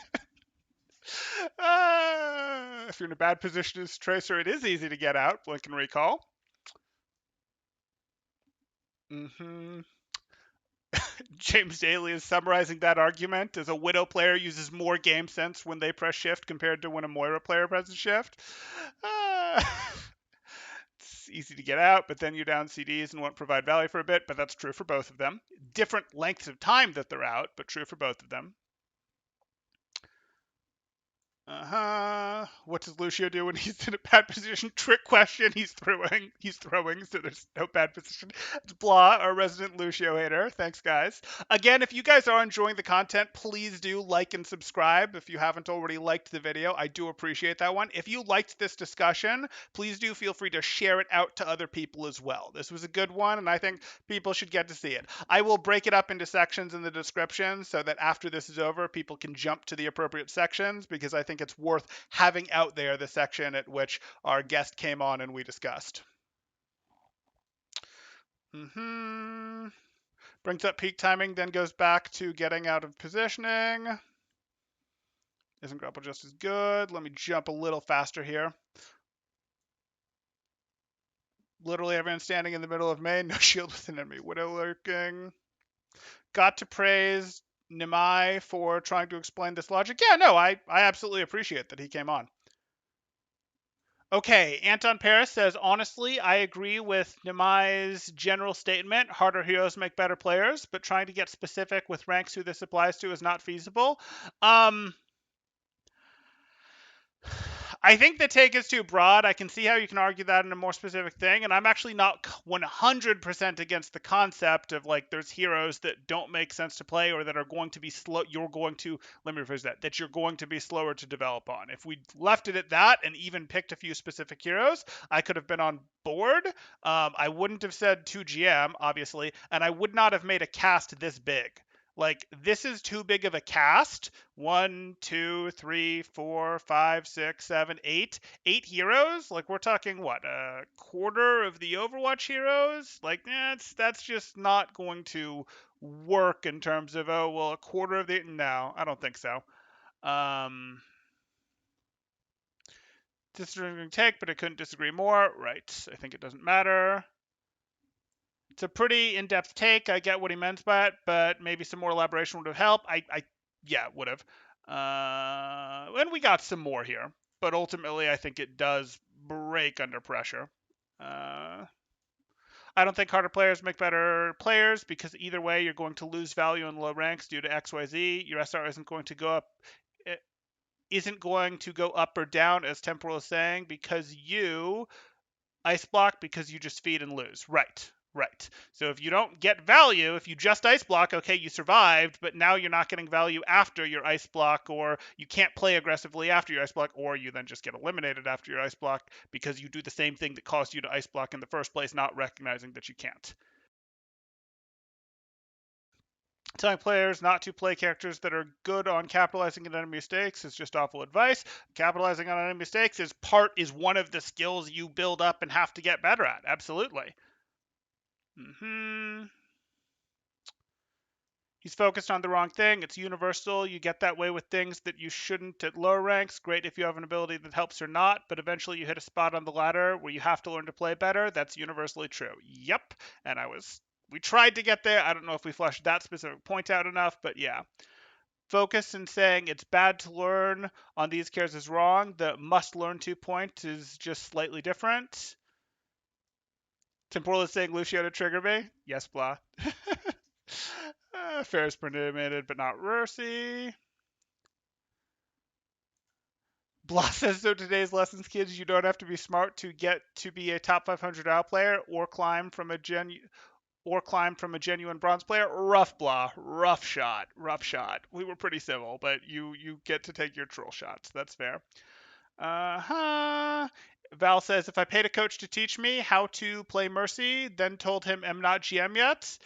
If you're in a bad position as Tracer, it is easy to get out. Blink and recall. James Daly is summarizing that argument as a Widow player uses more game sense when they press shift compared to when a Moira player presses shift. It's easy to get out, but then you down CDs and won't provide value for a bit, but that's true for both of them. Different lengths of time that they're out, but true for both of them. What does Lucio do when he's in a bad position? Trick question. He's throwing, so there's no bad position. It's Blah, our resident Lucio hater. Thanks, guys. Again, if you guys are enjoying the content, please do like and subscribe. If you haven't already liked the video, I do appreciate that one. If you liked this discussion, please do feel free to share it out to other people as well. This was a good one, and I think people should get to see it. I will break it up into sections in the description so that after this is over, people can jump to the appropriate sections, because I think it's worth having out there the section at which our guest came on and we discussed. Brings up peak timing, then goes back to getting out of positioning. Isn't grapple just as good? Let me jump a little faster here. Literally everyone standing in the middle of main, no shield with an enemy. Widow lurking. Got to praise Nimai for trying to explain this logic. Yeah, no, I absolutely appreciate that he came on. Okay, Anton Paris says, honestly, I agree with Nimai's general statement. Harder heroes make better players, but trying to get specific with ranks who this applies to is not feasible. I think the take is too broad. I can see how you can argue that in a more specific thing, and I'm actually not 100% against the concept of like there's heroes that don't make sense to play or that are going to be slow. You're going to let me rephrase that you're going to be slower to develop on. If we left it at that and even picked a few specific heroes, I could have been on board. I wouldn't have said 2GM obviously, and I would not have made a cast this big. Like this is too big of a cast. One, two, three, four, five, six, seven, eight. 8 heroes? Like we're talking what, a quarter of the Overwatch heroes? Like that's just not going to work in terms of oh well a quarter of the no, I don't think so. Um Disagreeing take, but I couldn't disagree more. Right. I think it doesn't matter. It's a pretty in-depth take. I get what he meant by it, but maybe some more elaboration would have helped. Yeah, would have. And we got some more here, but ultimately, I think it does break under pressure. Uh, I don't think harder players make better players because either way, you're going to lose value in low ranks due to XYZ. Your SR isn't going to go up. It isn't going to go up or down, as Temporal is saying, because you ice block because you just feed and lose. Right. Right. So if you don't get value, if you just ice block, okay, you survived, but now you're not getting value after your ice block, or you can't play aggressively after your ice block, or you then just get eliminated after your ice block because you do the same thing that caused you to ice block in the first place, not recognizing that you can't. Telling players not to play characters that are good on capitalizing on enemy mistakes is just awful advice. Capitalizing on enemy mistakes is one of the skills you build up and have to get better at. Absolutely. Hmm. He's focused on the wrong thing. It's universal. You get that way with things that you shouldn't at lower ranks. Great if you have an ability that helps or not, but eventually you hit a spot on the ladder where you have to learn to play better. That's universally true. Yep. And we tried to get there. I don't know if we fleshed that specific point out enough, but yeah. Focus in saying it's bad to learn on these cares is wrong. The must learn to point is just slightly different. Temporal is saying Lucio to trigger me. Yes, blah. Fair is permitted, but not mercy. Blah says so. Today's lessons, kids, you don't have to be smart to get to be a top 500 out player or climb from a genuine bronze player. Rough blah, rough shot, rough shot. We were pretty civil, but you get to take your troll shots. That's fair. Val says if I paid a coach to teach me how to play Mercy, then told him I'm not GM yet,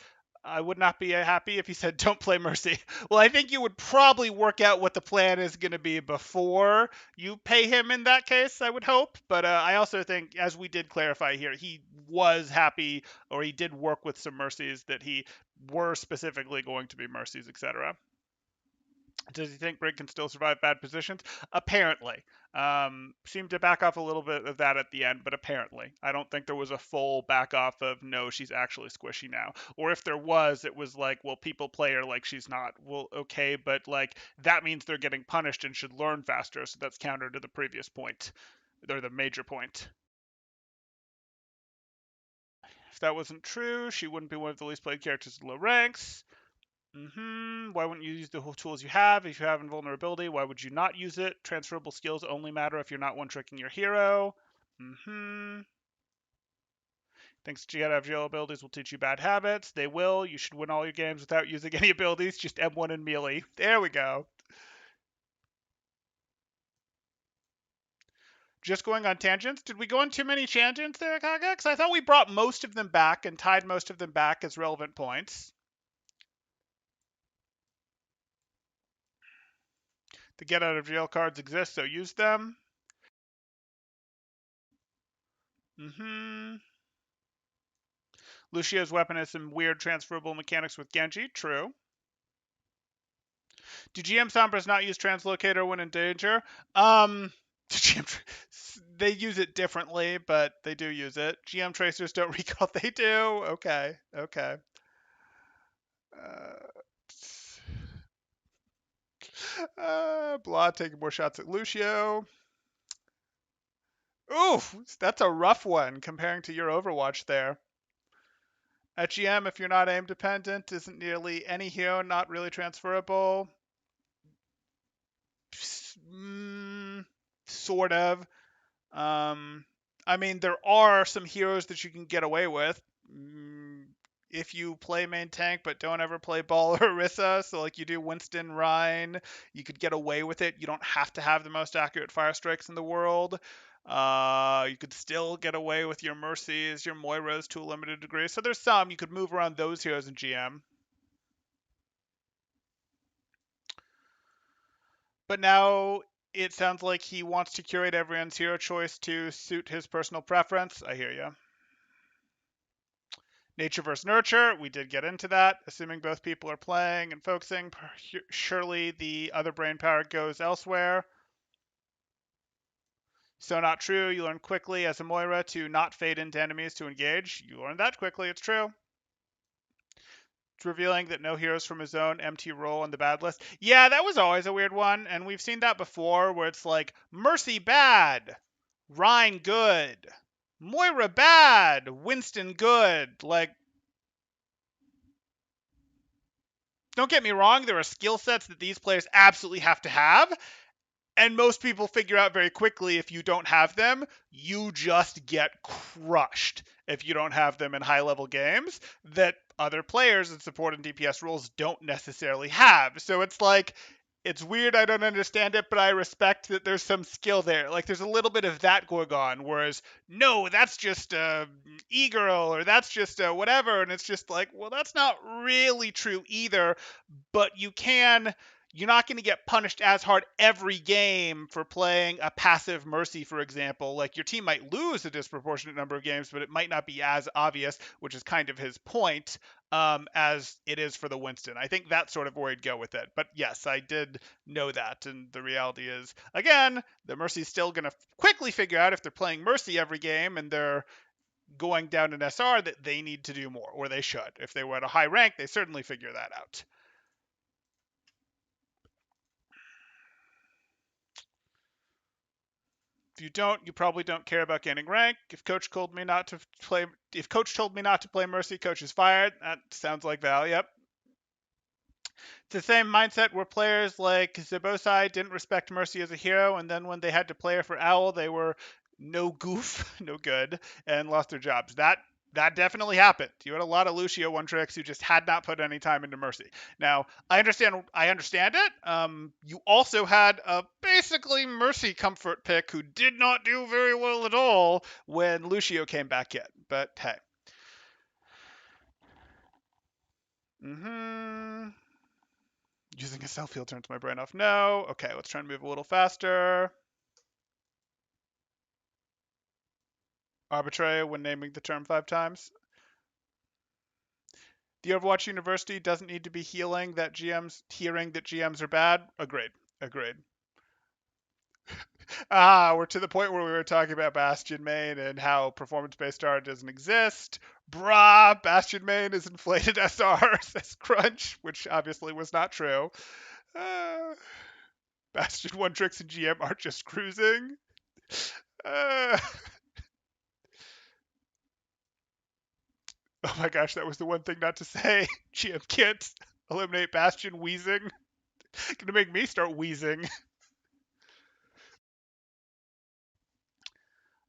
I would not be happy if he said don't play Mercy. Well, I think you would probably work out what the plan is going to be before you pay him in that case, I would hope. But I also think, as we did clarify here, he was happy or he did work with some Mercies that he were specifically going to be Mercies, etc. Does he think Brig can still survive bad positions? Apparently. Seemed to back off a little bit of that at the end, but apparently. I don't think there was a full back off of no, she's actually squishy now. Or if there was, it was like, well, people play her like she's not. Well, okay, but like that means they're getting punished and should learn faster, so that's counter to the previous point. Or the major point. If that wasn't true, she wouldn't be one of the least played characters in low ranks. Why wouldn't you use the tools you have? If you have invulnerability, why would you not use it? Transferable skills only matter if you're not one-tricking your hero. Thinks GL abilities will teach you bad habits. They will. You should win all your games without using any abilities. Just M1 and melee. There we go. Just going on tangents. Did we go on too many tangents there, Kaga? Because I thought we brought most of them back and tied most of them back as relevant points. The get out of jail cards exist, so use them. Lucio's weapon has some weird transferable mechanics with Genji. True. Do GM Sombras not use Translocator when in danger? They use it differently, but they do use it. GM Tracers don't recall. They do. Okay. Okay. Blah taking more shots at Lucio. Oof, that's a rough one comparing to your Overwatch there. At GM, if you're not aim dependent, isn't nearly any hero not really transferable. sort of. I mean, there are some heroes that you can get away with. Mm, if you play main tank but don't ever play Ball or Orisa, so like you do Winston, Rhine, you could get away with it. You don't have to have the most accurate fire strikes in the world. You could still get away with your Mercies, your Moiras to a limited degree. So there's some you could move around those heroes in GM. But now it sounds like he wants to curate everyone's hero choice to suit his personal preference. I hear you. Nature versus nurture, we did get into that. Assuming both people are playing and focusing, surely the other brain power goes elsewhere. So not true. You learn quickly as a Moira to not fade into enemies to engage. You learn that quickly. It's true. It's revealing that no heroes from his own empty role in the bad list. Yeah, that was always a weird one, and we've seen that before where it's like Mercy bad, Rhine good, Moira bad, Winston good. Like, don't get me wrong, there are skill sets that these players absolutely have to have, and most people figure out very quickly if you don't have them, you just get crushed if you don't have them in high level games that other players in support and DPS roles don't necessarily have. So it's like, it's weird, I don't understand it, but I respect that there's some skill there. Like, there's a little bit of that going on, whereas, no, that's just a e-girl, or that's just a whatever, and it's just like, well, that's not really true either, but you're not going to get punished as hard every game for playing a passive Mercy, for example. Like, your team might lose a disproportionate number of games, but it might not be as obvious, which is kind of his point, as it is for the Winston. I think that's sort of where he'd go with it. But yes, I did know that. And the reality is, again, the Mercy's still going to quickly figure out if they're playing Mercy every game and they're going down an SR that they need to do more, or they should. If they were at a high rank, they certainly figure that out. If you don't, you probably don't care about gaining rank. If coach told me not to play Mercy, coach is fired. That sounds like Val. Yep. It's the same mindset where players like Zebosai didn't respect Mercy as a hero, and then when they had to play her for Owl, they were no goof, no good, and lost their jobs. That definitely happened. You had a lot of Lucio one tricks who just had not put any time into Mercy. Now, I understand it. You also had a basically Mercy comfort pick who did not do very well at all when Lucio came back in. But hey. Using a self heal turns my brain off. No. Okay, let's try and move a little faster. Arbitrary when naming the term 5 times. The Overwatch University doesn't need to be hearing that GMs are bad. Agreed. We're to the point where we were talking about Bastion Main and how performance-based star doesn't exist. Brah, Bastion Main is inflated SR, says Crunch, which obviously was not true. Bastion one tricks and GM aren't just cruising. Oh my gosh, that was the one thing not to say. GM can't eliminate Bastion wheezing. Gonna make me start wheezing.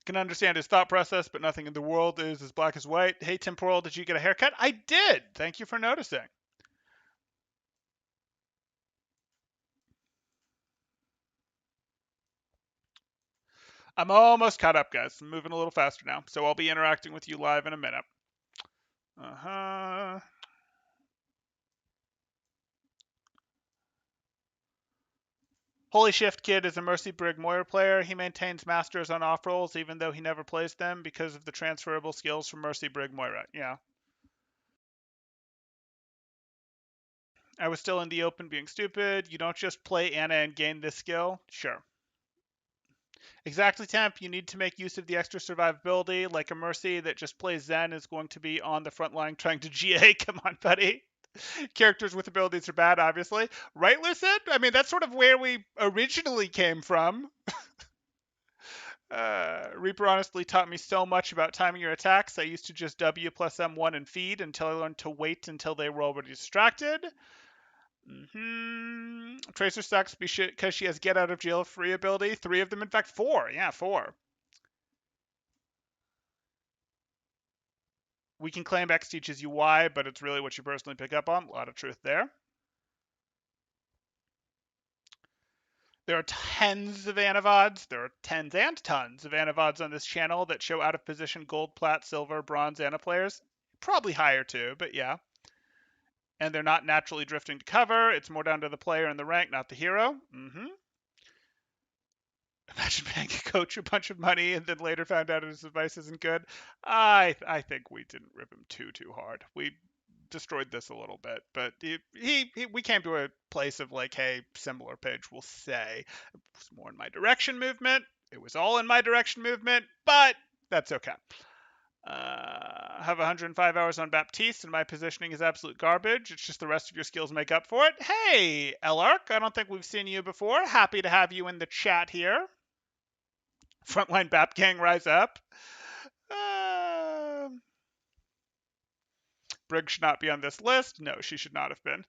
Can understand his thought process, but nothing in the world is as black as white. Hey, Temporal, did you get a haircut? I did. Thank you for noticing. I'm almost caught up, guys. I'm moving a little faster now, so I'll be interacting with you live in a minute. Holy Shift Kid is a Mercy Brig Moira player. He maintains Masters on off rolls even though he never plays them because of the transferable skills from Mercy Brig Moira. Yeah. I was still in the open being stupid. You don't just play Anna and gain this skill. Sure. Exactly, Temp. You need to make use of the extra survivability, like a Mercy that just plays Zen is going to be on the front line trying to GA. Come on, buddy. Characters with abilities are bad, obviously. Right, Lucid? I mean, that's sort of where we originally came from. Reaper honestly taught me so much about timing your attacks. I used to just W plus M1 and feed until I learned to wait until they were already distracted. Tracer sucks because she has get out of jail free ability. 3 of them, in fact, 4. Yeah, 4. We can claim X teaches you Y, but it's really what you personally pick up on. A lot of truth there. There are tens of anivods. There are tens and tons of anivods on this channel that show out of position gold, plat, silver, bronze Ana players. Probably higher too, but yeah. And they're not naturally drifting to cover. It's more down to the player and the rank, not the hero. Imagine paying a coach a bunch of money and then later found out his advice isn't good. I think we didn't rip him too hard. We destroyed this a little bit, but we came to a place of like, hey, similar page, we'll say. It was more in my direction movement. It was all in my direction movement, but that's okay. I have 105 hours on Baptiste, and my positioning is absolute garbage. It's just the rest of your skills make up for it. Hey, Elark, I don't think we've seen you before. Happy to have you in the chat here. Frontline Bap Gang, rise up. Brig should not be on this list. No, she should not have been.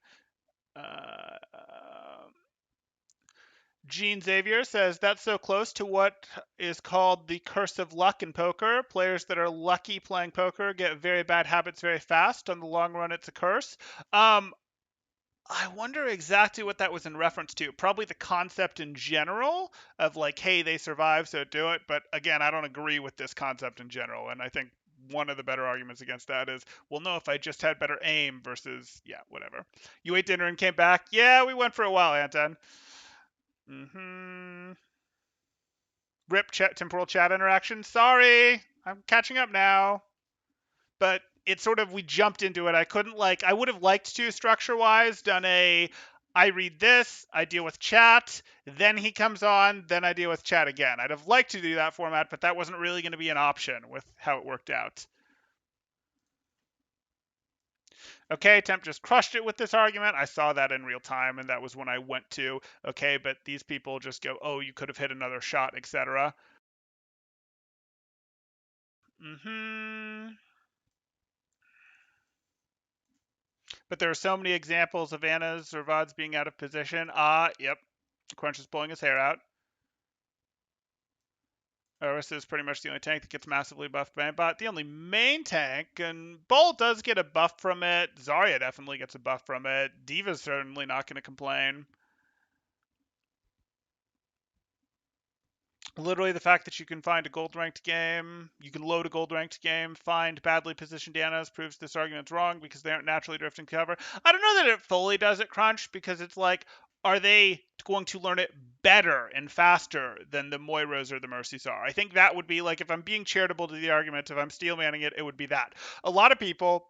Gene Xavier says that's so close to what is called the curse of luck in poker. Players that are lucky playing poker get very bad habits very fast. On the long run, it's a curse. I wonder exactly what that was in reference to. Probably the concept in general of like, hey, they survive, so do it. But again, I don't agree with this concept in general. And I think one of the better arguments against that is, well, no, if I just had better aim versus, yeah, whatever. You ate dinner and came back? Yeah, we went for a while, Anton. Rip temporal chat interaction. Sorry, I'm catching up now. But it's sort of, we jumped into it. I would have liked to, structure wise, done I read this, I deal with chat, then he comes on, then I deal with chat again. I'd have liked to do that format, but that wasn't really going to be an option with how it worked out. Okay, Temp just crushed it with this argument. I saw that in real time, and that was when I went to, okay, but these people just go, oh, you could have hit another shot, etc. But there are so many examples of Anna's or VODs being out of position. Yep. Crunch is pulling his hair out. Orisa is pretty much the only tank that gets massively buffed by Aimbot. The only main tank, and Bull does get a buff from it. Zarya definitely gets a buff from it. Diva's certainly not going to complain. Literally the fact that you can find a gold ranked game, you can load a gold ranked game, find badly positioned Annas proves this argument's wrong because they aren't naturally drifting cover. I don't know that it fully does it, Crunch, because it's like, are they going to learn it better and faster than the Moiras or the Mercies are? I think that would be like, if I'm being charitable to the argument, if I'm steelmanning it, it would be that. A lot of people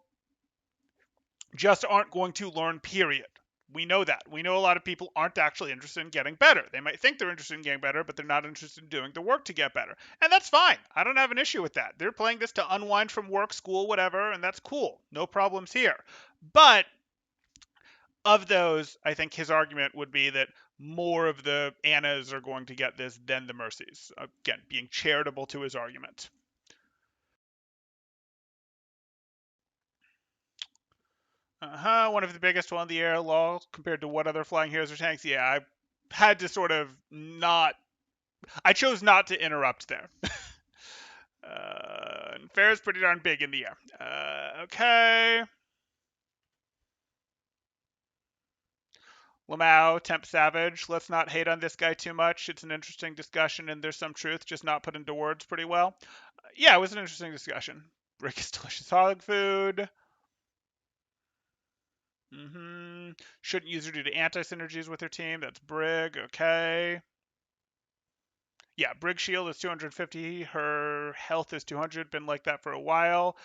just aren't going to learn, period. We know that. We know a lot of people aren't actually interested in getting better. They might think they're interested in getting better, but they're not interested in doing the work to get better. And that's fine. I don't have an issue with that. They're playing this to unwind from work, school, whatever, and that's cool. No problems here. But of those, I think his argument would be that more of the Annas are going to get this than the Mercies. Again, being charitable to his argument. One of the biggest one in the air, lol, compared to what other flying heroes or tanks? Yeah, I had to sort of not. I chose not to interrupt there. And fair is pretty darn big in the air. Okay. Lamau, Temp Savage. Let's not hate on this guy too much. It's an interesting discussion, and there's some truth, just not put into words pretty well. Yeah, it was an interesting discussion. Brick is delicious hog food. Shouldn't use her due to anti-synergies with her team. That's Brig. Okay. Yeah, Brig shield is 250. Her health is 200. Been like that for a while.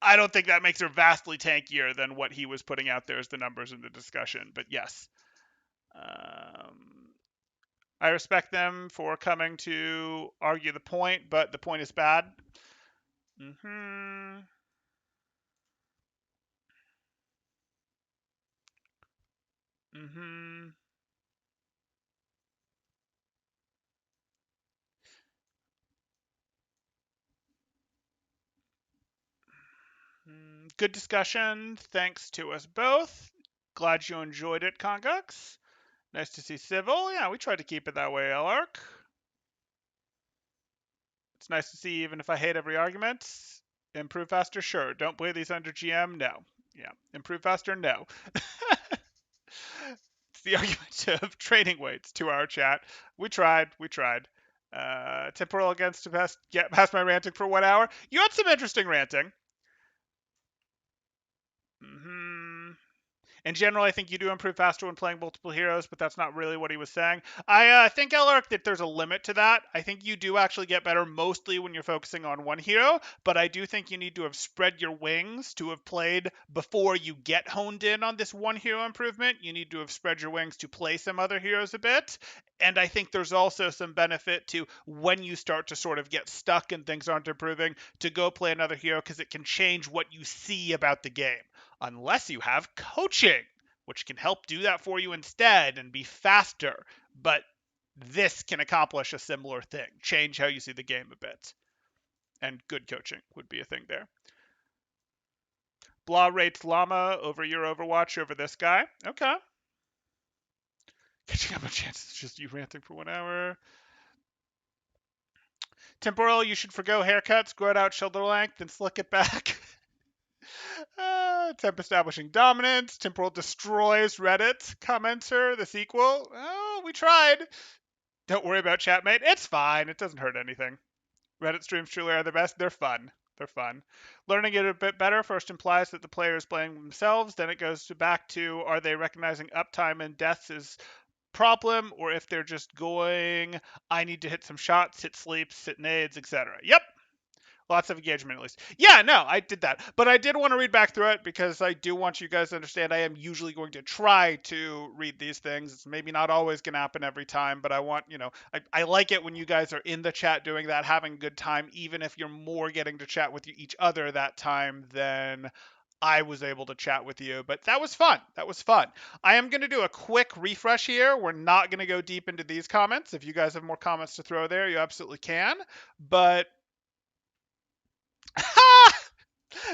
I don't think that makes her vastly tankier than what he was putting out there as the numbers in the discussion. But yes. I respect them for coming to argue the point, but the point is bad. Good discussion. Thanks to us both. Glad you enjoyed it, Congox. Nice to see Civil. Yeah, we tried to keep it that way, Lark. It's nice to see even if I hate every argument. Improve faster, sure. Don't play these under GM, no. Yeah. Improve faster, no. It's the argument of training weights to our chat. We tried. Temporal against to get past my ranting for 1 hour. You had some interesting ranting. In general, I think you do improve faster when playing multiple heroes, but that's not really what he was saying. I think, Elric, that there's a limit to that. I think you do actually get better mostly when you're focusing on one hero, but I do think you need to have spread your wings to have played before you get honed in on this one hero improvement. You need to have spread your wings to play some other heroes a bit. And I think there's also some benefit to when you start to sort of get stuck and things aren't improving to go play another hero because it can change what you see about the game. Unless you have coaching, which can help do that for you instead and be faster. But this can accomplish a similar thing, change how you see the game a bit. And good coaching would be a thing there. Blah rates Llama over your Overwatch over this guy. Okay. Catching up on chances, it's just you ranting for 1 hour. Temporal, you should forgo haircuts, grow it out shoulder length, and slick it back. Temp establishing dominance. Temporal destroys Reddit. Commenter, the sequel. Oh, we tried. Don't worry about chatmate. It's fine. It doesn't hurt anything. Reddit streams truly are the best. They're fun. They're fun. Learning it a bit better first implies that the player is playing themselves. Then it goes back to are they recognizing uptime and deaths as problem, or if they're just going, I need to hit some shots, hit sleeps, hit nades, etc. Yep. Lots of engagement, at least. Yeah, no, I did that. But I did want to read back through it because I do want you guys to understand I am usually going to try to read these things. It's maybe not always going to happen every time, but I want, I like it when you guys are in the chat doing that, having a good time, even if you're more getting to chat with each other that time than I was able to chat with you. But that was fun. That was fun. I am going to do a quick refresh here. We're not going to go deep into these comments. If you guys have more comments to throw there, you absolutely can. But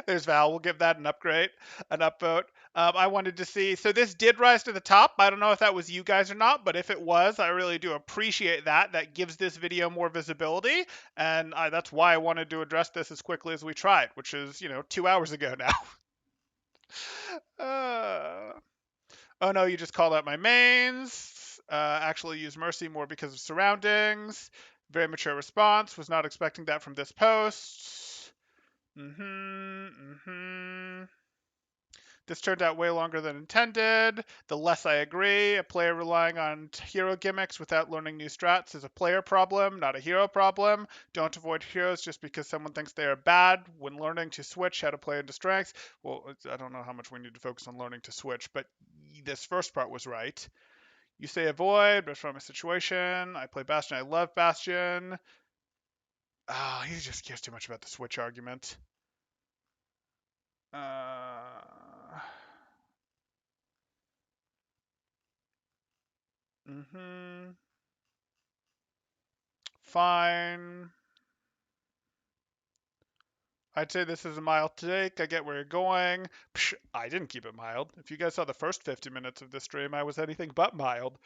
there's Val. We'll give that an upgrade, an upvote. I wanted to see. So this did rise to the top. I don't know if that was you guys or not, but if it was, I really do appreciate that. That gives this video more visibility, and that's why I wanted to address this as quickly as we tried, which is 2 hours ago now. Oh no, you just called out my mains. Actually use Mercy more because of surroundings. Very mature response. Was not expecting that from this post. This turned out way longer than intended. The less I agree. A player relying on hero gimmicks without learning new strats is a player problem, not a hero problem. Don't avoid heroes just because someone thinks they are bad when learning to switch how to play into strengths. Well, I don't know how much we need to focus on learning to switch, but this first part was right. You say avoid, but from a situation. I play Bastion. I love Bastion. Oh, he just cares too much about the switch argument. Fine. I'd say this is a mild take. I get where you're going. Psh, I didn't keep it mild. If you guys saw the first 50 minutes of this stream, I was anything but mild.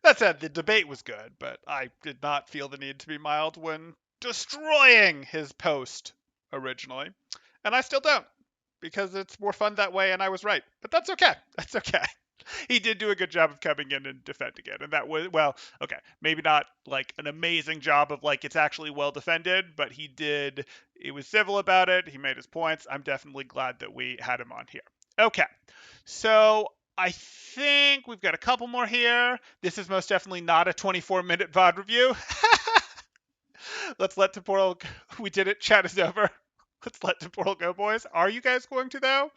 That said, the debate was good, but I did not feel the need to be mild when destroying his post originally. And I still don't, because it's more fun that way and I was right. But that's okay. That's okay. He did do a good job of coming in and defending it. And that was, well, okay, maybe not like an amazing job of like it's actually well defended, but he did, he was civil about it. He made his points. I'm definitely glad that we had him on here. Okay, so I think we've got a couple more here. This is most definitely not a 24-minute VOD review. Let's let Temporal, we did it, chat is over. Let's let Temporal go, boys. Are you guys going to, though?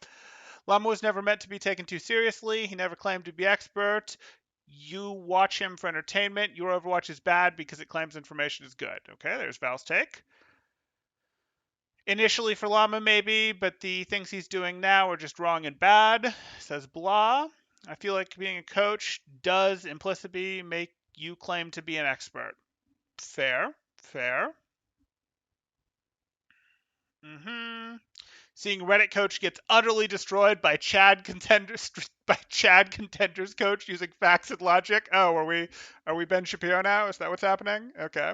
Llama was never meant to be taken too seriously. He never claimed to be expert. You watch him for entertainment. Your Overwatch is bad because it claims information is good. Okay, there's Val's take. Initially for Llama, maybe, but the things he's doing now are just wrong and bad, says Blah. I feel like being a coach does implicitly make you claim to be an expert. Fair, fair. Mm-hmm. Seeing Reddit coach gets utterly destroyed by CHAD contenders coach using facts and logic. Oh, are we Ben Shapiro now? Is that what's happening? Okay.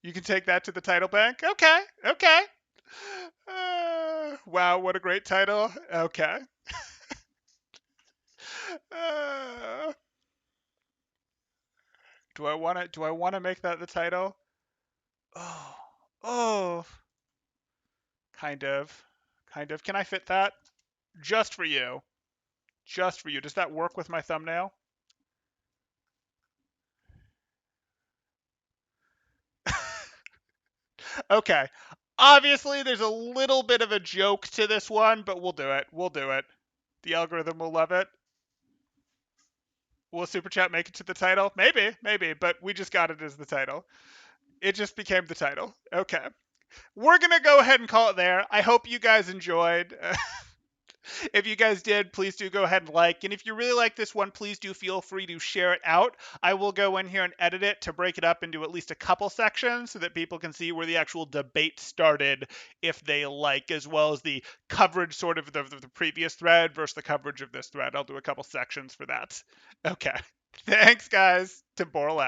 You can take that to the title bank. Okay. Okay. Wow, what a great title. Okay. Uh, do I want to make that the title? Oh. Oh, kind of. Kind of. Can I fit that? Just for you. Just for you. Does that work with my thumbnail? Okay. Obviously, there's a little bit of a joke to this one, but we'll do it. We'll do it. The algorithm will love it. Will Super Chat make it to the title? Maybe, maybe, but we just got it as the title. It just became the title. Okay. We're going to go ahead and call it there. I hope you guys enjoyed. If you guys did, please do go ahead and like. And if you really like this one, please do feel free to share it out. I will go in here and edit it to break it up into at least a couple sections so that people can see where the actual debate started if they like, as well as the coverage sort of the previous thread versus the coverage of this thread. I'll do a couple sections for that. Okay. Thanks, guys. Temporal out.